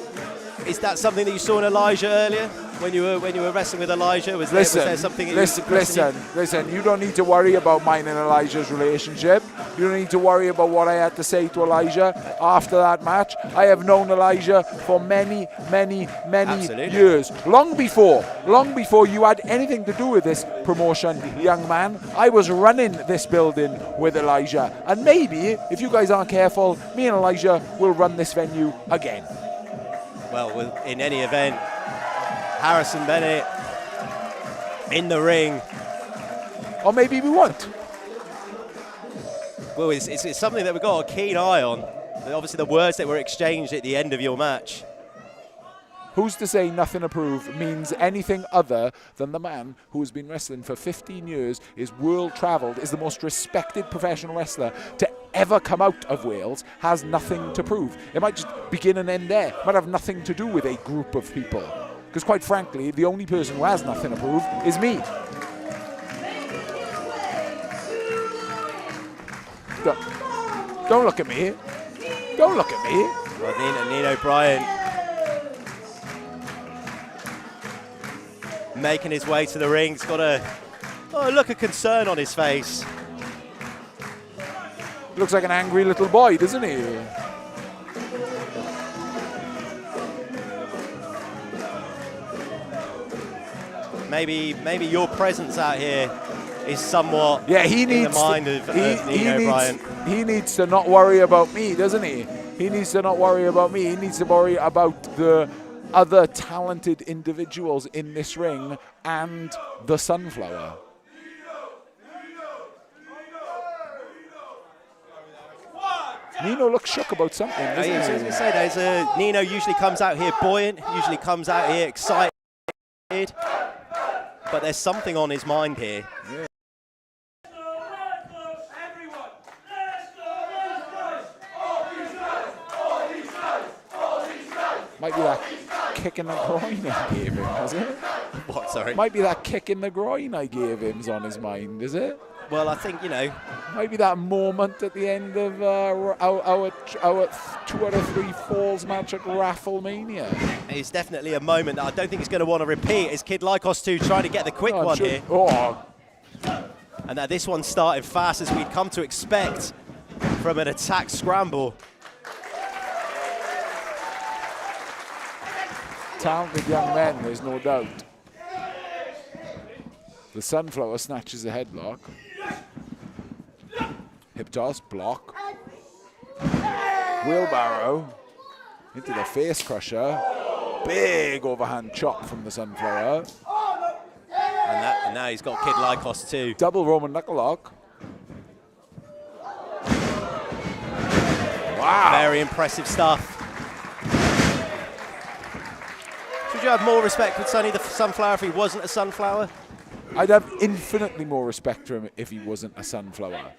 Is that something that you saw in Elijah earlier when you were wrestling with Elijah? Was there something? Listen. You don't need to worry about mine and Elijah's relationship. You don't need to worry about what I had to say to Elijah after that match. I have known Elijah for many years. Long before you had anything to do with this promotion, young man. I was running this building with Elijah, and maybe if you guys aren't careful, me and Elijah will run this venue again. Well, in any event, Harrison Bennett in the ring. Or maybe we won't. Well, it's something that we've got a keen eye on. Obviously, the words that were exchanged at the end of your match. Who's to say nothing approved means anything other than the man who has been wrestling for 15 years, is world-travelled, is the most respected professional wrestler to ever come out of Wales, has nothing to prove. It might just begin and end there. It might have nothing to do with a group of people. Because quite frankly, the only person who has nothing to prove is me. Don't look at me. Don't look at me. Well, Nino Bryant making his way to the ring. He's got a look of concern on his face. Looks like an angry little boy, doesn't he? Maybe your presence out here is somewhat he needs in the mind of Nino Bryant. He needs to not worry about me, doesn't he? He needs to not worry about me. He needs to worry about the other talented individuals in this ring and the Sunflower. Nino looks shook about something. I was going to say, Nino usually comes out here buoyant, usually comes out here excited, but there's something on his mind here. Yeah. Might be that kick in the groin I gave him, is it? What, sorry? Might be that kick in the groin I gave him's on his mind, is it? Well, I think, you know. Maybe that moment at the end of our 2 out of 3 falls match at Wrestlemania. It's definitely a moment that I don't think he's going to want to repeat. Is Kid Lycos 2 trying to get the quick one here? Oh. And now this one's starting fast as we'd come to expect from an attack scramble. Talented young men, there's no doubt. The Sunflower snatches a headlock. Hip toss, block. Wheelbarrow into the face crusher. Big overhand chop from the Sunflower. And now he's got Kid Lycos too. Double Roman knuckle lock. Wow. Very impressive stuff. Should you have more respect for Sonny the Sunflower if he wasn't a sunflower? I'd have infinitely more respect for him if he wasn't a sunflower.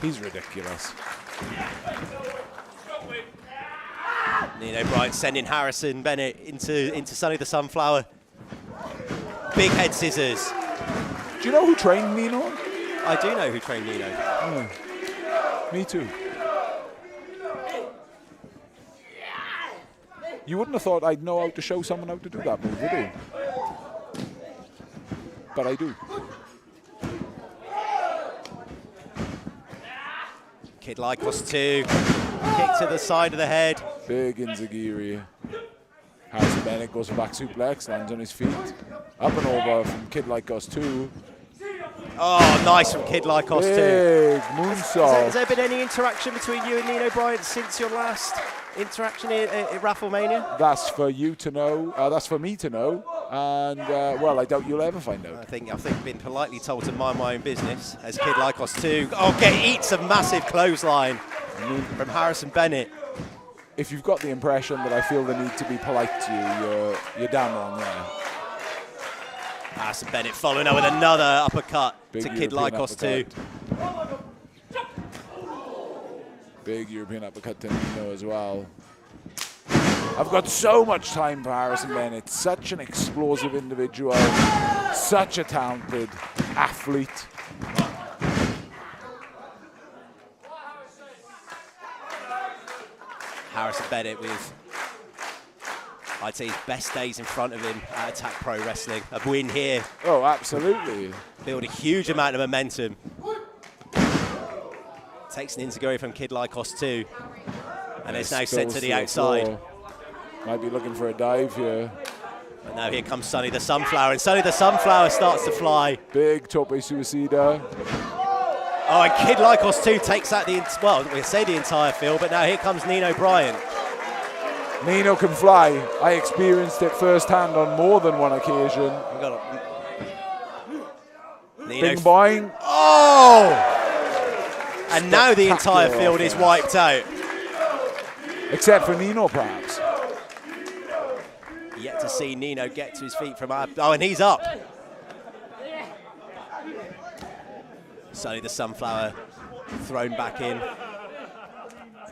He's ridiculous. Nino Bryant sending Harrison Bennett into Sonny the Sunflower. Big head scissors. Do you know who trained Nino? I do know who trained Nino. Oh. Me too. You wouldn't have thought I'd know how to show someone how to do that move, would you? But I do. Kid Lycos 2. Kick to the side of the head. Big Inzagiri. Harrison Bennett goes for back suplex, lands on his feet. Up and over from Kid Lycos 2. Oh, nice from Kid Lycos 2. Big moonsault. Has there been any interaction between you and Nino Bryant since your last interaction at Wrestlemania? That's for you to know. That's for me to know. And, well, I doubt you'll ever find out. I think I've been politely told to mind my own business as Kid Lycos 2. Oh, eats a massive clothesline from Harrison Bennett. If you've got the impression that I feel the need to be polite to you, you're damn wrong there. Harrison Bennett following up with another uppercut Big to Kid European Lycos 2. Big European uppercut to Nino as well. I've got so much time for Harrison Bennett. Such an explosive individual. Such a talented athlete. Harrison Bennett with, I'd say, his best days in front of him at Attack Pro Wrestling. A win here. Oh, absolutely. Build a huge amount of momentum. Takes an Inzaguri from Kid Lycos 2. And it's now sent to the outside. Might be looking for a dive here. And now here comes Sonny the Sunflower. And Sonny the Sunflower starts to fly. Big tope suicida. Oh, and Kid Lycos 2 takes out we say the entire field, but now here comes Nino Bryant. Nino can fly. I experienced it firsthand on more than one occasion. Bing boing. Oh! And now the entire field is wiped out. Except for Nino, perhaps. Yet to see Nino get to his feet from oh, and he's up. Sonny the Sunflower thrown back in.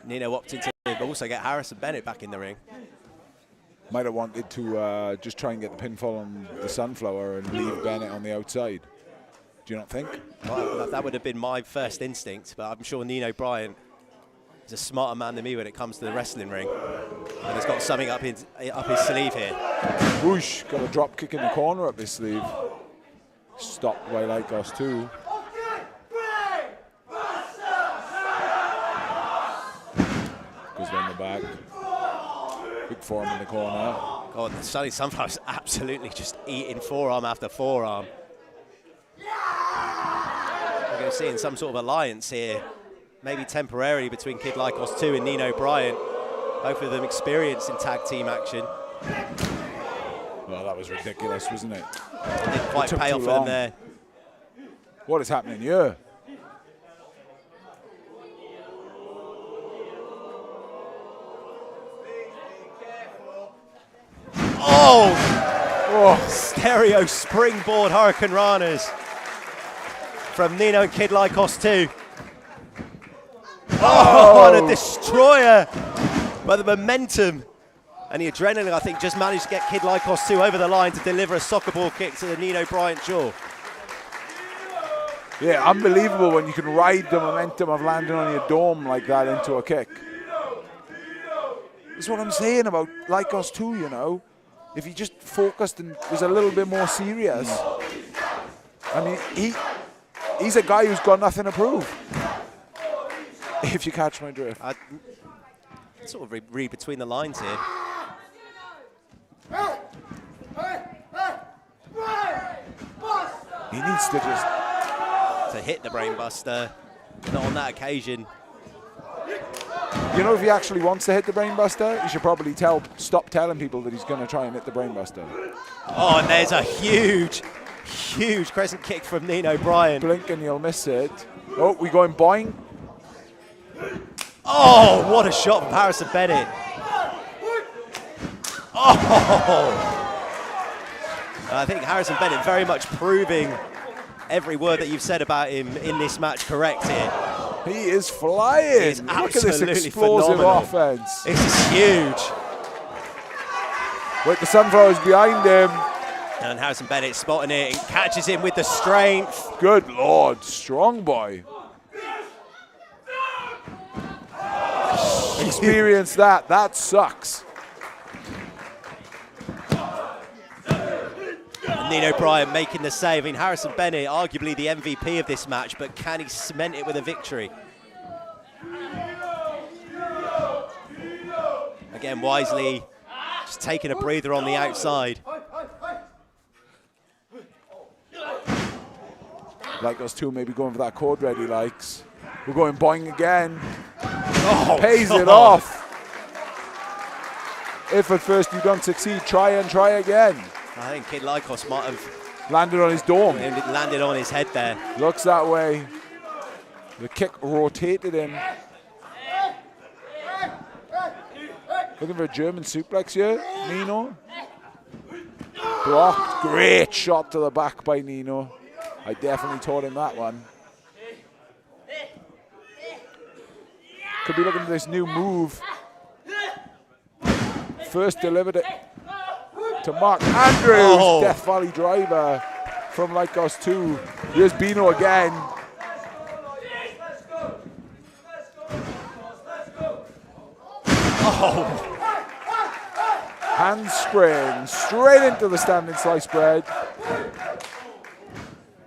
Nino opting to also get Harrison Bennett back in the ring. Might have wanted to just try and get the pinfall on the Sunflower and leave Bennett on the outside. Do you not think? Well, that would have been my first instinct, but I'm sure Nino Bryant is a smarter man than me when it comes to the wrestling ring. And he's got something up his sleeve here. Whoosh, got a drop kick in the corner up his sleeve. Stopped by Lycos 2. Goes down the back. Big forearm in the corner. God, the Sonny Sunflower's absolutely just eating forearm after forearm. We're going to see in some sort of alliance here, maybe temporarily, between Kid Lycos 2 and Nino Bryant. Both of them experienced in tag team action. Well, that was ridiculous, wasn't it? It didn't quite pay off for them there. What is happening here? Stereo springboard Hurricane Ranas from Nino and Kid Lycos 2. What a destroyer! But the momentum and the adrenaline, I think, just managed to get Kid Lycos 2 over the line to deliver a soccer ball kick to the Nino Bryant jaw. Yeah, unbelievable when you can ride the momentum of landing on your dome like that into a kick. That's what I'm saying about Lycos 2, you know. If he just focused and was a little bit more serious. I mean, he's a guy who's got nothing to prove. If you catch my drift. I sort of read between the lines here. He needs to just hit the brainbuster, not on that occasion. You know, if he actually wants to hit the brainbuster, he should probably stop telling people that he's going to try and hit the brainbuster. Oh, and there's a huge crescent kick from Nino Bryant. Blink and you'll miss it. Oh, we going boing. Oh, what a shot from Harrison Bennett. Oh! I think Harrison Bennett very much proving every word that you've said about him in this match correct here. He is flying. He is Look at this explosive phenomenal. offense. This is huge. With the Sunflowers behind him. And Harrison Bennett spotting it and catches him with the strength. Good Lord, strong boy. Experience that. That sucks. Nino Bryant making the save. I mean, Harrison Bennett, arguably the MVP of this match, but can he cement it with a victory? Again, wisely just taking a breather on the outside. Like us two, maybe going for that chord red he likes. We're going boing again. Oh, pays it off. If at first you don't succeed, try and try again. I think Kid Lycos might have landed on his dome. Landed on his head there. Looks that way. The kick rotated him. Looking for a German suplex here, Nino. Blocked. Great shot to the back by Nino. I definitely taught him that one. Could be looking for this new move. First delivered it to Mark Andrews. Death Valley driver from Lycos 2. Here's Bino again. Handspring straight into the standing slice bread.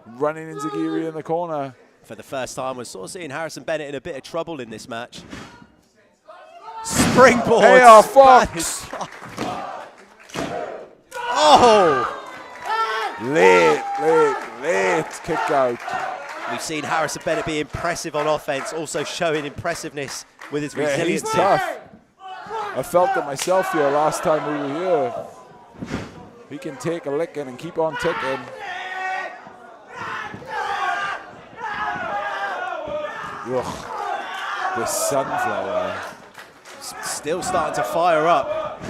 Running Inzagiri in the corner. For the first time, we're sort of seeing Harrison Bennett in a bit of trouble in this match. Springboard. Hey, our Fox. Oh! Late kick out. We've seen Harrison Bennett be impressive on offense, also showing impressive-ness with his resilience. He's tough. I felt it myself here last time we were here. He can take a licking and keep on ticking. Ugh. This Sunflower. Still starting to fire up.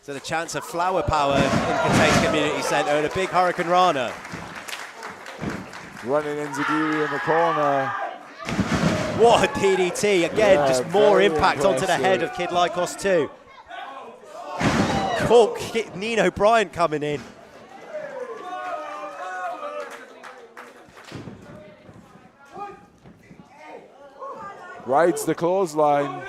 So the chance of flower power in Cathays Community Centre and a big Hurricane Rana. Running Inzagiri in the corner. What a DDT. Again, just more impact onto the head impressive. of Kid Lycos 2. Cool. Nino Bryant coming in. Rides the clothesline.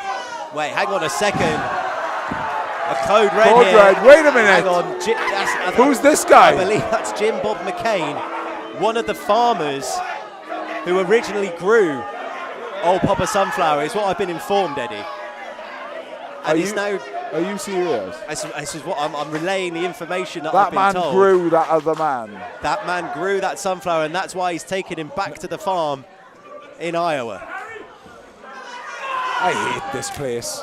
Wait, hang on a second. A code red Code here. red. Wait a minute. Hang on. Who's this guy? I believe that's Jim Bob McCain, one of the farmers who originally grew Old Papa Sunflower, is what I've been informed, Eddie. And he's now. Are you serious? This is what I'm relaying the information that That I've been man told. grew that other man. That man grew that sunflower, and that's why he's taking him back to the farm in Iowa. I hate this place.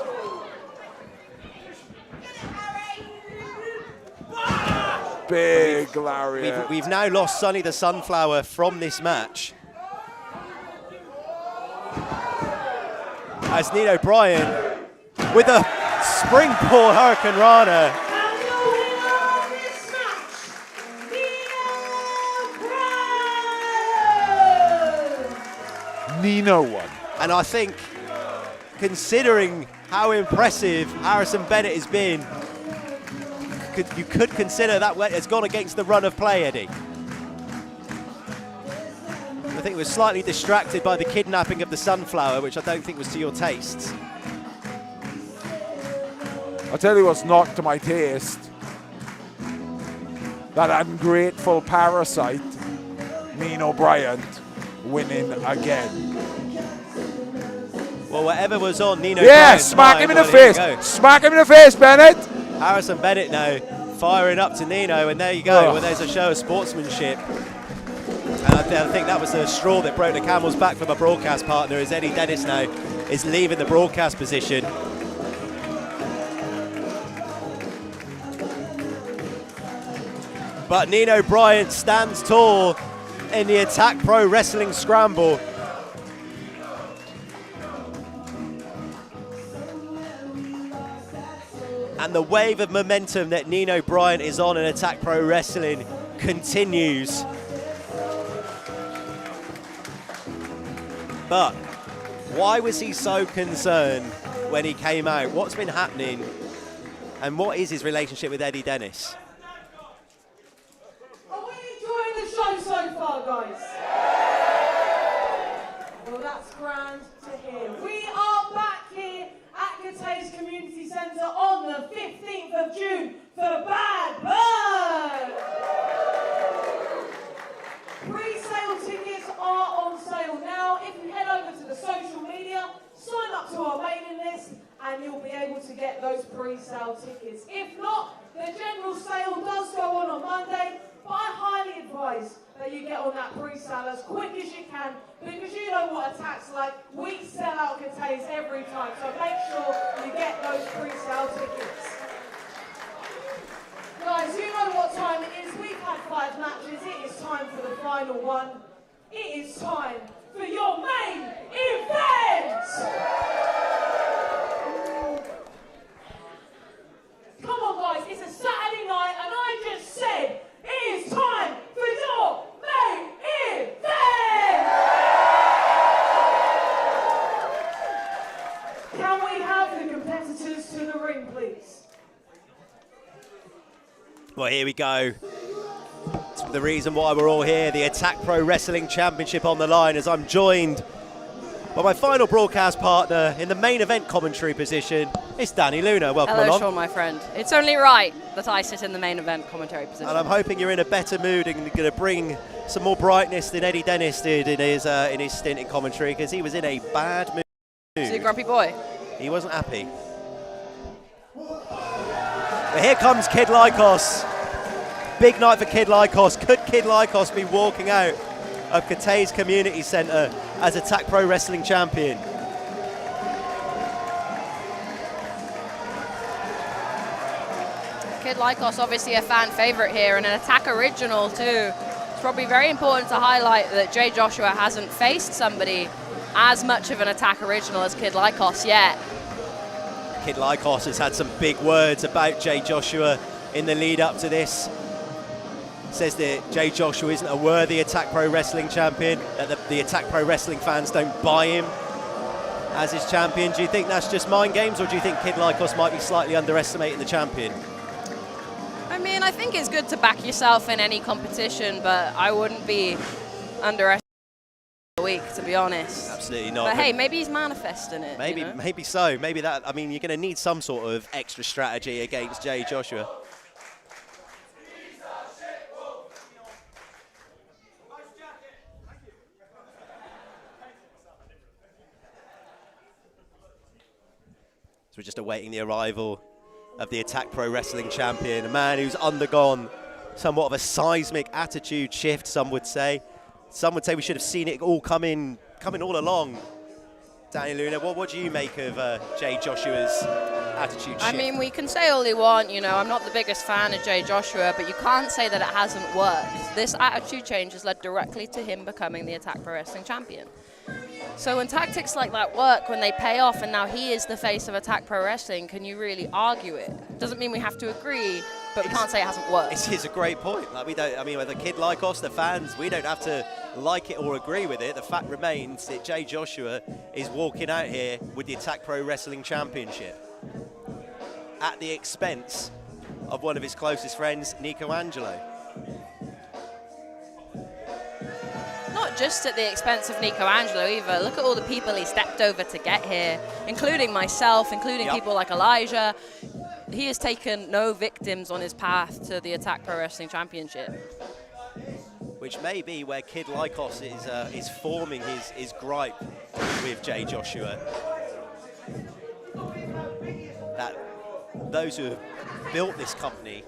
Big lariat. We've now lost Sonny the Sunflower from this match. As Nino Bryant with a Springboard Hurricane Rana. And the winner of this match, Nino won. And I think, considering how impressive Harrison Bennett has been, you could consider that has gone against the run of play, Eddie. I think it was slightly distracted by the kidnapping of the sunflower, which I don't think was to your tastes. I'll tell you what's not to my taste. That ungrateful parasite, Nino Bryant, winning again. Well, whatever was on Nino Yeah, Bryant's smack mind, him in the well, here you face. go. Smack him in the face, Bennett. Harrison Bennett now firing up to Nino, and there you go. Oh. Well, there's a show of sportsmanship. And I think that was the straw that broke the camel's back from a broadcast partner, as Eddie Dennis now is leaving the broadcast position. But Nino Bryant stands tall in the Attack Pro Wrestling Scramble. And the wave of momentum that Nino Bryant is on in Attack Pro Wrestling continues. But why was he so concerned when he came out? What's been happening? And what is his relationship with Eddie Dennis? Are we enjoying the show so far, guys? Well, that's grand to hear. We are back here at Cathays Community Centre on the 15th of June for Bad Blood. Pre-sale tickets are on sale now. If you head over to the social media, sign up to our mailing list, and you'll be able to get those pre-sale tickets. If not, the general sale does go on Monday, but I highly advise that you get on that pre-sale as quick as you can, because you know what Attack's like. We sell out Cathays every time, so make sure you get those pre-sale tickets. Guys, you know what time it is. We've had 5 matches. It is time for the final one. It is time for your main event! Come on, guys, it's a Saturday night, and I just said it is time for your main event! Can we have the competitors to the ring, please? Well, here we go. It's the reason why we're all here, the Attack Pro Wrestling Championship on the line, as I'm joined by my final broadcast partner in the main event commentary position. It's Dani Luna. Welcome Hello, along. Sean, my friend. It's only right that I sit in the main event commentary position. And I'm hoping you're in a better mood and going to bring some more brightness than Eddie Dennis did in his stint in commentary, because he was in a bad mood. Is he a grumpy boy? He wasn't happy. But here comes Kid Lycos. Big night for Kid Lycos. Could Kid Lycos be walking out of Cathays Community Centre as Attack Pro Wrestling Champion? Kid Lycos, obviously a fan favourite here and an Attack original too. It's probably very important to highlight that Jay Joshua hasn't faced somebody as much of an Attack original as Kid Lycos yet. Kid Lycos has had some big words about Jay Joshua in the lead up to this. Says that Jay Joshua isn't a worthy Attack Pro Wrestling champion, that the Attack Pro Wrestling fans don't buy him as his champion. Do you think that's just mind games, or do you think Kid Lycos might be slightly underestimating the champion? I mean, I think it's good to back yourself in any competition, but I wouldn't be underestimating the week, to be honest. Absolutely not. But hey, maybe he's manifesting it. Maybe, you know? maybe so. Maybe that. I mean, you're going to need some sort of extra strategy against Jay Joshua. So we're just awaiting the arrival of the Attack Pro Wrestling champion, a man who's undergone somewhat of a seismic attitude shift, some would say. Some would say we should have seen it all coming all along. Dani Luna, what do you make of Jay Joshua's attitude shift? I mean, we can say all we want, you know, I'm not the biggest fan of Jay Joshua, but you can't say that it hasn't worked. This attitude change has led directly to him becoming the Attack Pro Wrestling champion. So when tactics like that work, when they pay off, and now he is the face of Attack Pro Wrestling, can you really argue it? Doesn't mean we have to agree, but we can't say it hasn't worked. It's a great point. Like, we don't. I mean, with a kid like us, the fans, we don't have to like it or agree with it. The fact remains that Jay Joshua is walking out here with the Attack Pro Wrestling Championship at the expense of one of his closest friends, Nico Angelo. Not just at the expense of Nico Angelo either. Look at all the people he stepped over to get here, including myself, including people like Elijah. He has taken no victims on his path to the Attack Pro Wrestling Championship. Which may be where Kid Lycos is forming his gripe with Jay Joshua. That those who have built this company,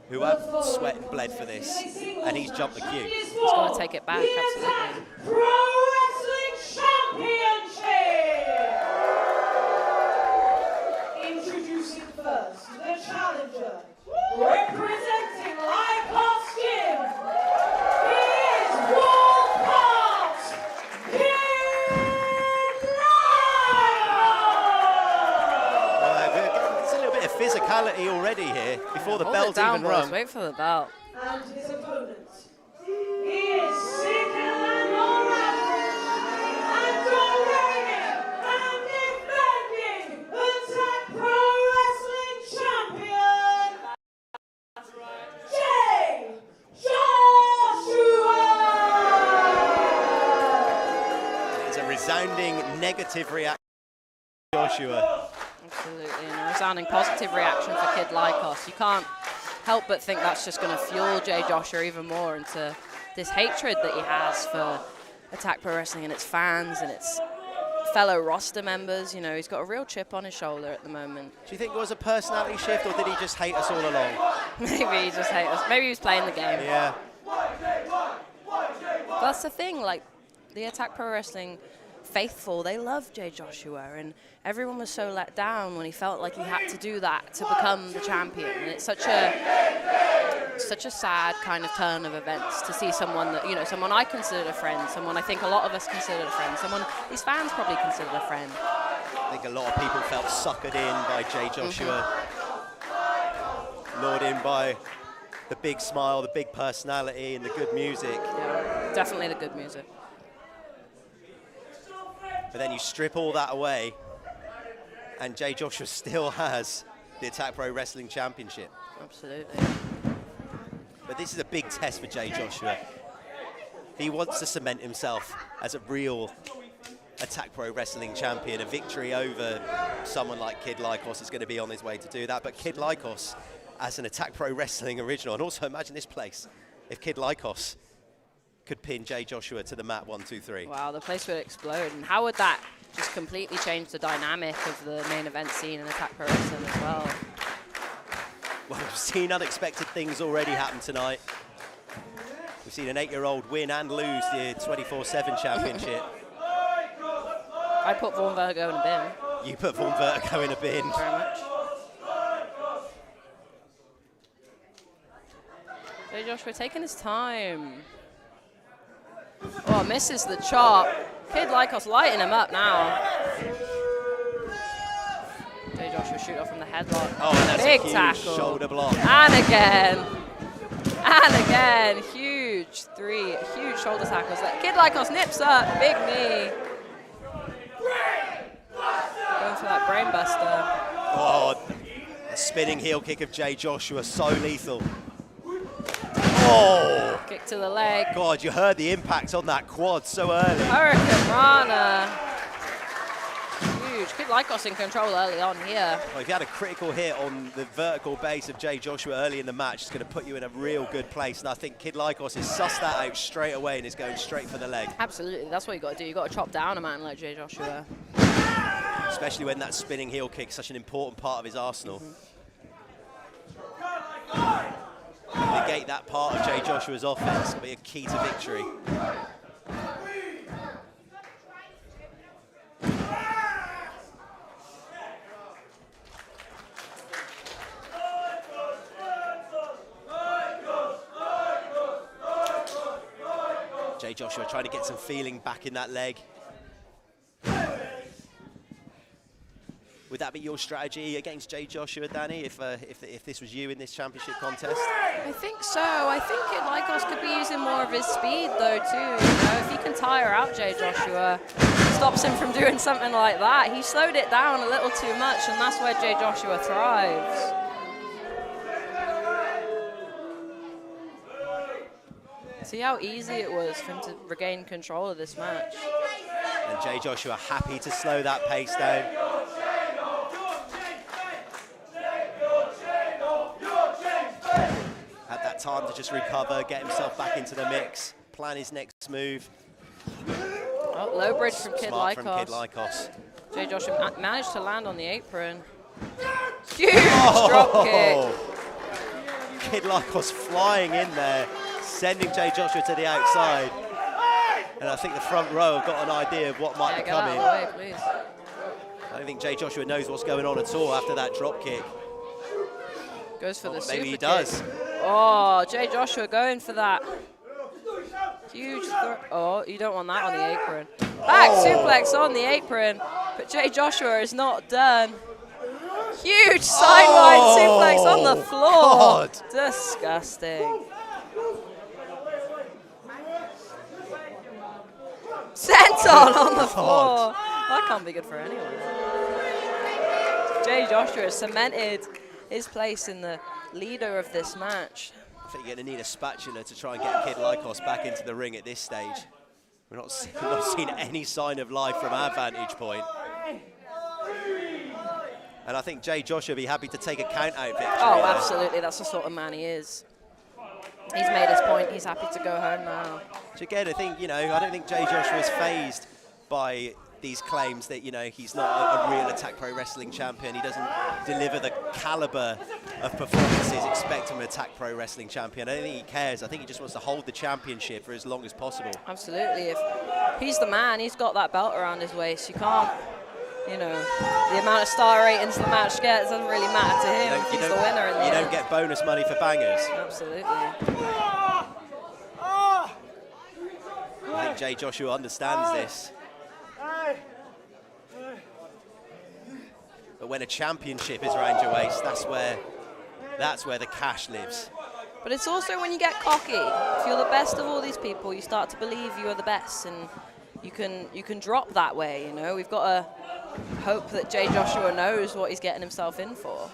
who have sweat and bled for this, and he's jumped the queue. He's going to take it back, absolutely. Pro Wrestling Championship! Introducing first, the challenger, representing Lycos Gym. He is Walcott It's a little bit of physicality already here before the Hold bell's it down, even boys. rung. Wait for the bell. And his opponent, he is sicker than your average, and reigning and defending Attack Pro Wrestling Champion, Jay Joshua! It's a resounding negative reaction to Joshua. Absolutely, and a resounding positive reaction for Kid Lycos. You can't help but think that's just going to fuel Jay Joshua even more into this hatred that he has for Attack Pro Wrestling and its fans and its fellow roster members. You know, he's got a real chip on his shoulder at the moment. Do you think it was a personality shift, or did he just hate us all along? Maybe he just hates us. Maybe he was playing the game. Yeah. But that's the thing, like, the Attack Pro Wrestling faithful, they love Jay Joshua, and everyone was so let down when he felt like he had to do that to become the champion. And it's such a sad kind of turn of events to see someone that, you know, someone I considered a friend, someone I think a lot of us considered a friend, someone these fans probably considered a friend. I think a lot of people felt suckered in by Jay Joshua, lured in by the big smile, the big personality, and the good music. Yeah, definitely the good music. But then you strip all that away, and Jay Joshua still has the Attack Pro Wrestling Championship. Absolutely. But this is a big test for Jay Joshua. He wants to cement himself as a real Attack Pro Wrestling champion. A victory over someone like Kid Lycos is going to be on his way to do that. But Kid Lycos as an Attack Pro Wrestling original, and also imagine this place, if Kid Lycos could pin Jay Joshua to the mat 1, 2, 3. Wow, the place would explode. And how would that just completely change the dynamic of the main event scene in Attack Pro Wrestling as well? Well, we've seen unexpected things already happen tonight. We've seen an 8-year-old win and lose the 24/7 championship. I put Vaughn Vertigo in a bin. You put Vaughn Vertigo in a bin. Very much. Jay Joshua taking his time. Oh, misses the chop. Kid Lycos lighting him up now. Jay Joshua shoot off from the headlock. Oh, and that's big a huge tackle. shoulder block. And again. And again. Huge three. Huge shoulder tackles. Kid Lycos nips up. Big knee. Going for that brain buster. Oh, the spinning heel kick of Jay Joshua, so lethal. Oh! Kick to the leg. God, you heard the impact on that quad so early. Hurricane Rana. Huge. Kid Lycos in control early on here. Well, if you had a critical hit on the vertical base of Jay Joshua early in the match, it's going to put you in a real good place. And I think Kid Lycos has sussed that out straight away and is going straight for the leg. Absolutely. That's what you got to do. You got to chop down a man like Jay Joshua. Especially when that spinning heel kick is such an important part of his arsenal. Negate that part of Jay Joshua's offense. It'll be a key to victory. Jay Joshua trying to get some feeling back in that leg. Would that be your strategy against Jay Joshua, Dani, if this was you in this championship contest? I think so. I think Lycos could be using more of his speed though too. You know, if he can tire out Jay Joshua, stops him from doing something like that. He slowed it down a little too much, and that's where Jay Joshua thrives. See how easy it was for him to regain control of this match. And Jay Joshua happy to slow that pace down. Had that time to just recover, get himself back into the mix, plan his next move. Oh, low bridge from Kid Smart Lycos. from Kid Lycos. Jay Joshua managed to land on the apron. Huge drop kick. Kid Lycos flying in there, sending Jay Joshua to the outside. And I think the front row have got an idea of what might be coming. Way, please. I don't think Jay Joshua knows what's going on at all after that drop kick. Goes for the super Maybe he kick. does. Oh, Jay Joshua going for that. Huge oh, you don't want that on the apron. Back suplex on the apron, but Jay Joshua is not done. Huge sidewise suplex on the floor. God. Disgusting. Senton on the floor. That can't be good for anyone. Jay Joshua has cemented his place in the leader of this match. I think you're going to need a spatula to try and get Kid Lycos back into the ring at this stage. We're not seeing any sign of life from our vantage point. And I think Jay Joshua would be happy to take a count-out victory. Oh, there. absolutely. That's the sort of man he is. He's made his point. He's happy to go home now. So again, I think, I don't think Jay Joshua is phased by these claims that, he's not a real Attack Pro Wrestling champion. He doesn't deliver the caliber of performances expected from an Attack Pro Wrestling champion. I don't think he cares. I think he just wants to hold the championship for as long as possible. Absolutely. If he's the man, he's got that belt around his waist. You can't, the amount of star ratings the match gets doesn't really matter to him if he's the winner in the end. You don't get bonus money for bangers. Absolutely. I think Jay Joshua understands this. But when a championship is around your waist, that's where the cash lives. But it's also when you get cocky. If you're the best of all these people, you start to believe you are the best, and you can drop that way. We've got to hope that Jay Joshua knows what he's getting himself in for.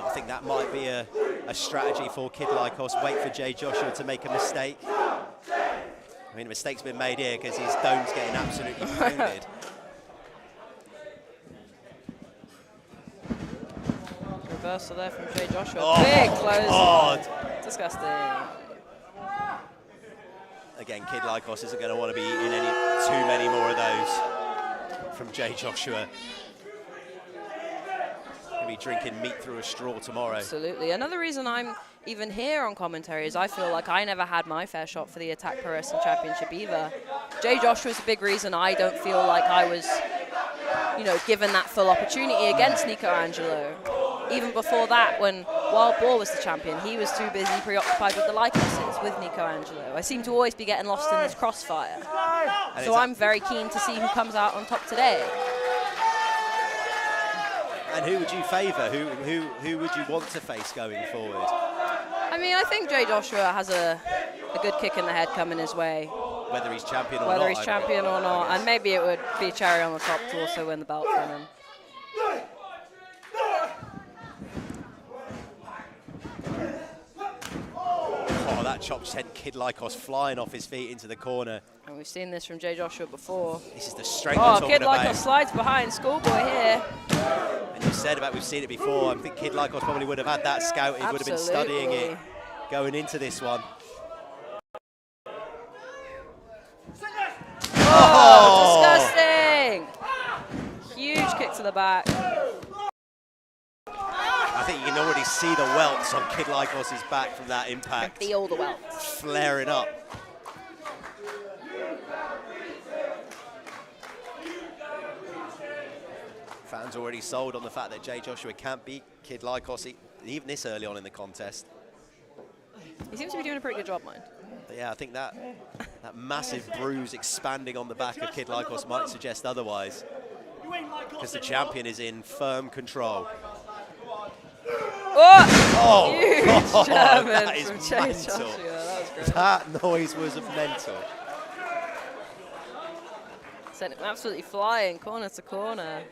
I think that might be a strategy for Kid Lycos. Wait for Jay Joshua to make a mistake. I mean, a mistake's been made here because his dome's getting absolutely pounded. Reversal there from Jay Joshua. Oh, big close. God. Disgusting. Again, Kid Lycos isn't going to want to be eating too many more of those from Jay Joshua. He'll be drinking meat through a straw tomorrow. Absolutely. Another reason I'm even here on commentary is I feel like I never had my fair shot for the Attack Pro Wrestling Championship either. Jay Joshua's a big reason I don't feel like I was, given that full opportunity against Nico Angelo. Even before that, while Boar was the champion, he was too busy preoccupied with the Lycoses with Nico Angelo. I seem to always be getting lost in this crossfire. So I'm very keen to see who comes out on top today. And who would you favour? Who would you want to face going forward? I mean, I think Jay Joshua has a good kick in the head coming his way. Whether he's champion or not. Whether he's champion or not. And maybe it would be cherry on the top to also win the belt from him. Oh, that chop sent Kid Lycos flying off his feet into the corner. And we've seen this from Jay Joshua before. This is the strength I'm talking Kid about. Lycos slides behind Schoolboy here. And you said we've seen it before. I think Kid Lycos probably would have had that scouted, would have been studying it going into this one. Oh, disgusting! Huge kick to the back. I think you can already see the welts on Kid Lycos' back from that impact. Feel the welts. Flaring up. Fans already sold on the fact that Jay Joshua can't beat Kid Lycos even this early on in the contest. He seems to be doing a pretty good job, mind. But yeah, I think that massive bruise expanding on the back of Kid Lycos might suggest otherwise. because the champion is in firm control. Oh! Huge God, German that is from Jay mental. Joshua. That was great. That noise was mental. Sent him absolutely flying, corner to corner.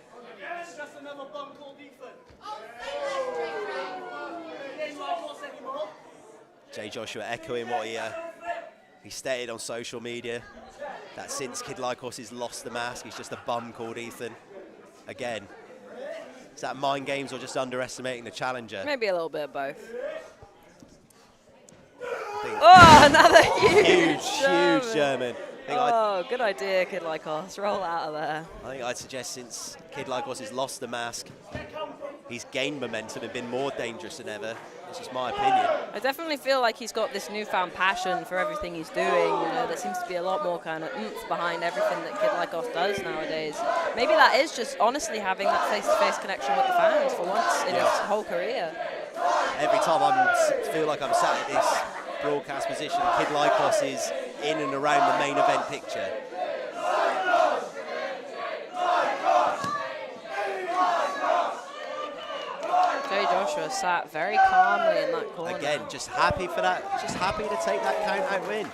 Jay Joshua echoing what he stated on social media, that since Kid Lycos has lost the mask, he's just a bum called Ethan. Again, is that mind games or just underestimating the challenger? Maybe a little bit of both. Oh, another huge German. Oh, good idea, Kid Lycos. Roll out of there. I think I'd suggest since Kid Lycos has lost the mask, he's gained momentum and been more dangerous than ever. That's just my opinion. I definitely feel like he's got this newfound passion for everything he's doing. You know, there seems to be a lot more kind of oomph behind everything that Kid Lycos does nowadays. Maybe that is just honestly having that face-to-face connection with the fans for once in his whole career. Every time I feel like I'm sat at this broadcast position, Kid Lycos is in and around the main event picture. Jay Joshua sat very calmly in that corner. Again, just happy for that, just happy to take that count out win.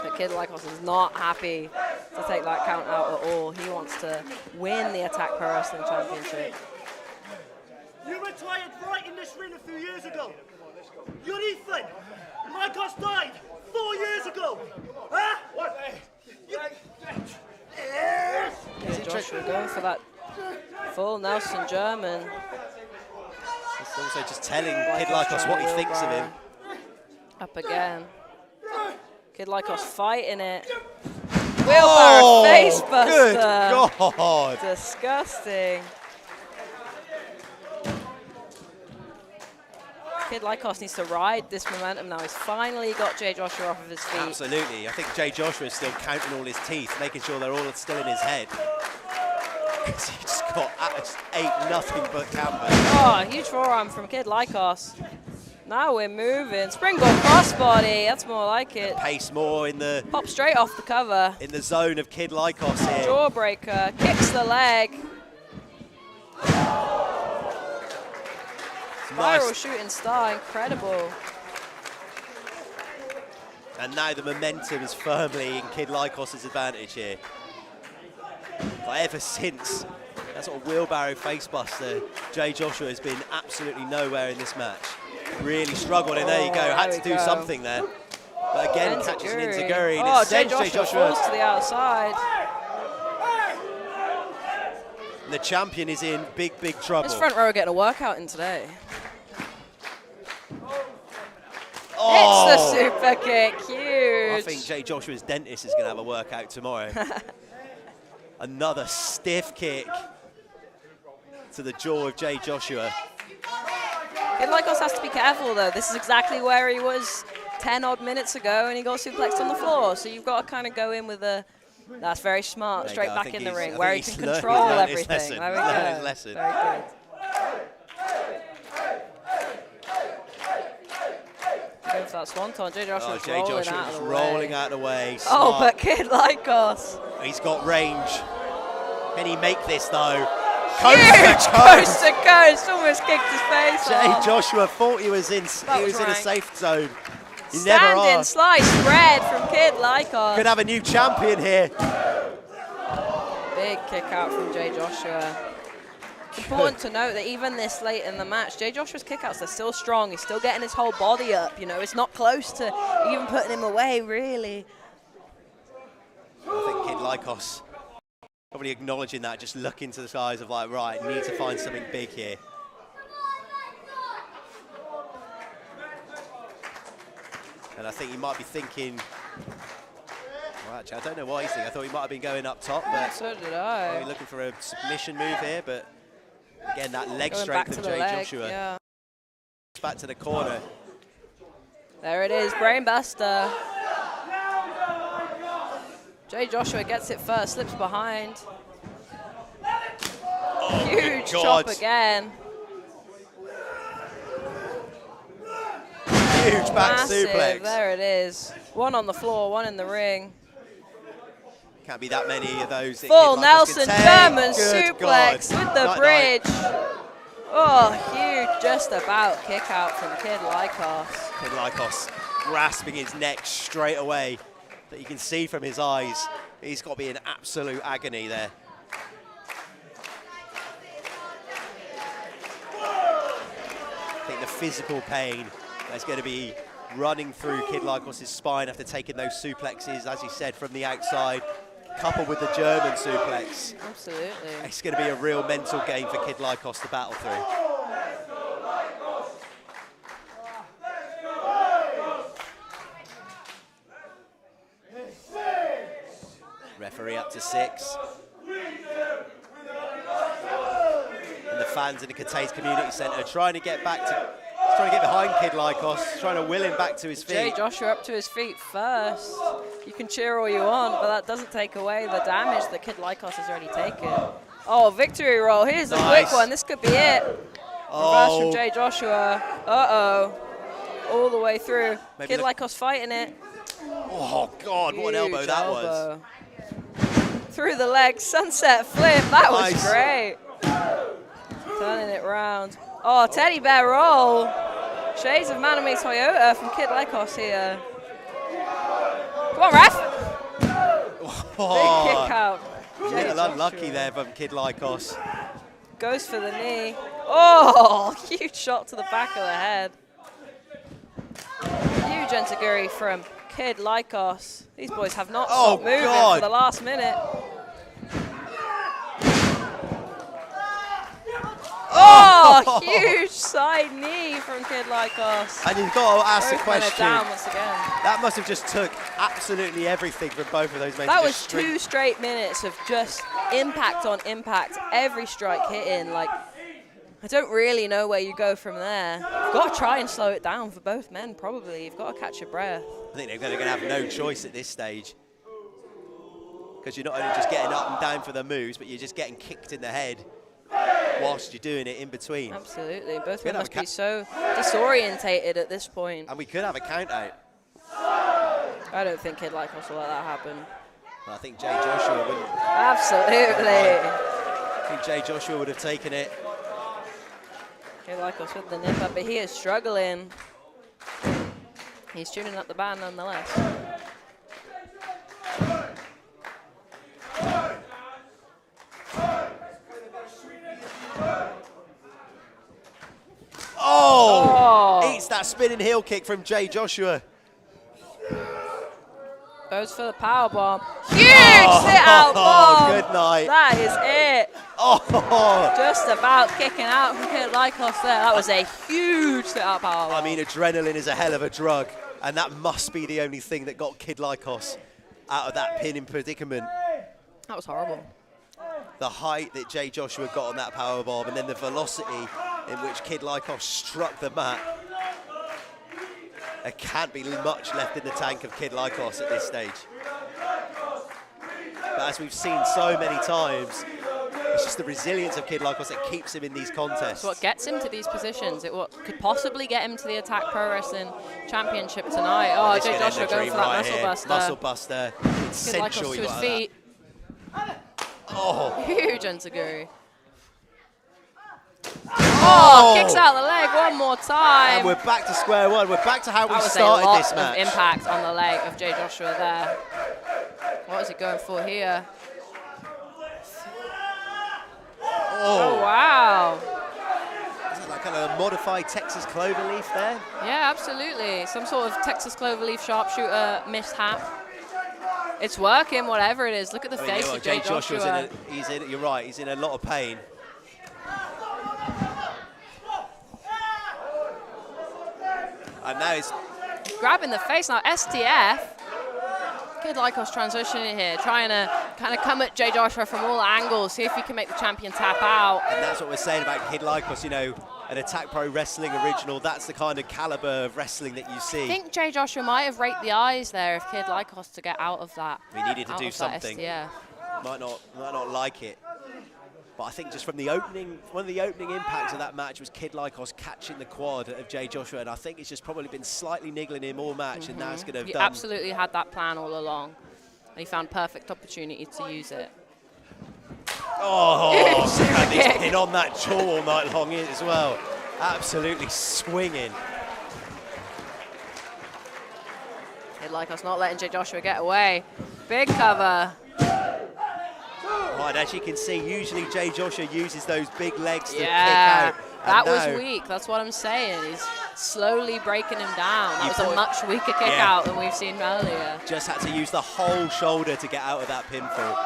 But Kid Lycos is not happy to take that count out at all. He wants to win the Attack Pro Wrestling Championship. You retired right in this ring a few years ago. You're Ethan. Lycos died 4 years ago. Huh? What? Jay Joshua going for that full Nelson German. It's also just telling Kid Lycos what he thinks of him. Up again. Kid Lycos fighting it. Wheelbarrow face buster. Good God. Disgusting. Kid Lycos needs to ride this momentum now. He's finally got Jay Joshua off of his feet. Absolutely. I think Jay Joshua is still counting all his teeth, making sure they're all still in his head. Because he just got ate nothing but canvas. Oh, huge forearm from Kid Lycos. Now we're moving. Springboard crossbody. That's more like it. Pace more in the... Pop straight off the cover. In the zone of Kid Lycos here. Jawbreaker. Kicks the leg. Spiral Nice. shooting star. Incredible. And now the momentum is firmly in Kid Lycos' advantage here. But ever since that sort of wheelbarrow facebuster, Jay Joshua has been absolutely nowhere in this match. Really struggled, and there you go. Had to do something there. But again, catches an Interguri. Oh, Jay Joshua falls to the outside. And the champion is in big, big trouble. His front row are getting a workout in today. Oh! It's the super kick. Huge. I think Jay Joshua's dentist is going to have a workout tomorrow. Another stiff kick to the jaw of Jay Joshua. Kid Lycos has to be careful, though. This is exactly where he was 10 odd minutes ago, and he got suplexed on the floor. So you've got to kind of go in with a... That's very smart. Straight back in the ring, where he can control everything. There we go. His lesson. Very good. Going for that swanton. Jay Joshua's rolling out of the way. Oh, but Kid Lycos. He's got range. Can he make this, though? Huge coast to coast. Almost kicked his face Jay off. Joshua thought he was in a safe zone. He Standing never are. slice spread from Kid Lycos. Could have a new champion here. Big kick out from Jay Joshua. Important to note that even this late in the match, Jay Joshua's kickouts are still strong. He's still getting his whole body up. You know, it's not close to even putting him away, really. I think Kid Lycos probably acknowledging that, just looking to the sides of like, right, need to find something big here. And I think he might be thinking, well, actually, I don't know what he's thinking. I thought he might have been going up top, but so did I. Maybe looking for a submission move here, but again, that leg Going strength back of to the Jay leg, Joshua. yeah. Back to the corner. There it is, brainbuster. Jay Joshua gets it first, slips behind. Oh, huge chop again. Huge back Massive, suplex. there it is. One on the floor, one in the ring. Can't be that many of those. that Full Kid Lycos Nelson can take. German Good suplex God. with the Night, bridge. night. Oh, huge, just about kick out from Kid Lycos. Kid Lycos grasping his neck straight away. That you can see from his eyes. He's got to be in absolute agony there. I think the physical pain that's going to be running through Kid Lycos' spine after taking those suplexes, as he said, from the outside, coupled with the German suplex. Absolutely. It's going to be a real mental game for Kid Lycos to battle through. Referee up to 6. And the fans in the Cathays Community Centre trying to get behind Kid Lycos, trying to will him back to his feet. Jay Joshua up to his feet first. You can cheer all you want, but that doesn't take away the damage that Kid Lycos has already taken. Oh, victory roll. Here's a quick one. This could be it. Reverse from Jay Joshua. Uh-oh. All the way through. Kid Lycos fighting it. Oh, God, what an elbow that was. Through the leg, sunset flip. That was great. Turning it round. Oh, teddy bear roll. Shades of Maname Toyota from Kid Lycos here. Come on, ref. Oh, big kick out. A little unlucky there from Kid Lycos. Goes for the knee. Oh, huge shot to the back of the head. Huge enziguri from Kid Lycos. These boys have not stopped moving for the last minute. Oh, huge side knee from Kid Lycos. And you've got to ask the Both men are question. down once again. That must have just took absolutely everything from both of those men. That was 2 straight minutes of just impact on impact, every strike hitting. Like, I don't really know where you go from there. You've got to try and slow it down for both men, probably. You've got to catch your breath. I think they're going to have no choice at this stage. Because you're not only just getting up and down for the moves, but you're just getting kicked in the head whilst you're doing it in between. Absolutely. Both men must be so disorientated at this point. And we could have a count out. I don't think Kid Lycos will let that happen. I think Jay Joshua would. Absolutely. I think Jay Joshua would have taken it. Kid Lycos with the nip up, but he is struggling. He's tuning up the band nonetheless. Oh! Eats that spinning heel kick from Jay Joshua. Goes for the power bomb. Huge sit-out bomb. Good night. That is it. Oh! Just about kicking out from Kid Lycos there. That was a huge sit-out power bomb. I mean, adrenaline is a hell of a drug, and that must be the only thing that got Kid Lycos out of that pinning predicament. That was horrible. The height that Jay Joshua got on that powerbomb, and then the velocity in which Kid Lycos struck the mat. There can't be much left in the tank of Kid Lycos at this stage. But as we've seen so many times, it's just the resilience of Kid Lycos that keeps him in these contests. It's what gets him to these positions. It what could possibly get him to the Attack Pro Wrestling Championship tonight. Oh, Jay Joshua going for that muscle buster. Muscle buster. Kid Lycos to his feet. Oh. Huge enziguri. Oh, kicks out the leg one more time. And we're back to square one. We're back to how we started that was a lot this match. of impact on the leg of Jay Joshua there. What is he going for here? Oh, wow. Is it like kind of a modified Texas cloverleaf there? Yeah, absolutely. Some sort of Texas cloverleaf sharpshooter mishap. It's working, whatever it is. Look at the face of Jay Joshua. You're right, he's in a lot of pain. And now he's grabbing the face now. STF. Kid Lycos transitioning here, trying to kind of come at Jay Joshua from all angles, see if he can make the champion tap out. And that's what we're saying about Kid Lycos, you know, an Attack Pro Wrestling original. That's the kind of caliber of wrestling that you see. I think Jay Joshua might have raked the eyes there of Kid Lycos to get out of that. We needed to do something. Yeah. Might not like it. But I think just from the opening, one of the opening impacts of that match was Kid Lycos catching the quad of Jay Joshua, and I think it's just probably been slightly niggling him all match, and now it's going to have He done. absolutely had that plan all along. And he found perfect opportunity to use it. Oh, Super and he's kick. been on that jaw all night long as well. Absolutely swinging. Kid like us not letting Jay Joshua get away. Big cover. Right, as you can see, usually Jay Joshua uses those big legs to kick Yeah, out. that and was now- weak. That's what I'm saying. He's slowly breaking him down. That was a much weaker kick Yeah. out than we've seen earlier. Just had to use the whole shoulder to get out of that pinfall.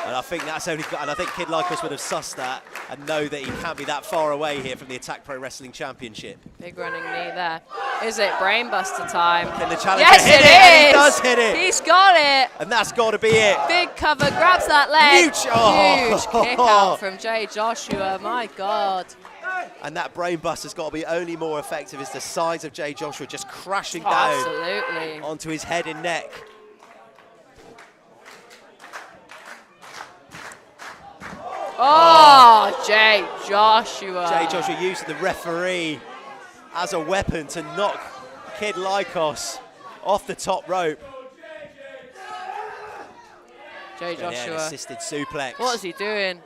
And I think that's only, and I think Kid Like Us would have sussed that and know that he can't be that far away here from the Attack Pro Wrestling Championship. Big running knee there. Is it brainbuster time? Can the challenger Yes, hit it it? And is. he does hit it. He's got it. And that's got to be it. Big cover, grabs that leg. Huge. Oh. Huge kick out from Jay Joshua. My God. And that brainbuster's got to be only more effective as the size of Jay Joshua just crashing Oh, down absolutely. onto his head and neck. Oh, Jay Joshua. Jay Joshua using the referee as a weapon to knock Kid Lycos off the top rope. Jay And then Joshua. assisted suplex. What is he doing?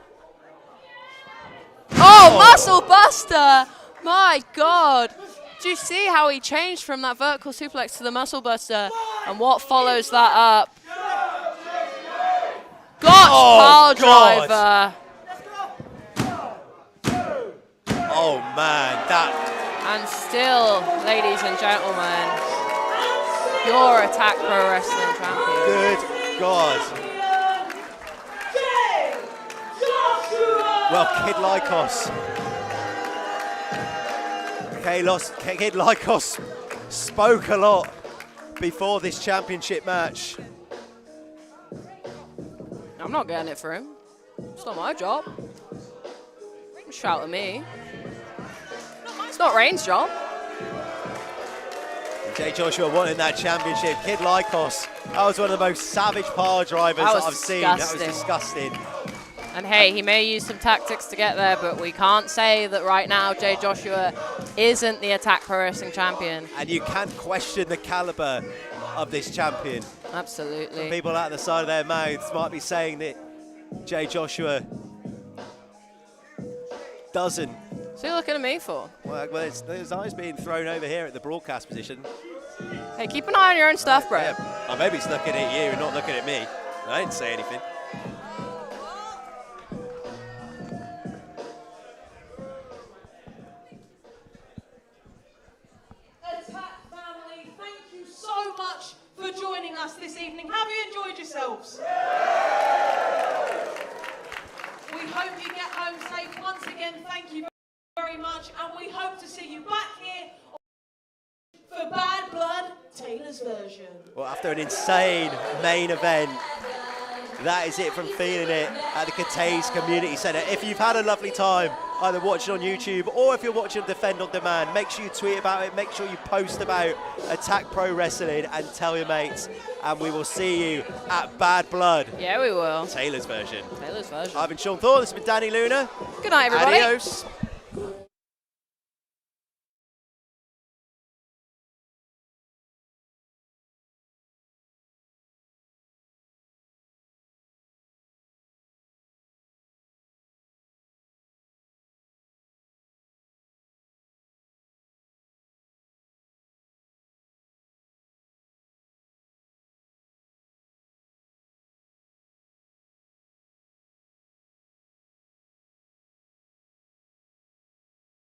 Oh, muscle buster! My God. Do you see how he changed from that vertical suplex to the muscle buster? And what follows that up? Gotch pile God. driver. Oh man, that. And still, ladies and gentlemen, your Attack Pro Wrestling champion. Good God. Well, Kid Lycos. Kid Lycos spoke a lot before this championship match. I'm not getting it for him. It's not my job. Don't shout at me. It's not Reigns' job. Jay Joshua wanting that championship. Kid Lycos, that was one of the most savage power drivers That that was I've seen. That was disgusting. disgusting. And hey, he may use some tactics to get there, but we can't say that right now Jay Joshua isn't the Attack Pro Wrestling champion. And you can't question the caliber of this champion. Absolutely. People out the side of their mouths might be saying that Jay Joshua doesn't. So you're looking at me for? Well, there's eyes being thrown over here at the broadcast position. Hey, keep an eye on your own stuff, bro. Yeah, I maybe he's looking at you and not looking at me. I didn't say anything. Attack family, thank you so much for joining us this evening. Have you enjoyed yourselves? We hope you get home safe. Once again, thank you very much, and we hope to see you back here for Bad Blood, Taylor's version. Well, after an insane main event, that is it from Feeling It at the Cathays Community Centre. If you've had a lovely time either watching on YouTube or if you're watching Defend on Demand, make sure you tweet about it, make sure you post about Attack Pro Wrestling and tell your mates, and we will see you at Bad Blood. Yeah, we will. Taylor's version. Taylor's version. I've been Sean Thorne, this has been Danny Luna. Good night, everybody. Adios.